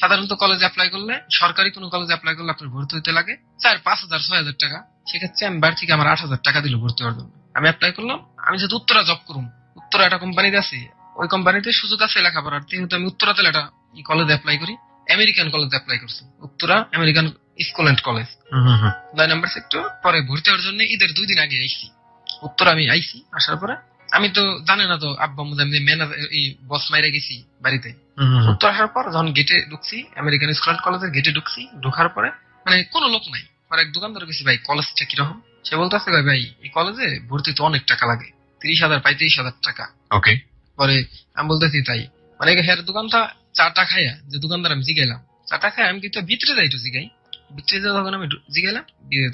সাধারণত কলেজে অ্যাপ্লাই করলে, সরকারি কোনো কলেজে অ্যাপ্লাই করলে আপনার ভর্তি হইতে লাগে 4-5,000-6,000 টাকা। সেক্ষেত্রে আমি বাড়ি থেকে আমার 8,000 টাকা দিল ভর্তি হওয়ার জন্য। আমি অ্যাপ্লাই করলাম, আমি যেহেতু উত্তরা জব করুম, উত্তরা একটা কোম্পানিতে আছি, ওই কোম্পানিতে সুযোগ আছে লেখাপড়ার, যেহেতু আমি উত্তরাতে একটা কলেজে অ্যাপ্লাই করি, আমেরিকান কলেজে অ্যাপ্লাই করছি, Uttara American school and college 9 number sector. পরে ভর্তি হওয়ার জন্য ঈদের 2 দিন আগে আইসি উত্তরা। আমি আইসি, আসার পরে আমি তো জানে না তো আব্বা মুদে ম্যানেজার এই বস মাইরে গেছি বাড়িতে, উত্তর আসার পর যখন গেটে ঢুকছি, আমেরিকান স্কুল কলেজের গেটে ঢুকছি, ঢোকার পরে মানে কোনো লোক নাই। পরে এক দোকানদার গেছি, ভাই কলেজটা কিরকম? সে বলতেছে, ভাই এই কলেজে ভর্তি তো অনেক টাকা লাগে, 30,000 35,000 টাকা। ওকে। পরে আমি বলতেছি তাই, মানে হের দোকানটা চাটা খাইয়া, যে দোকানদার আমি জিগাইলাম, চাটা খাই আমি কিন্তু ভিতরে যাই, একটু জিগাই, ভিতরে যাই তখন আমি জিগাইলাম,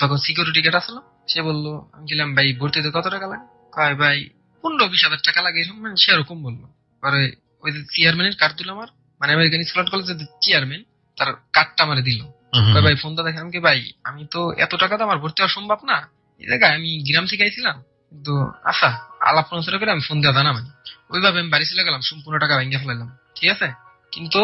তখন সিকিউরিটি গার্ড আসলো, সে বললো, আমি গেলাম, ভাই ভর্তিতে কত টাকা লাগে? কয় ভাই 15-20,000 টাকা লাগে, এরকম মানে সেরকম বললো। পরে ওই যে চেয়ারম্যানের কার্ড দিল আমার, মানে আমেরিকান স্কুল কলেজের চেয়ারম্যান, তার কার্ডটা আমার দিল। ভাই ফোনটা দেখেন কি, ভাই আমি তো এত টাকা তো আমার ভর্তি হওয়া সম্ভব না এই জায়গায়, আমি গ্রাম থেকে আইছিলাম, কিন্তু আচ্ছা আলাপ প্রচার করে আমি ফোন দেওয়া জানা মানে ওইভাবে আমি বাড়ি চলে গেলাম, সম্পূর্ণ টাকা ভেঙে ফেলাইলাম, ঠিক আছে। কিন্তু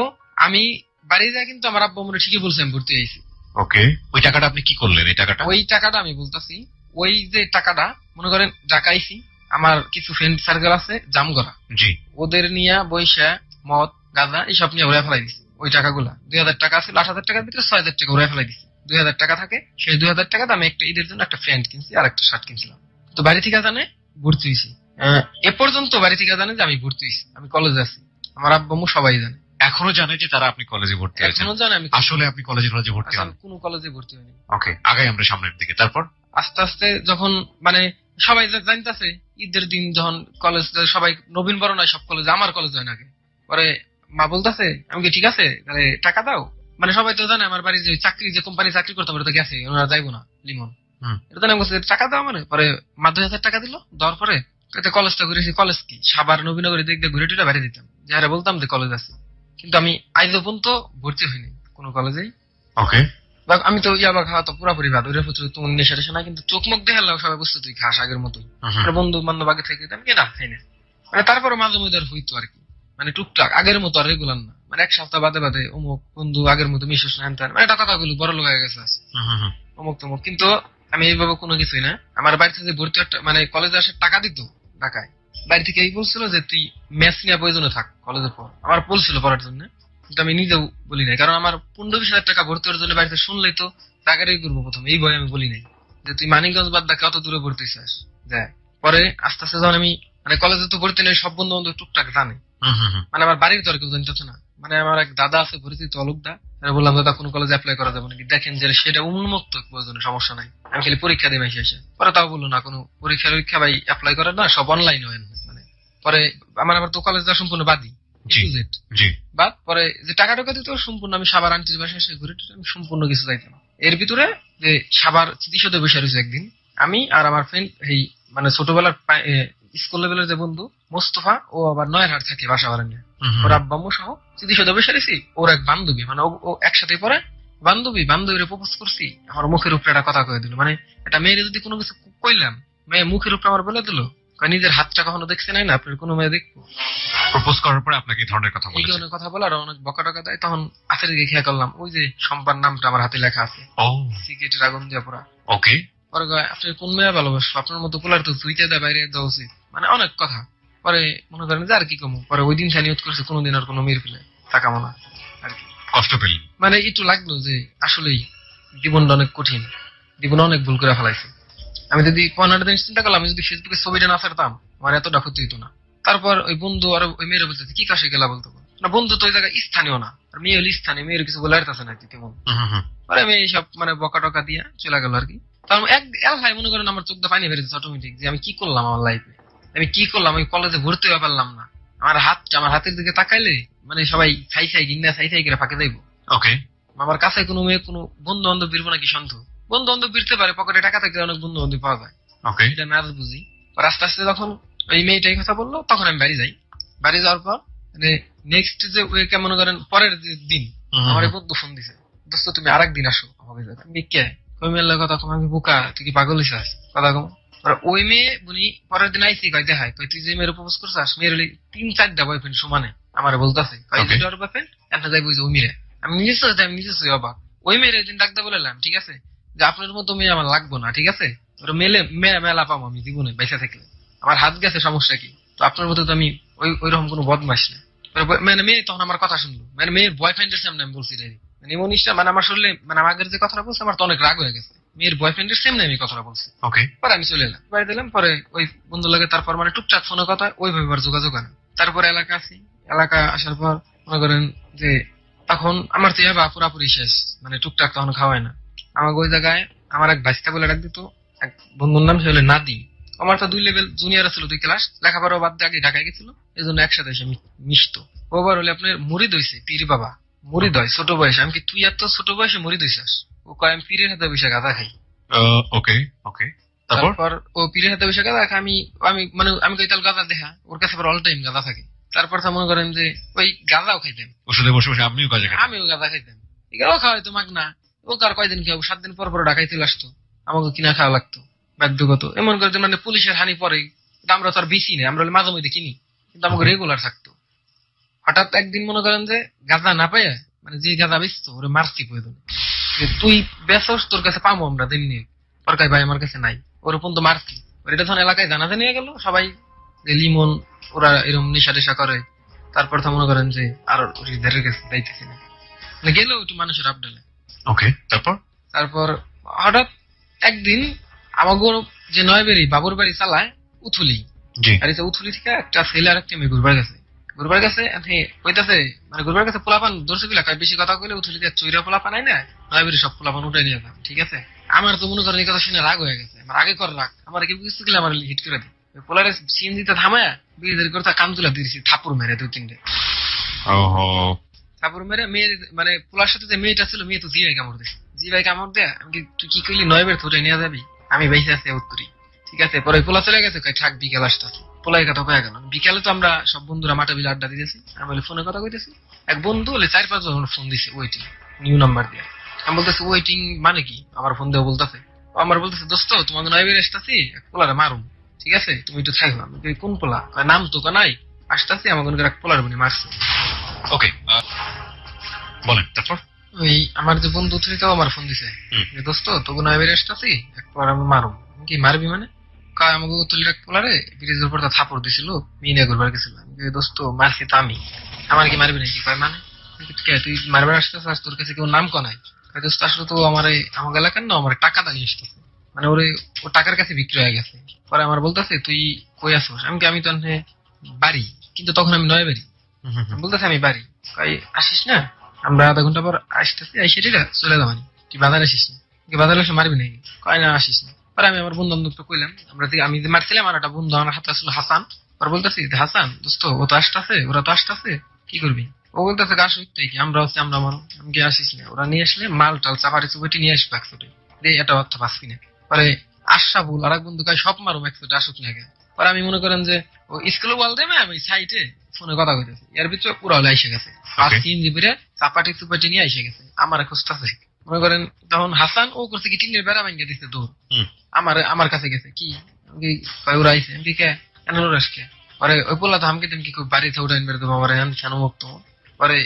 আমি বাড়ি যাই, কিন্তু আমার আব্বু মনে ঠিকই বলছে আমি ভর্তি হয়েছি। ওকে, ওই টাকাটা আপনি কি করলেন? এই টাকাটা, ওই টাকাটা আমি বলতেছি, ওই যে টাকাটা মনে করেন ঢাকাইছি, আমার কিছু ফ্রেন্ড সার্কেল আছে জামগড়া, জি, ওদের নিয়ে বৈশা মদ গাঁজা এইসব নিয়ে উড়াই ফেলাই দিছি। ওই টাকাগুলা 2,000 টাকা ছিল, 8,000 টাকার ভিতরে 6,000 টাকা উড়াই ফেলাই দিছি। 2,000 টাকা থাকে, সেই 2,000 টাকাতে আমি একটা ঈদের জন্য একটা প্যান্ট কিনছি আর একটা শার্ট কিনছিলাম। তো বাড়ি থেকে জানে ভর্তি হয়েছি, এ পর্যন্ত বাড়ি থেকে জানে যে আমি ভর্তি হয়েছি, আমি কলেজে আছি, আমার আব্বু সবাই জানে। এখনো জানে যে তারা আপনি কলেজে ভর্তি হয়েছেন? এখনো জানে আমি আসলে আপনি কলেজে ভর্তি হন? কোন কলেজে ভর্তি হয়নি। ওকে, আগাই আমরা সামনের দিকে। তারপর আস্তে আস্তে যখন মানে সবাই জানতেছে, ঈদের দিন যখন কলেজ সবাই নবীন বরণ হয় সব কলেজে, আমার কলেজ হয় না আগে। পরে মা বলতেছে, আমি কি ঠিক আছে তাহলে টাকা দাও, মানে সবাই তো জানে আমার বাড়ির যে চাকরি, যে কোম্পানি চাকরি করতাম ওটা তো গেছে, ওনারা যাইবো না লিমন, এটা তো আমি বলছি টাকা দাও, মানে পরে মা 2,000 টাকা দিল, দেওয়ার পরে কলেজটা ঘুরেছি। কলেজ কি সাবার নবীনগরে দেখতে ঘুরে টুরে বাইরে দিতাম, যারা বলতাম যে কলেজ আছে, কিন্তু আমি আজ পর্যন্ত ভর্তি হইনি কোনো কলেজেই। ওকে, আমি তো ইয়াবা খাওয়া তো পুরাপুরি বাদ, ওইটার প্রতি তোমার নেশা টেশা নাই, কিন্তু চোখ মুখ দেখে সবাই বুঝতে তুই খাস আগের মতোই, বন্ধু বান্ধব আগে থেকে আমি না খাই না, মানে তারপরে মাঝে মধ্যে আর হইতো আর কি, মানে টুকটাক আগের মতো আর রেগুলার না, মানে এক সপ্তাহ বাদে বাদে অমুক বন্ধু আগের মতো মিশস না, মানে এটা কথাগুলো বড় লোক হয়ে গেছে অমুক তমুক। কিন্তু আমি এইভাবে কোনো কিছুই না। আমার বাড়ি থেকে ভর্তি মানে কলেজে আসার টাকা দিত ঢাকায়, বাড়ি থেকে এই বলছিল যে তুই ম্যাথ নিয়ে প্রয়োজনে থাক কলেজের পর, আমার বলছিল পড়ার জন্য, কিন্তু আমি নিজেও বলি নাই, কারণ আমার 15-20,000 টাকা ভর্তি হওয়ার জন্য বাড়িতে শুনলেই তো টাকারই করবো প্রথম, এই ভয় আমি বলি নাই যে তুই মানিকগঞ্জ বাদ ডাকে অত দূরে ভর্তি চাস যায়। পরে আস্তে আস্তে যখন আমি মানে কলেজে তো ভর্তি নেই, সব বন্ধু বান্ধব টুকটাক জানে, মানে আমার বাড়ির তো আর কেউ জানতে না, মানে আমার এক দাদা আছে পরিচিত অলোকদা, বললাম দাদা কোন কলেজে অ্যাপ্লাই করা যাবে নাকি, দেখেন যে সেটা উন্মুক্ত প্রয়োজনে সমস্যা নাই, আমি খালি পরীক্ষা দিয়ে এসে এসে। পরে তাও বললো না কোনো পরীক্ষা ভাই অ্যাপ্লাই করে না, সব অনলাইন হয় মানে। পরে আবার তো কলেজ যাওয়া সম্পূর্ণ বাদই, বাদ পরে যে টাকা টাকা দিত সম্পূর্ণ আমি সাবার আন্টির বাসায় এসে ঘুরে আমি সম্পূর্ণ কিছু যাইতাম। এর ভিতরে যে সাবার স্মৃতিসৌধে বসে রয়েছে একদিন আমি আর আমার ফ্রেন্ড, এই মানে ছোটবেলার স্কুল লেভেলের যে বন্ধু মোস্তফা, ও আবার নয়ারহাট থাকে বাসা ভাড়া নিয়ে, ওর আব্বাম্মু সহ স্মৃতিসৌধে বসে রয়েছি। ওর এক বান্ধবী, মানে ও একসাথে পরে বান্ধবীর প্রপোজ করছি, আমার মুখের উপরে একটা কথা কয়ে দিল, মানে একটা মেয়ের যদি কোনো কিছু কইলাম, মেয়ে মুখের উপরে আমার বলে দিল নিজের হাতটা কখনো দেখছে নাই না, আপনার কোনো মেয়ে দেখবো। প্রপোজ করার পরে আপনাকে এই ধরনের কথা বলেছে? এই ধরনের কথা বলে আর অনেক বকা টকা দেয়। তখন হাতের দিকে খেয়াল করলাম, ওই যে সম্পার নামটা আমার হাতে লেখা আছে, সিগারেটের আগুন দিয়ে পুরা। ওকে, পরে আপনার কোন মেয়ে ভালোবাসবো, আপনার মতো পোলার তো দুইটা দেয় বাইরে দেওয়া উচিত, মানে অনেক কথা। পরে মনে করেন যে আর কি কমু, পরে ওই দিন নিয়ত করছে কোনোদিন আর কোনো মেয়ের ফেলে তাকাবো না আর কি। কষ্ট পেলেন? মানে একটু লাগলো যে আসলেই জীবনটা অনেক কঠিন, জীবনে অনেক ভুল করে ফেলাইছে। আমি যদি 15 দিন চিন্তা করলাম, আমি যদি ফেসবুকে ছবিটা না ছাড়তাম আমার এতটা ক্ষতি হইতো না। তারপর ওই বন্ধু আর ওই মেয়েরা বলতেছে কি কাছে গেলা, বলতো না বন্ধু তো ওই জায়গায় স্থানীয় না, আর মেয়ে হলে স্থানীয়, মেয়ের কিছু বলে আসতেছে না তেমন। পরে আমি এইসব মানে বকা টকা দিয়া চলে গেল আর কি। তখন ভাই মনে করেন আমার চোখটা পানি বেরিয়েছে অটোমেটিক, যে আমি কি করলাম আমার লাইফে, আমি কি করলাম, আমি কলেজে ভর্তি হয়ে পারলাম না। আমার হাতের দিকে তাকাইলে মানে সবাই ছাই ছাই গিন্না ছাই ছাই করে ফাঁকে যাইবো। ওকে, আমার কাছে কোনো মেয়ে কোনো বন্ধু বান্ধব বীরবো নাকি সন্দেহ, বন্ধু বান্ধব বীরতে পারে, পকেটে টাকা থাকলে অনেক বন্ধু বান্ধব পাওয়া যায়, এটা আমি আজ বুঝি। আস্তে আস্তে যখন ওই মেয়েটাই কথা বললো তখন আমি বাড়ি যাই। বাড়ি যাওয়ার পর মানে নেক্সট যে ওয়েকে মনে করেন পরের দিন আমার বন্ধু ফোন দিছে, দোস্ত তুমি আরেকদিন আসো আমাকে, আমি কে ওই মেয়ের কথা কম, আমি বোকা তুই কি পাগল হইছিস কথা কম। ওই মেয়ে বুনি পরের দিন আইসি কয় দেখায়, কয় তুই যে মেয়ের প্রপোজ করছিস, মেয়ের 3-4টা বয়ফ্রেন্ড সমানে আমার বলতেছে, বয়ফ্রেন্ড একটা যাই বুঝে ওই মেয়ে, আমি নিজে অবাক। ওই মেয়ের দিন ডাকতে বললাম ঠিক আছে যে আপনার মতো মেয়ে আমার লাগবো না, ঠিক আছে মেলা পাবো আমি জীবনে বেঁচে থাকলে, আমার হাত গেছে সমস্যা কি, তো আপনার মতো তো আমি ওইরকম কোনো বদমাস না। মানে মেয়ে তখন আমার কথা শুনলো, মানে মেয়ের বয়ফ্রেন্ডের সামনে আমি বলছি মানে এমন ইচ্ছা, মানে আমার শরীরে মানে আগের যে কথাটা বলছে আমার তো অনেক রাগ হয়ে গেছে, মেয়ের বয়ফ্রেন্ডের সামনে আমি কথাটা বলছি। পরে আমি চলে এলাম, বাড়ি দিলাম। পরে ওই বন্ধু লাগে তারপর মানে টুকটাক ফোনে কথা ওইভাবে যোগাযোগ হয়। তারপরে এলাকা আসার পর মনে করেন যে তখন আমার তো ইয়াবা পুরাপুরি শেষ, মানে টুকটাক তখন খাওয়ায় না। আমাকে ওই জায়গায় আমার এক ভাইস্তা বলে ডাক দিত, এক বন্ধুর নাম সে হলো নাদিম। আমার তো 2 লেভেল জুনিয়র ছিল, 2 ক্লাস লেখাপড়া বাদ দিয়ে আগে ঢাকায় গেছিল, এই জন্য একসাথে এসে মিশতো। ওবার হলে আপনার মুড়ি দইছে, পীর বাবা মুড়ি দয় ছোট বয়সে। আমি কি তুই এত ছোট বয়সে মুড়ি দইছাস? ও কয় আমি পীরের হাতে বসে গাঁজা খাই। ওকে ওকে। তারপর ও পীরের হাতে বসে গাঁজা খাই, আমি আমি মানে আমি কই তাল গাঁজা দেখা, ওর কাছে অল টাইম গাঁজা থাকে। তারপর তো মনে করেন যে ওই গাঁজাও খাইতাম, ওর সাথে বসে বসে আমিও গাঁজা খাইতাম। আমিও গাঁজা খাইতাম। এগুলো খাওয়াই তো মাগ না। ও কার কয়দিন খাবো, 7 দিন পর পর ঢাকায় চলে আসতো, আমাকে কিনা খাওয়া লাগতো বাধ্যগত। এমন করে যে মানে পুলিশের হানি পরে, আমরা তো আর বেশি নেই, আমরা মাঝে মধ্যে কিনি, কিন্তু আমাকে রেগুলার থাকতো। হঠাৎ একদিন মনে করেন যে গাঁজা না পাইয়া, মানে যে গাঁজা বেচতো ওরে মারছি প্রয়োজন, তুই বেচস তোর কাছে পাবো আমরা দিন নিয়ে, সরকার ভাই আমার কাছে নাই, ওর পর্যন্ত মারছি। এটা তখন এলাকায় জানাতে নিয়ে গেল সবাই যে লিমন ওরা এরকম নেশা টেশা করে। তারপর তো মনে করেন যে আর রিদারের কাছে যাইতেছি না, মানে গেলেও একটু মানুষের আপডালে। ওকে। তারপর হঠাৎ একদিন আমাকে যে নয়বেরি বাবুর বাড়ি চালায় উথুলি, আর উথুলি থেকে একটা ছেলে আর একটা মেয়ে ঘুরবার গেছে, কইতাছে মানে ঘুরবার কাছে পোলাপান দর্শক বেশি কথা কইলে উথুলিতে চৈরা পোলাপান আই না, নয়বেরি সব পোলাপান উঠে নিয়ে যান, ঠিক আছে। আমার তো মনে করেন এই কথা শুনে রাগ হয়ে গেছে, আমার আগে কর রাগ, আমার কি বুঝতে গেলে আমার হিট করে দিই। পোলারে সিএনজিতে থামায় বিড়ি করে কান তুলা দিয়েছি, থাপুর মেরে 2-3টে থাপুর মেরে। মেয়ের মানে পোলার সাথে যে মেয়েটা ছিল, মেয়ে তো জিভাই কামড় দিয়েছে, জিভাই কামড় দেয়। আমি তুই কি কইলি 9 বের ধরে নিয়ে যাবি, আমি বেঁচে আছি উত্তরি, ঠিক আছে। পরে পোলা চলে গেছে, থাক বিকেল আসতেছে। পোলাই কথা কয়ে গেল। বিকেলে তো আমরা সব বন্ধুরা মাঠে বিলে আড্ডা দিতেছি, আমি ফোনে কথা কইতেছি। এক বন্ধু হলে 4-5 জন ফোন দিছে ওয়েটিং, নিউ নাম্বার দিয়ে। আমি বলতেছি ওয়েটিং মানে কি, আমার ফোন দেওয়া বলতেছে। আমার বলতেছে দোস্ত তোমাদের 9 বের আসতেছি, এক পোলারে মারুম, ঠিক আছে তুমি একটু থাকো। আমি কোন পোলা, নাম তো নাই, আসতেছি আমাকে এক পোলার বনি মারছে। ওকে বলেন। তারপর ওই আমার যে বন্ধু থেকেও আমার ফোন দিছে, দোস্ত তোকে 9 বের আসতেছি, এক পোলার আমি মারুম। কি মারবি মানে, আমাকে তুলির এক পোলারে ব্রিজের উপর থাপড় দিছিল, মিনে ঘুরবার গেছিল। দোস্ত মারছি তো আমি, আমার কি মারবি নাকি? কয় মানে তুই মারবার আসতেছিস, তোর কাছে কেউ নাম কনাই? দোস্ত আসলে তো আমার এলাকার না, আমার টাকা দাঁড়িয়ে আসতেছে, মানে ওরে ও টাকার কাছে বিক্রি হয়ে গেছে। পরে আমার বলতেছে তুই কই আসছিস? আমি তো বাড়ি, কিন্তু তখন আমি 9 বাড়ি বলতেছি আমি বাড়ি। কই আসিস না, আমরা আধা ঘন্টা পর আসতেছি, আইসে ঠিক আছে চলে যাবানি, তুই বাজারে আসিস না, বাজারে এসে মারবি নাকি? কয় না আসিস না। পরে আমি আমার বন্ধু বান্ধবকে কইলাম, আমি যে মারছিলাম, আমার একটা বন্ধু আমার হাতে আসলো হাসান। পরে বলতেছি হাসান দোস্ত ও তো আসতেছে, ওরা তো আসতেছে, কি করবি? ও বলতেছে আসো একটাই কি, আমরা হচ্ছে আমরা মারো। আমি কি আসিস না, ওরা নিয়ে আসলে মাল টাল চাপাটি চুপাটি নিয়ে আসবো একসাথে, এটা অর্থ বাঁচবি না। পরে আশরাফুল আর এক বন্ধু কয় সব মারো একসাথে, আসুক না। পরে আমি মনে করেন যে ও স্কুলে বল দেবে, আমি সাইটে ফোনে কথা কইতেছি, এর ভিতরে পুরো হলে এসে গেছে, চাপাটি চুপাটি নিয়ে এসে গেছে, আমার খুঁজতেছে। মনে করেন তখন হাসান ও করছে কি টিনের বেড়া ভাঙ্গা দিচ্ছে দৌড়, আমার কাছে গেছে কি ওরা আইসে কেন ওরাসকে। পরে ওই পোলা তো আমাকে কি বাড়িতে উঠাইন বেড়ে দেবো আমার কেন মুক্ত। পরে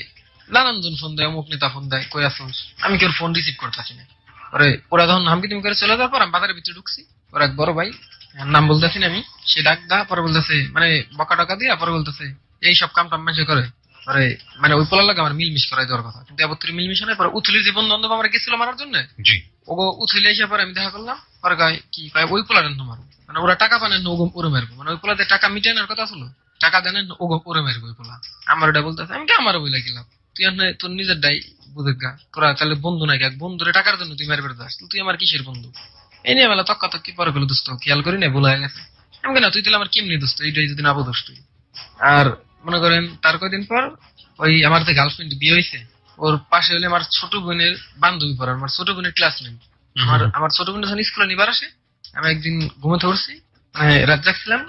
নানানজন ফোন দেয়, অমুক নেতা ফোন দেয়, কই আসুন, আমি কেউ ফোন রিসিভ করতেছি না। পরে ওরা তখন হামকি তুমি করে চলে যাওয়ার পর আমি বাজারের ভিতরে ঢুকছি, ওরা এক বড় ভাই নাম বলতেছি না আমি, সে ডাক দা পরে বলতেছে মানে বকা টকা দিয়া, পরে বলতেছে এই সব কাম টাম মানুষ করে। পরে মানে ওই পোলার লাগে আমার মিলমিশ করাই দেওয়ার কথা, কিন্তু এবার মিলমিশ হয়। পরে উথুলির জীবন বান্ধব আমার গেছিল মারার জন্য, ওগো উথুলি এসে পরে আমি দেখা করলাম, পরে কয় কি কয় ওই পোলার মারো, মানে ওরা টাকা পানেন ওগো ওরে মারবো, মানে ওই পোলাতে টাকা মিটানোর কথা ছিল, টাকা দেন ওগো ওরে মারবো ওই পোলা। আমার ওটা বলতেছে আমি কি আমার বই লাগিলাম, তুই তোর নিজের ডাই বুঝে গা, তোরা তাহলে বন্ধু নাকি, এক বন্ধুরে টাকার জন্য তুই মারবে যাস, তুই আমার কিসের বন্ধু? এই নিয়ে বেলা তক্কা তক্কি পরে গেলো, দোস্ত খেয়াল করি না ভুল হয়ে গেছে। আমি না তুই তাহলে আমার কেমনি দোস্ত, এইটাই যদি না বোধ তুই। আর মনে করেন তার কয়দিন পর ওই আমার যে গার্লফ্রেন্ড বিয়ে হয়েছে, ওর পাশে হলে আমার ছোট বোনের বান্ধবী পড়ার, আমার ছোট বোনের ক্লাসমেট। আমার ছোট বোনের যখন স্কুলে নিবার আসে, আমি একদিন ঘুমোতে উঠছি, মানে রাত জাগছিলাম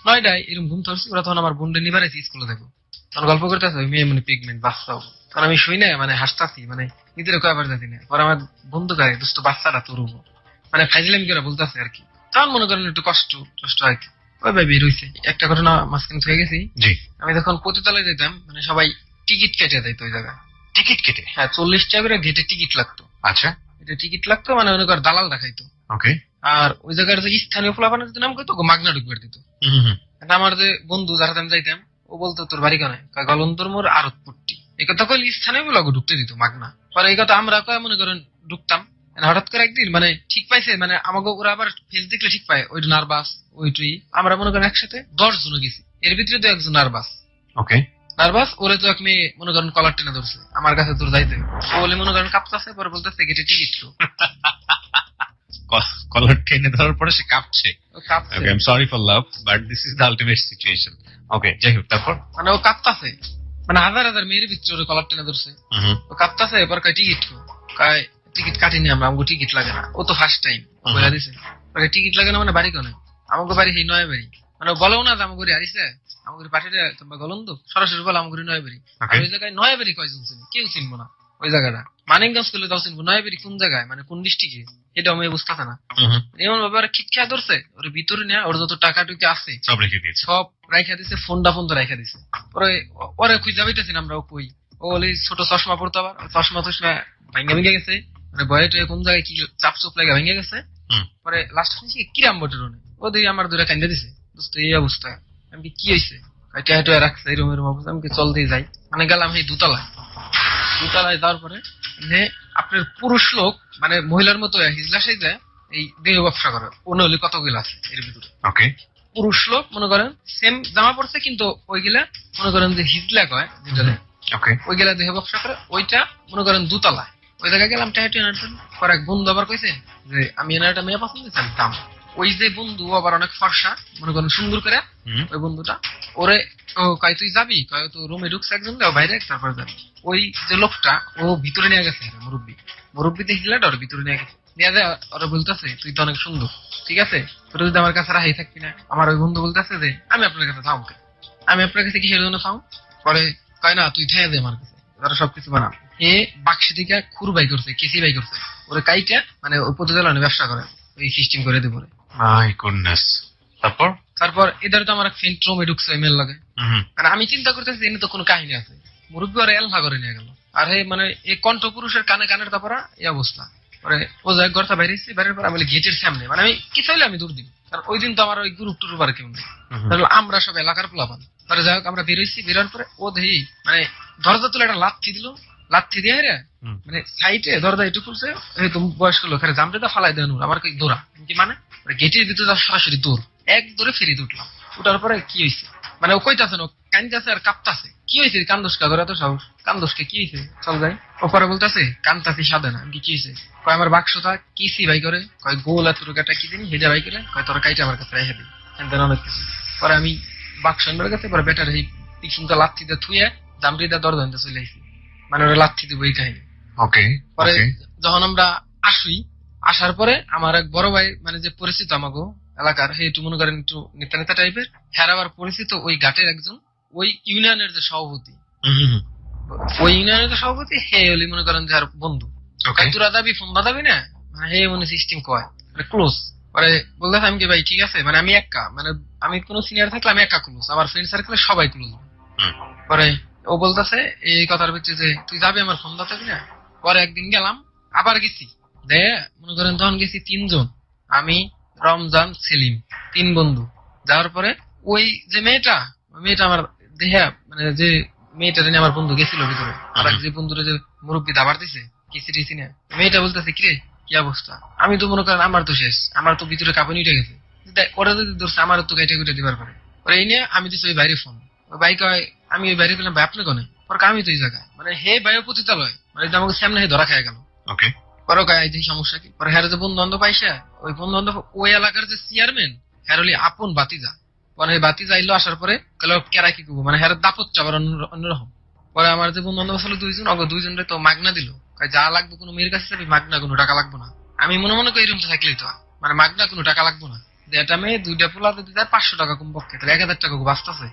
9টায় এরকম ঘুমতে উঠছি, ওরা তখন আমার বোনটা নিবার আছে স্কুলে দেখো, তখন গল্প করতে আসে মেয়ে মানে প্রেগনেন্ট বাচ্চা, তখন আমি শুই না মানে হাসতাছি, মানে নিজের কয়বার যাচ্ছি না। পরে আমার বন্ধু গায়ে দোস্ত বাচ্চাটা তোর মানে ফাইজলামি করে বলতেছে আর কি, তখন মনে করেন একটু কষ্ট আর কি। ওই ভাই বের হয়েছে একটা ঘটনা মাঝখানে হয়ে গেছি। আমি যখন পতিতলায় যেতাম, মানে সবাই টিকিট কেটে যেত ওই জায়গায়, টিকিট কেটে, হ্যাঁ 40 টাকা করে গেটে টিকিট লাগতো। আচ্ছা, এটা টিকিট লাগতো, মানে মনে কর দালাল দেখাইতো। ওকে। আর ওই জায়গার যে স্থানীয় ফলাফানের যদি নাম করতো মাগনা ঢুকবার দিত। আমার যে বন্ধু যার আমি যাইতাম, ও বলতো তোর বাড়ি কেন, গলন্তর মোড় আরতপুরটি, এই কথা কইলে স্থানীয় গুলো ঢুকতে দিত মাগনা। পরে এই কথা আমরা কয় মনে করেন ঢুকতাম। হঠাৎ করে একদিন মানে ঠিক পাইছে, মানে আমাকে ওরা আবার ফেস দেখলে ঠিক পায়, ওই নার্ভাস ওইটুই। আমরা মনে করেন একসাথে 10 জন গেছি, এর ভিতরে তো একজন নার্ভাস। ওকে। নার্ভাস। ওরে তো এক মেয়ে মনে করেন কলার টেনে ধরছে, আমার কাছে তোর যাইতে, ও বলে মনে করেন কাঁপতাছে, পরে বলতেছে গেটে টিকিট তো। কলার টেনে ধরার পরে সে কাঁপছে। কাঁপছে, Okay, I'm sorry for love, but this is the ultimate situation. Okay, যাই হোক, তারপর? মানে ও কাঁপতাছে, মানে হাজার হাজার মেয়ের ভিতরে ওরে কলার টেনে ধরছে, ও কাঁপতাছে। এবার কয় টিকিট তো, কয় টিকিট কাটিনি আমরা, আমাকে টিকিট লাগে না। ও তো ফার্স্ট টাইম বলে দিছে, টিকিট লাগে না মানে বাড়ি কোনে, আমাকে বাড়ি সেই নয় বাড়ি, মানে বলেও না যে আমাকে হারিছে, আমাকে পাঠিয়ে তোমরা গলন্দ, সরাসরি বলে আমাকে নয় বাড়ি। আর ওই জায়গায় নয় বাড়ি কয়জন চিনি, কেউ চিনবো না ওই জায়গাটা। মানিকগঞ্জ করলে তাও চিনবো, নয় বাড়ি কোন জায়গায়, মানে কোন ডিস্ট্রিক্টে, এটা আমি বুঝতেছে না। এমন ভাবে ওরা খিটখা ধরছে, ওর ভিতরে নেয়া ওর যত টাকা টুকি আছে সব রেখে দিয়েছে, সব রাইখা দিছে, ফোনটা রাইখা দিছে। পরে ওরে খুঁজে পাইতেছি না আমরা, ও কই, ও বলে ছোট চশমা পড়তো, আবার চশমা ভাঙ্গা ভেঙে গেছে, মানে বয়ে টয়ে কোন জায়গায় কি চাপ চুপ লাগে ভেঙে গেছে। পরে লাস্ট শুনছি কিরাম বটের ও দিয়ে আমার দূরে কান্দে দিছে, বুঝতো এই অবস্থা। আমি কি হয়েছে, রাখছে এরকম এরকম অবস্থা। আমি চল দিয়ে যাই, মানে গেলাম এই দুতলায় যাওয়ার পরে আপনার পুরুষ লোক মানে মহিলার মতো হিজলা সেই যায় এই দেহ ব্যবসা করে, অন্য হলে কতগুলো আছে এর ভিতরে। পুরুষ লোক মনে করেন সেম জামা পড়ছে, কিন্তু ওইগুলা মনে করেন যে হিজলা কয় যেটা, ওইগুলা দেহ ব্যবসা করে। ওইটা মনে করেন দুতলায়, ওই জায়গায় গেলাম টাইট পর এক বন্ধু আবার কইছে যে আমি এনার একটা মেয়ে পছন্দ করছি, দাম। ওই যে বন্ধু আবার অনেক ফর্সা, মনে করেন সুন্দর করে, ওই বন্ধুটা ওরে কয় তুই যাবি, কয় তো রুমে ঢুকছে একজন, বাইরে তারপরে যাবি। ওই যে লোকটা ও ভিতরে নিয়ে গেছে, মুরব্বী দেখিলে ওর ভিতরে নিয়ে গেছে, নিয়ে যায় ওরা বলতেছে তুই তো অনেক সুন্দর, ঠিক আছে তোর যদি আমার কাছে রাহাই থাকবি না। আমার ওই বন্ধু বলতেছে যে আমি আপনার কাছে থাম, আমি আপনার কাছে কিসের জন্য থাম, পরে কয় না তুই ঠেয়ে দে আমার কাছে, তারা সবকিছু বানাম। এ বাক্সি থেকে খুর বাই করছে, কেসি বাই করছে, ওরে কাইটা মানে ওই প্রতিযোগিতা ব্যবসা করে, ওই সিস্টেম করে দেবো। তারপর এদের তো আমার ফ্রেন্ড রুমে ঢুকছে মেল লাগে, মানে আমি চিন্তা করতেছি এনে তো কোনো কাহিনী আছে, মুরব্বী ওরা এলফা করে নিয়ে গেল। আর মানে এই কণ্ঠ পুরুষের কানের তারপর এই অবস্থা। পরে ও যাই ঘরটা বাইরেছি, বাইরের পর আমি গেটের সামনে, মানে আমি কি চাইলে আমি দূর দিই, কারণ ওই দিন তো আমার ওই গ্রুপ টুরুপ আর কেউ নেই, আমরা সব এলাকার পোলাপান। পরে যাই হোক আমরা বেরোইছি, বেরোর পরে ও দেখি মানে দরজা তুলে একটা লাথি দিল, লাথি দিয়ে রে মানে সাইডে দরজা একটু খুলছে, তুমি বয়স্ক লোক জামটা ফালাই দেন, আমার দৌড়া কি মানে গেটের ভিতরে সরাসরি দৌড়, এক দৌড়ে ফেরি উঠলাম। উঠার পরে কি হয়েছে, মানে ও কইতাছে না, কান্দাছে আর কাঁপতাছে, কি হয়েছে কান্দোসকা ধরে এত সাহস, কান্দোসকে কি হয়েছে চল যাই। ওপরে বলতেছে কান্দাছি সাধে না, কি হয়েছে, কয় আমার বাক্সটা কিসি ভাই করে, কয় গোল এত টাকাটা কি দিন হেজা ভাই করে, কয় তোর কাইটা আমার কাছে রেখে দিই, অনেক কিছু। পরে আমি বাক্স আনবার কাছে পরে বেটার এই পিছনটা লাথিতে থুয়ে জামরিদা দরজা আনতে চলে আসি, মানে ওরা লাথি দিব এই কাহিনী। পরে যখন আমরা আসার পরে আমার এক বড় ভাই মানে যে পরিচিত আমাকে এলাকার, হে একটু মনে করেন একটু নেতা নেতা টাইপের, হ্যাঁ আবার পরিচিত ওই ঘাটের একজন ওই ইউনিয়নের যে সভাপতি, ওই ইউনিয়নের যে সভাপতি হে হলি মনে করেন যে আর বন্ধু, তোরা দাবি ফোন দাবি না, মানে হে মনে সিস্টেম কয় মানে ক্লোজ। পরে বলতে আমি কি ভাই ঠিক আছে, মানে আমি একা, মানে আমি কোনো সিনিয়র থাকলে আমি একা ক্লোজ, আমার ফ্রেন্ড সার্কেলে সবাই ক্লোজ। পরে ও বলতেছে এই কথার ভিত্তি যে তুই যাবি আমার ফোন দাবি না। পরে একদিন গেলাম, আবার গেছি, দে মনে করেন তখন গেছি 3 জন, আমি রমজান সেলিম 3 বন্ধু। যাওয়ার পরে ওই যে মেয়েটা আমার দেহা মানে যে মেয়েটা নিয়ে আমার বন্ধু গেছিল ভিতরে, আর যে বন্ধুরা যে মুরব্বী দাবার দিছে কিসি টিসি না, মেয়েটা বলতেছে কিরে কি অবস্থা, আমি তো মনে করেন আমার তো শেষ, আমার তো ভিতরে কাঁপুনি উঠে গেছে, ওরা যদি ধরছে আমার তো গাইটা গুইটা দিবার পারে। পরে এই নিয়ে আমি দিচ্ছি ওই বাইরে ফোন, ওই ভাই কয় আমি ওই বাইরে পেলাম ভাই আপনি কনে, পরে আমি তো এই জায়গায় মানে হে বায়ু পতিতালয়, মানে আমাকে সামনে হে ধরা খেয়ে গেল। পরে গায়ে এই সমস্যা কি, পরে হ্যাঁ যে বন্ধু বান্ধব পাইসা ওই বন্ধু বান্ধব ওই এলাকার যে চেয়ারম্যান হ্যাঁ আপন বাতিজা, পরে বাতিজা আইলো, আসার পরে কেরা কি করবো মানে হ্যাঁ দাপত চাবার অন্যরকম। পরে আমার যে বন্ধু বান্ধব ছিল 2 জন, অগ 2 জনের তো মাগনা দিল, যা লাগবে কোনো মেয়ের কাছে যাবি মাগনা, কোনো টাকা লাগবো না। আমি মনে মনে করি এরকম থাকলেই তো মানে মাগনা কোনো টাকা লাগবো না, যে একটা মেয়ে 2টা পোলা দিতে যায় 500 টাকা কমপক্ষে, তাহলে 1000 টাকা বাঁচতেছে,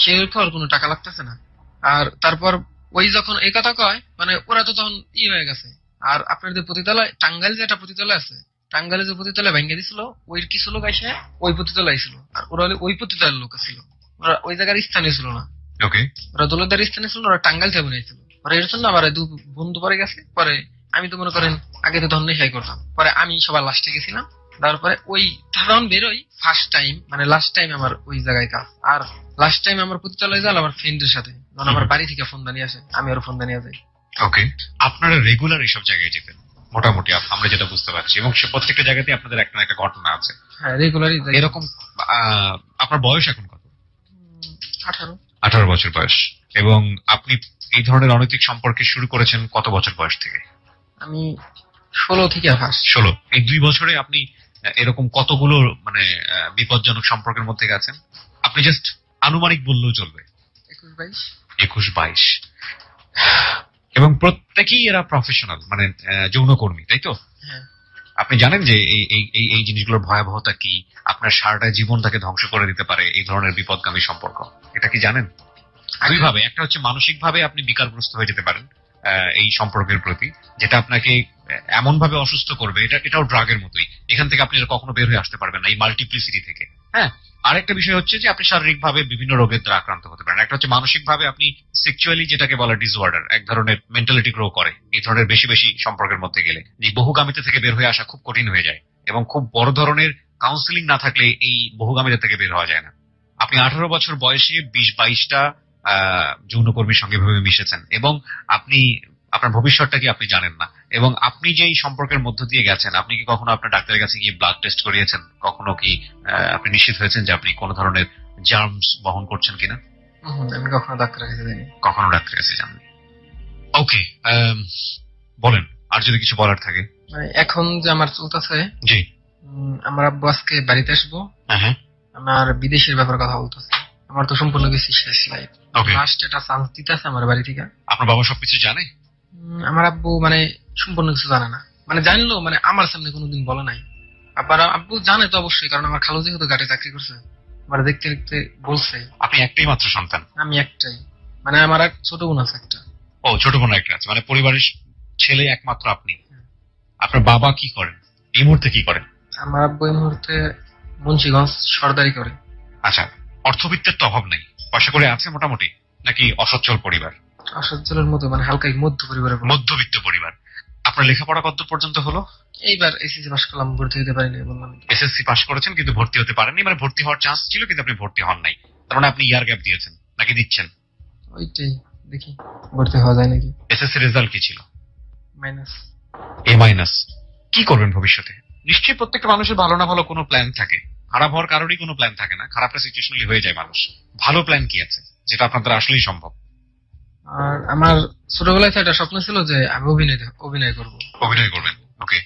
সেই আর কোনো টাকা লাগতেছে না। আর তারপর ওই যখন এই কথা কয় মানে ওরা তো তখন হয়ে গেছে। আর আপনার যে পতিতালয় টাঙ্গাইল যে একটা পতিতালয় আছে, টাঙ্গাইলে যে পতিতালয় ভেঙে দিছিল ওই কিছু লোক এসে ওই পতিতালয় ছিল, আর ওরা ওই পতিতালয়ের লোক ছিল, ওরা ওই জায়গার স্থানীয় ছিল না, ওরা দৌলতদার স্থানীয় ছিল, ওরা টাঙ্গাইল থেকে বানাইছিল। পরে এর জন্য আমার 2 বন্ধু পরে গেছে। পরে আমি তো মনে করেন আগে তো ধন্যই হাই করতাম, পরে আমি সবার লাস্টে গেছিলাম। তারপরে ওই ধারণ বেরোই ফার্স্ট টাইম মানে লাস্ট টাইম আমার ওই জায়গায় কাজ, আর লাস্ট টাইম আমার পতিতালয় যাল আমার ফ্রেন্ডের সাথে, যখন আমার বাড়ি থেকে ফোন দানিয়ে আসে আমি ওর ফোন দানিয়ে যাই। আপনারা রেগুলার এইসব জায়গায় যেতেন মোটামুটি আমরা যেটা বুঝতে পারছি, এবং সে প্রত্যেকটা জায়গাতে আপনাদের একটা না একটা ঘটনা আছে। হ্যাঁ রেগুলারই। এরকম আপনার বয়স এখন কত? 18 বছর বয়স। এবং আপনি এই ধরনের অনৈতিক সম্পর্কে শুরু করেছেন কত বছর বয়স থেকে? আমি 16 থেকে ফার্স্ট। 16। এই 2 বছরে আপনি এরকম কতগুলো মানে বিপজ্জনক সম্পর্কের মধ্যে গেছেন? আপনি জাস্ট আনুমানিক বললেও চলবে। 21-22। 21-22। এবং প্রত্যেকেই এরা প্রফেশনাল, মানে যৌনকর্মী, তাই তো? হ্যাঁ। আপনি জানেন যে এই এই এই এই জিনিসগুলোর ভয়াবহতা কি? আপনার সারাটা জীবনটাকে ধ্বংস করে দিতে পারে এই ধরনের বিপদগামী সম্পর্ক। এটা কি জানেন? দুই ভাবে, একটা হচ্ছে মানসিক ভাবে আপনি বিকারগ্রস্ত হয়ে যেতে পারেন এই সম্পর্কের প্রতি, যেটা আপনাকে এমন ভাবে অসুস্থ করবে, এটাও ড্রাগের মতোই। এখান থেকে আপনি কখনো বের হয়ে আসতে পারবেন না, এই মাল্টিপ্লিসিটি থেকে। হ্যাঁ। আরেকটা বিষয় হচ্ছে যে আপনি শারীরিক ভাবে বিভিন্ন রোগের দ্বারা আক্রান্ত হতে পারেন। একটা হচ্ছে মানসিক ভাবে আপনি সেক্সুয়ালি, যেটাকে বলা ডিসঅর্ডার, এক ধরনের মেন্টালিটি গ্রো করে এই ধরনের বেশি বেশি সম্পর্কের মধ্যে গেলে, যে বহুগামিতা থেকে বের হয়ে আসা খুব কঠিন হয়ে যায়, এবং খুব বড় ধরনের কাউন্সিলিং না থাকলে এই বহুগামিতা থেকে বের হওয়া যায় না। আপনি 18 বছর বয়সে 20-22টা যৌনকর্মীর সঙ্গে ভাবে মিশেছেন, এবং আপনি আপনার ভবিষ্যৎটা কি আপনি জানেন না। এবং আপনি যে এই সম্পর্কের মধ্য দিয়ে গেছেন, আপনি কি কখনো আপনার ডাক্তারের কাছে গিয়ে ব্লাড টেস্ট করিয়েছেন? কখনো কি আপনি নিশ্চিত হয়েছেন যে আপনি কোন ধরনের জার্মস বহন করছেন কিনা? আমি কখনো ডাক্তারের কাছে যাইনি। কখনো ডাক্তারের কাছে যাননি। ওকে, বলেন আর যদি কিছু বলার থাকে। এখন যে আমার চলতেছে, জি, আমার আব্বু আজকে বাড়িতে আসবো। হ্যাঁ। আমার বিদেশের ব্যাপারে কথা বলতেছে। আমার তো সম্পূর্ণ কিছু শেষ লাইফ। লাস্ট একটা চান্স দিতেছে আমার বাড়ি থেকে। আপনার বাবা সবকিছু জানে? আমার আব্বু মানে সম্পূর্ণ কিছু জানে না, মানে জানলো মানে আমার সামনে কোনোদিন বলে নাই। আবার আব্বু জানে তো অবশ্যই, কারণ আমার খালু যেহেতু ঘাটে চাকরি করছে, আমার দেখতে দেখতে বলছে। আপনি একটাই মাত্র সন্তান? আমি একটাই, মানে আমার এক ছোট বোন আছে একটা। ও, ছোট বোন একটা আছে, মানে পরিবারের ছেলে একমাত্র আপনি। আপনার বাবা কি করেন এই মুহূর্তে? কি করেন? আমার আব্বু এই মুহূর্তে মুন্সিগঞ্জ সরদারি করে। আচ্ছা, অর্থবিত্তের তো অভাব নেই, পয়সা করে আছে মোটামুটি, নাকি অসচ্ছল পরিবার? অসচ্ছলের মতো, মানে হালকা মধ্য পরিবারের। মধ্যবিত্ত পরিবার। আপনার লেখাপড়া কত পর্যন্ত হলো? এইবার এসএসসি পাস করলাম, ভর্তি হতে পারিনি বললাম। এসএসসি পাস করেছেন কিন্তু ভর্তি হতে পারেননি, মানে ভর্তি হওয়ার চান্স ছিল কিন্তু আপনি ভর্তি হন নাই। তার মানে আপনি ইয়ার গ্যাপ দিয়েছেন নাকি দিচ্ছেন? ওইটাই দেখি ভর্তি হওয়া যায় নাকি। এসএসসি রেজাল্ট কি ছিল? মাইনাস। এ মাইনাস। কি করবেন ভবিষ্যতে? নিশ্চয়ই প্রত্যেকটা মানুষের ভালো না ভালো কোনো প্ল্যান থাকে। খারাপ হওয়ার কারণেই কোনো প্ল্যান থাকে না, খারাপটা সিচুয়েশনালি হয়ে যায় মানুষ। ভালো প্ল্যান কি আছে যেটা আপনাদের আসলেই সম্ভব? আর আমার ছোটবেলায় একটা স্বপ্ন ছিল যে আমি অভিনয় করব। অভিনয় করবেন? ওকে।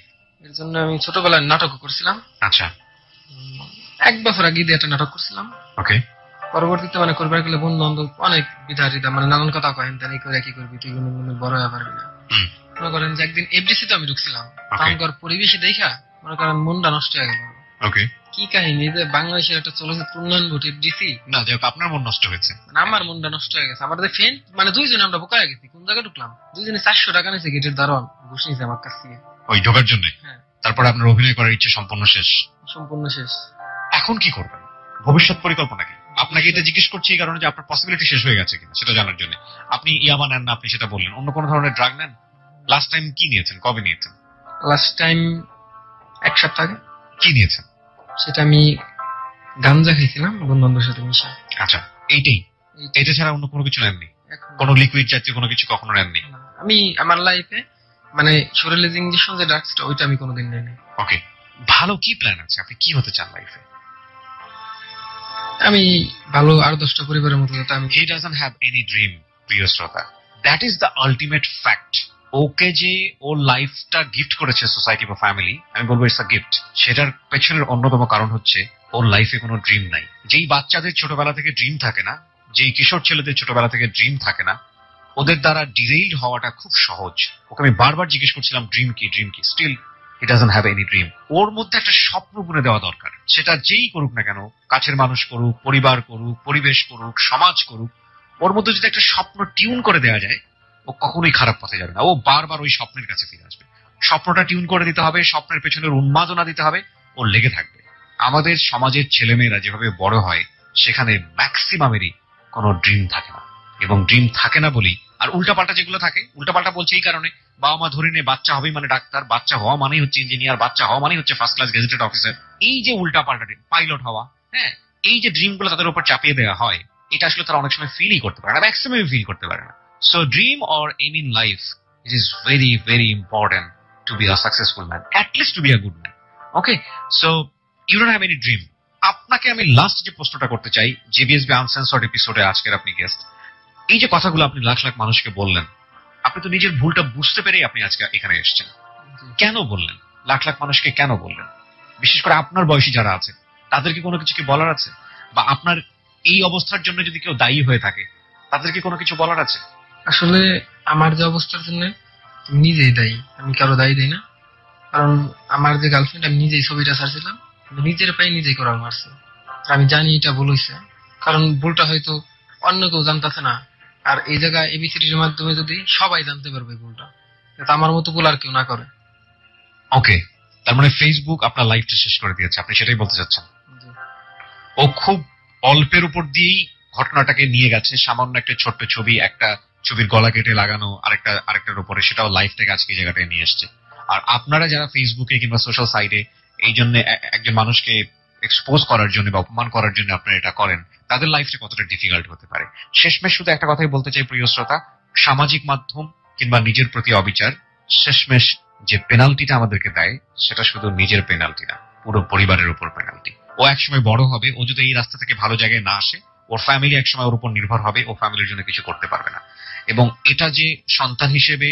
এর জন্য আমি ছোটবেলায় নাটক করছিলাম। আচ্ছা। 1 বছর আগে দিয়ে একটা নাটক করছিলাম। ওকে। পরবর্তীতে মানে করবার গেলে বন্ধু বান্ধব অনেক বিধারিতা, মানে নানান কথা কহেন, তাই করে কি করবি তুই, কোনো বড় হয়ে পারবি না। মনে করেন যে একদিন এফডিসি তে আমি ঢুকছিলাম, তখনকার পরিবেশে দেখা মনে করেন মনটা নষ্ট হয়ে গেল। ওকে। কি কাহিনী যে বাংলাদেশের একটা চলচ্চিত্র উন্নয়ন বোর্ড এফডিসি। না, যাক আপনার মন নষ্ট হয়েছে। মানে আমার মনটা নষ্ট হয়ে গেছে। আমাদের ফ্রেন্ড মানে দুইজনে আমরা বোকা হয়ে গেছি। কোন জায়গায় ঢুকলাম, দুইজনে 400 টাকা নিয়েছে গেটের দারোয়ান, ঘুষ নিয়েছে আমার কাছ থেকে ওই ঢোকার জন্য। হ্যাঁ। তারপরে আপনার অভিনয় করার ইচ্ছে সম্পূর্ণ শেষ? সম্পূর্ণ শেষ। এখন কি করবেন? ভবিষ্যৎ পরিকল্পনা কি? আপনাকে এটা জিজ্ঞেস করছি এই কারণে যে আপনার পসিবিলিটি শেষ হয়ে গেছে কিনা সেটা জানার জন্য। আপনি ইয়াবা নেন না, আপনি সেটা বললেন। অন্য কোন ধরনের ড্রাগ নেন? লাস্ট টাইম কি নিয়েছেন, কবে নিয়েছেন? লাস্ট টাইম 1 সপ্তাহ আগে। কি নিয়েছেন? সেটা আমি গাঞ্জা খাইছিলাম বন্ধু বান্ধবের সাথে মিশে। আচ্ছা, এইটাই? এটা ছাড়া অন্য কোনো কিছু নেননি? কোনো লিকুইড জাতীয় কোনো কিছু কখনো নেননি? আমি আমার লাইফে মানে শরীরে যে ইনজেকশন যে ড্রাগসটা, ওইটা আমি কোনোদিন নেইনি। ওকে। ভালো কি প্ল্যান আছে? আপনি কি হতে চান লাইফে? আমি ভালো আর 10টা পরিবারের মতো যাতে আমি। He doesn't have any dream, প্রিয় শ্রোতা। That is the ultimate fact. ওকে যে ওর লাইফটা গিফট করেছে সোসাইটি বা ফ্যামিলি, আমি বলবো ইটস আ গিফট। সেটার পেছনের অন্যতম কারণ হচ্ছে ওর লাইফে কোনো ড্রিম নাই। যেই বাচ্চাদের ছোটবেলা থেকে ড্রিম থাকে না, যেই কিশোর ছেলেদের ছোটবেলা থেকে ড্রিম থাকে না, ওদের দ্বারা ডিরেইলড হওয়াটা খুব সহজ। ওকে আমি বারবার জিজ্ঞেস করছিলাম ড্রিম কি, ড্রিম কি, still he doesn't have any dream. ওর মধ্যে একটা স্বপ্ন বুনে দেওয়া দরকার। সেটা যেই করুক না কেন, কাছের মানুষ করুক, পরিবার করুক, পরিবেশ করুক, সমাজ করুক, ওর মধ্যে যদি একটা স্বপ্ন টিউন করে দেওয়া যায়, ও কখনোই খারাপ পথে যাবে না। ও বারবার ওই স্বপ্নের কাছে ফিরে আসবে। স্বপ্নটা টিউন করে দিতে হবে, স্বপ্নের পেছনের উন্মাদনা দিতে হবে, ও লেগে থাকবে। আমাদের সমাজের ছেলেমেয়েরা যেভাবে বড় হয়, সেখানে ম্যাক্সিমামেরই কোনো ড্রিম থাকে না। এবং ড্রিম থাকে না বলেই, আর উল্টাপাল্টা যেগুলো থাকে, উল্টাপাল্টা বলছে এই কারণে, বাবা মা ধরে নিয়ে বাচ্চা হবেই মানে ডাক্তার, বাচ্চা হওয়া মানেই হচ্ছে ইঞ্জিনিয়ার, বাচ্চা হওয়া মানেই হচ্ছে ফার্স্ট ক্লাস গেজেটেড অফিসার। এই যে উল্টাপাল্টা পাইলট হওয়া, হ্যাঁ, এই যে ড্রিম গুলো তাদের উপর চাপিয়ে দেওয়া হয়, এটা আসলে তারা অনেক সময় ফিলই করতে পারে না, ম্যাক্সিমাম ফিল করতে পারে না। So dream or aim in life, it is very, very important to be a successful man, at least to be a good man. Okay, so you don't have any dream. আপনাকে আমি লাস্ট যে প্রশ্নটা করতে চাই, জেবিএসবি আনসেন্সর্ড এপিসোডে আজকের আপনি গেস্ট, এই যে কথাগুলো আপনি লাখ লাখ মানুষকে বললেন, আপনি তো নিজের ভুলটা বুঝতে পেরেই আপনি আজকে এখানে এসেছেন। কেন বললেন? লাখ লাখ মানুষকে কেন বললেন? বিশেষ করে আপনার বয়সী যারা আছে তাদেরকে কোনো কিছু কি বলার আছে? বা আপনার এই অবস্থার জন্য যদি কেউ দায়ী হয়ে থাকে তাদেরকে কোনো কিছু বলার আছে? আসলে আমার যে অবস্থার জন্য নিজেই দায়ী, আমি কারো দায়ী দিই না। কারণ আমার যে গার্লফ্রেন্ড, আমি নিজেই ছবিটা ছাড়ছিলাম, নিজের পায়ে নিজেই করার মারছে। আমি জানি এটা ভুল হয়েছে, কারণ ভুলটা হয়তো অন্য কেউ জানতেছে না। আর এই জায়গায় এবিসিডির মাধ্যমে যদি সবাই জানতে পারবে ভুলটা, যাতে আমার মতো ভুল আর কেউ না করে। ওকে, তার মানে ফেসবুক আপনার লাইফটা শেষ করে দিয়েছে, আপনি সেটাই বলতে চাচ্ছেন? ও খুব অল্পের উপর দিয়েই ঘটনাটাকে নিয়ে গেছে, সামান্য একটা ছোট্ট ছবি, একটা ছবির গলা কেটে লাগানো আরেকটার উপরে, সেটাও লাইফটাকে আজকে এই জায়গাটায় নিয়ে এসছে। আর আপনারা যারা ফেসবুকে কিংবা সোশ্যাল সাইটে এই জন্য একজন মানুষকে এক্সপোজ করার জন্য বা অপমান করার জন্য আপনারা এটা করেন, তাদের লাইফটা কতটা ডিফিকাল্ট হতে পারে। শেষমেশ শুধু একটা কথাই বলতে চাই প্রিয় শ্রোতা, সামাজিক মাধ্যম কিংবা নিজের প্রতি অবিচার শেষমেশ যে পেনাল্টিটা আমাদেরকে দেয় সেটা শুধু নিজের পেনাল্টি না, পুরো পরিবারের উপর পেনাল্টি। ও একসময় বড় হবে, ও যদি এই রাস্তা থেকে ভালো জায়গায় না আসে, ওর ফ্যামিলি একসময় ওর উপর নির্ভর হবে, ও ফ্যামিলির জন্য কিছু করতে পারবে না। এবং এটা যে সন্তান হিসেবে,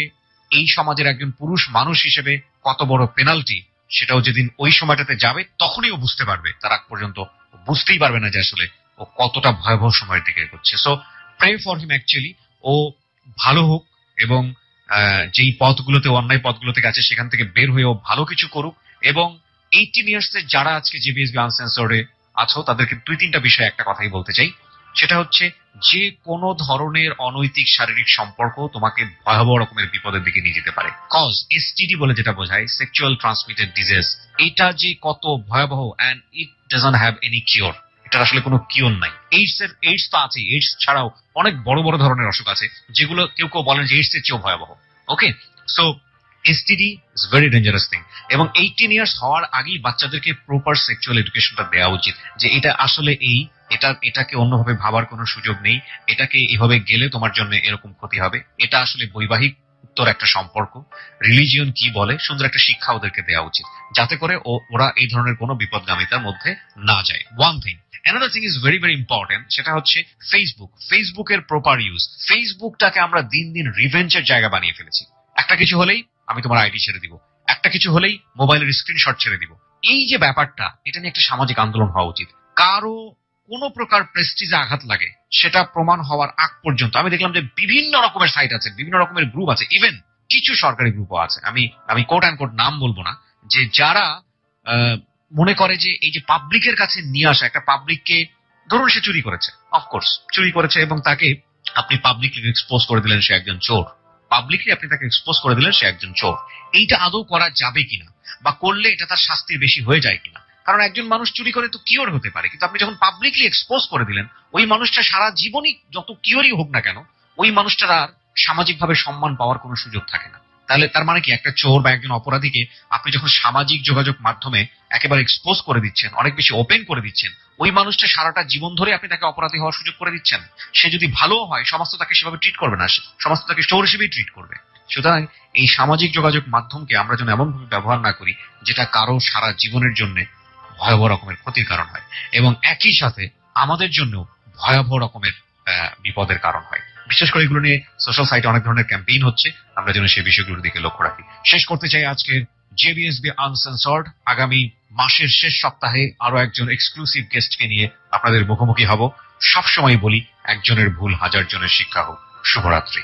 এই সমাজের একজন পুরুষ মানুষ হিসেবে কত বড় পেনাল্টি, সেটাও যেদিন ওই সময়টাতে যাবে তখনই ও বুঝতে পারবে। তার আগ পর্যন্ত বুঝতেই পারবে না যে আসলে ও কতটা ভয়াবহ সময়ের দিকে এগোচ্ছে। So pray for him, actually ও ভালো হোক এবং যেই পথগুলোতে, অন্যায় পথগুলোতে গেছে সেখান থেকে বের হয়ে ও ভালো কিছু করুক। এবং 18 ইয়ার্স এর যারা আজকে জেবিএসবি আনসেন্সর্ডে আছো তাদেরকে 2-3টা বিষয়ে একটা কথাই বলতে চাই, সেটা হচ্ছে যে কোনো ধরনের অনৈতিক শারীরিক সম্পর্ক তোমাকে ভয়াবহ রকমের বিপদের দিকে নিয়ে যেতে পারে। কজ এসটিডি বলে যেটা বোঝায়, সেক্সুয়াল ট্রান্সমিটেড ডিজিজ, এটা যে কত ভয়াবহ, and it doesn't have any cure. এটার আসলে কোনো কিওর নাই। এইডস তো আছে, এইডস ছাড়াও অনেক বড় বড় ধরনের অসুখ আছে যেগুলো কেউ কেউ বলেন যে এইডস এর চেয়েও ভয়াবহ। Okay, so STD is very dangerous thing. এবং 18 ইয়ার্স হওয়ার আগেই বাচ্চাদেরকে প্রপার সেক্সুয়াল এডুকেশনটা দেওয়া উচিত, যে এটা আসলে এটাকে অন্যভাবে ভাবার কোনো সুযোগ নেই, এটাকে এভাবে গেলে তোমার জন্য এরকম ক্ষতি হবে, এটা আসলে বৈবাহিক উত্তর একটা সম্পর্ক, রিলিজিয়ন কি বলে, সুন্দর একটা শিক্ষা ওদেরকে দেওয়া উচিত, যাতে করে ওরা এই ধরনের কোনো বিপদগামিতার মধ্যে না যায়। One thing. Another thing is very very important, সেটা হচ্ছে ফেসবুকের প্রপার ইউজ। ফেসবুকটাকে আমরা দিন দিন রিভেঞ্জের জায়গা বানিয়ে ফেলেছি। একটা কিছু হলেই আমি তোমার আইডি ছেড়ে দিব, একটা কিছু হলেই মোবাইলের স্ক্রিনশট ছেড়ে দিব। এই যে ব্যাপারটা, এটা নিয়ে একটা সামাজিক আন্দোলন হওয়া উচিত। কারো কোনো প্রকার প্রেস্টিজে আঘাত লাগে সেটা প্রমাণ হওয়ার আগ পর্যন্ত আমি দেখলাম যে বিভিন্ন রকমের সাইট আছে, বিভিন্ন রকমের গ্রুপ আছে, ইভেন কিছু সরকারি গ্রুপও আছে, আমি কোট অ্যান্ড কোট নাম বলবো না, যে যারা মনে করে যে এই যে পাবলিকের কাছে নিয়ে আসা, একটা পাবলিককে ধরুন সে চুরি করেছে, অফকোর্স চুরি করেছে, এবং তাকে আপনি পাবলিকলি এক্সপোজ করে দিলেন সে একজন চোর, পাবলিকলি আপনি তাকে এক্সপোজ করে দিলেন সে একজন চোর। এইটা আদৌ করা যাবে কিনা, বা করলে এটা তার শাস্তির বেশি হয়ে যায় কিনা? কারণ একজন মানুষ চুরি করে তো কিওর হতে পারে, কিন্তু আপনি যখন পাবলিকলি এক্সপোজ করে দিলেন, ওই মানুষটা সারা জীবনই যত কিওরই হোক না কেন, ওই মানুষটার আর সামাজিকভাবে সম্মান পাওয়ার কোনো সুযোগ থাকে না। তাহলে তার মানে কি, একটা চোর বা একজন অপরাধীকে আপনি যখন সামাজিক যোগাযোগ মাধ্যমে একেবারে এক্সপোজ করে দিচ্ছেন, অনেক বেশি ওপেন করে দিচ্ছেন, ওই মানুষটা সারাটা জীবন ধরে আপনি তাকে অপরাধী হওয়ার সুযোগ করে দিচ্ছেন। সে যদি ভালো হয়, সমাজ তো তাকে সেভাবে ট্রিট করবে না, সমাজ তো তাকে চোর হিসেবেই ট্রিট করবে। সুতরাং এই সামাজিক যোগাযোগ মাধ্যমকে আমরা যেন এমন ভাবে ব্যবহার না করি যেটা কারো সারা জীবনের জন্য ভয়াবহ রকমের ক্ষতির কারণ হয়, এবং একই সাথে আমাদের জন্য ভয়াবহ রকমের বিপদের কারণ হয়। বিশেষ করে এগুলো নিয়ে সোশ্যাল সাইটে অনেক ধরনের ক্যাম্পেইন হচ্ছে, আমরা যেন সেই বিষয়গুলোর দিকে লক্ষ্য রাখি। শেষ করতে চাই আজকের জেবিএসবি আনসেন্সর্ড। আগামী মাসের শেষ সপ্তাহে আরো একজন এক্সক্লুসিভ গেস্টকে নিয়ে আপনাদের মুখোমুখি হব। সবসময় বলি, একজনের ভুল হাজার জনের শিক্ষা হোক। শুভরাত্রি।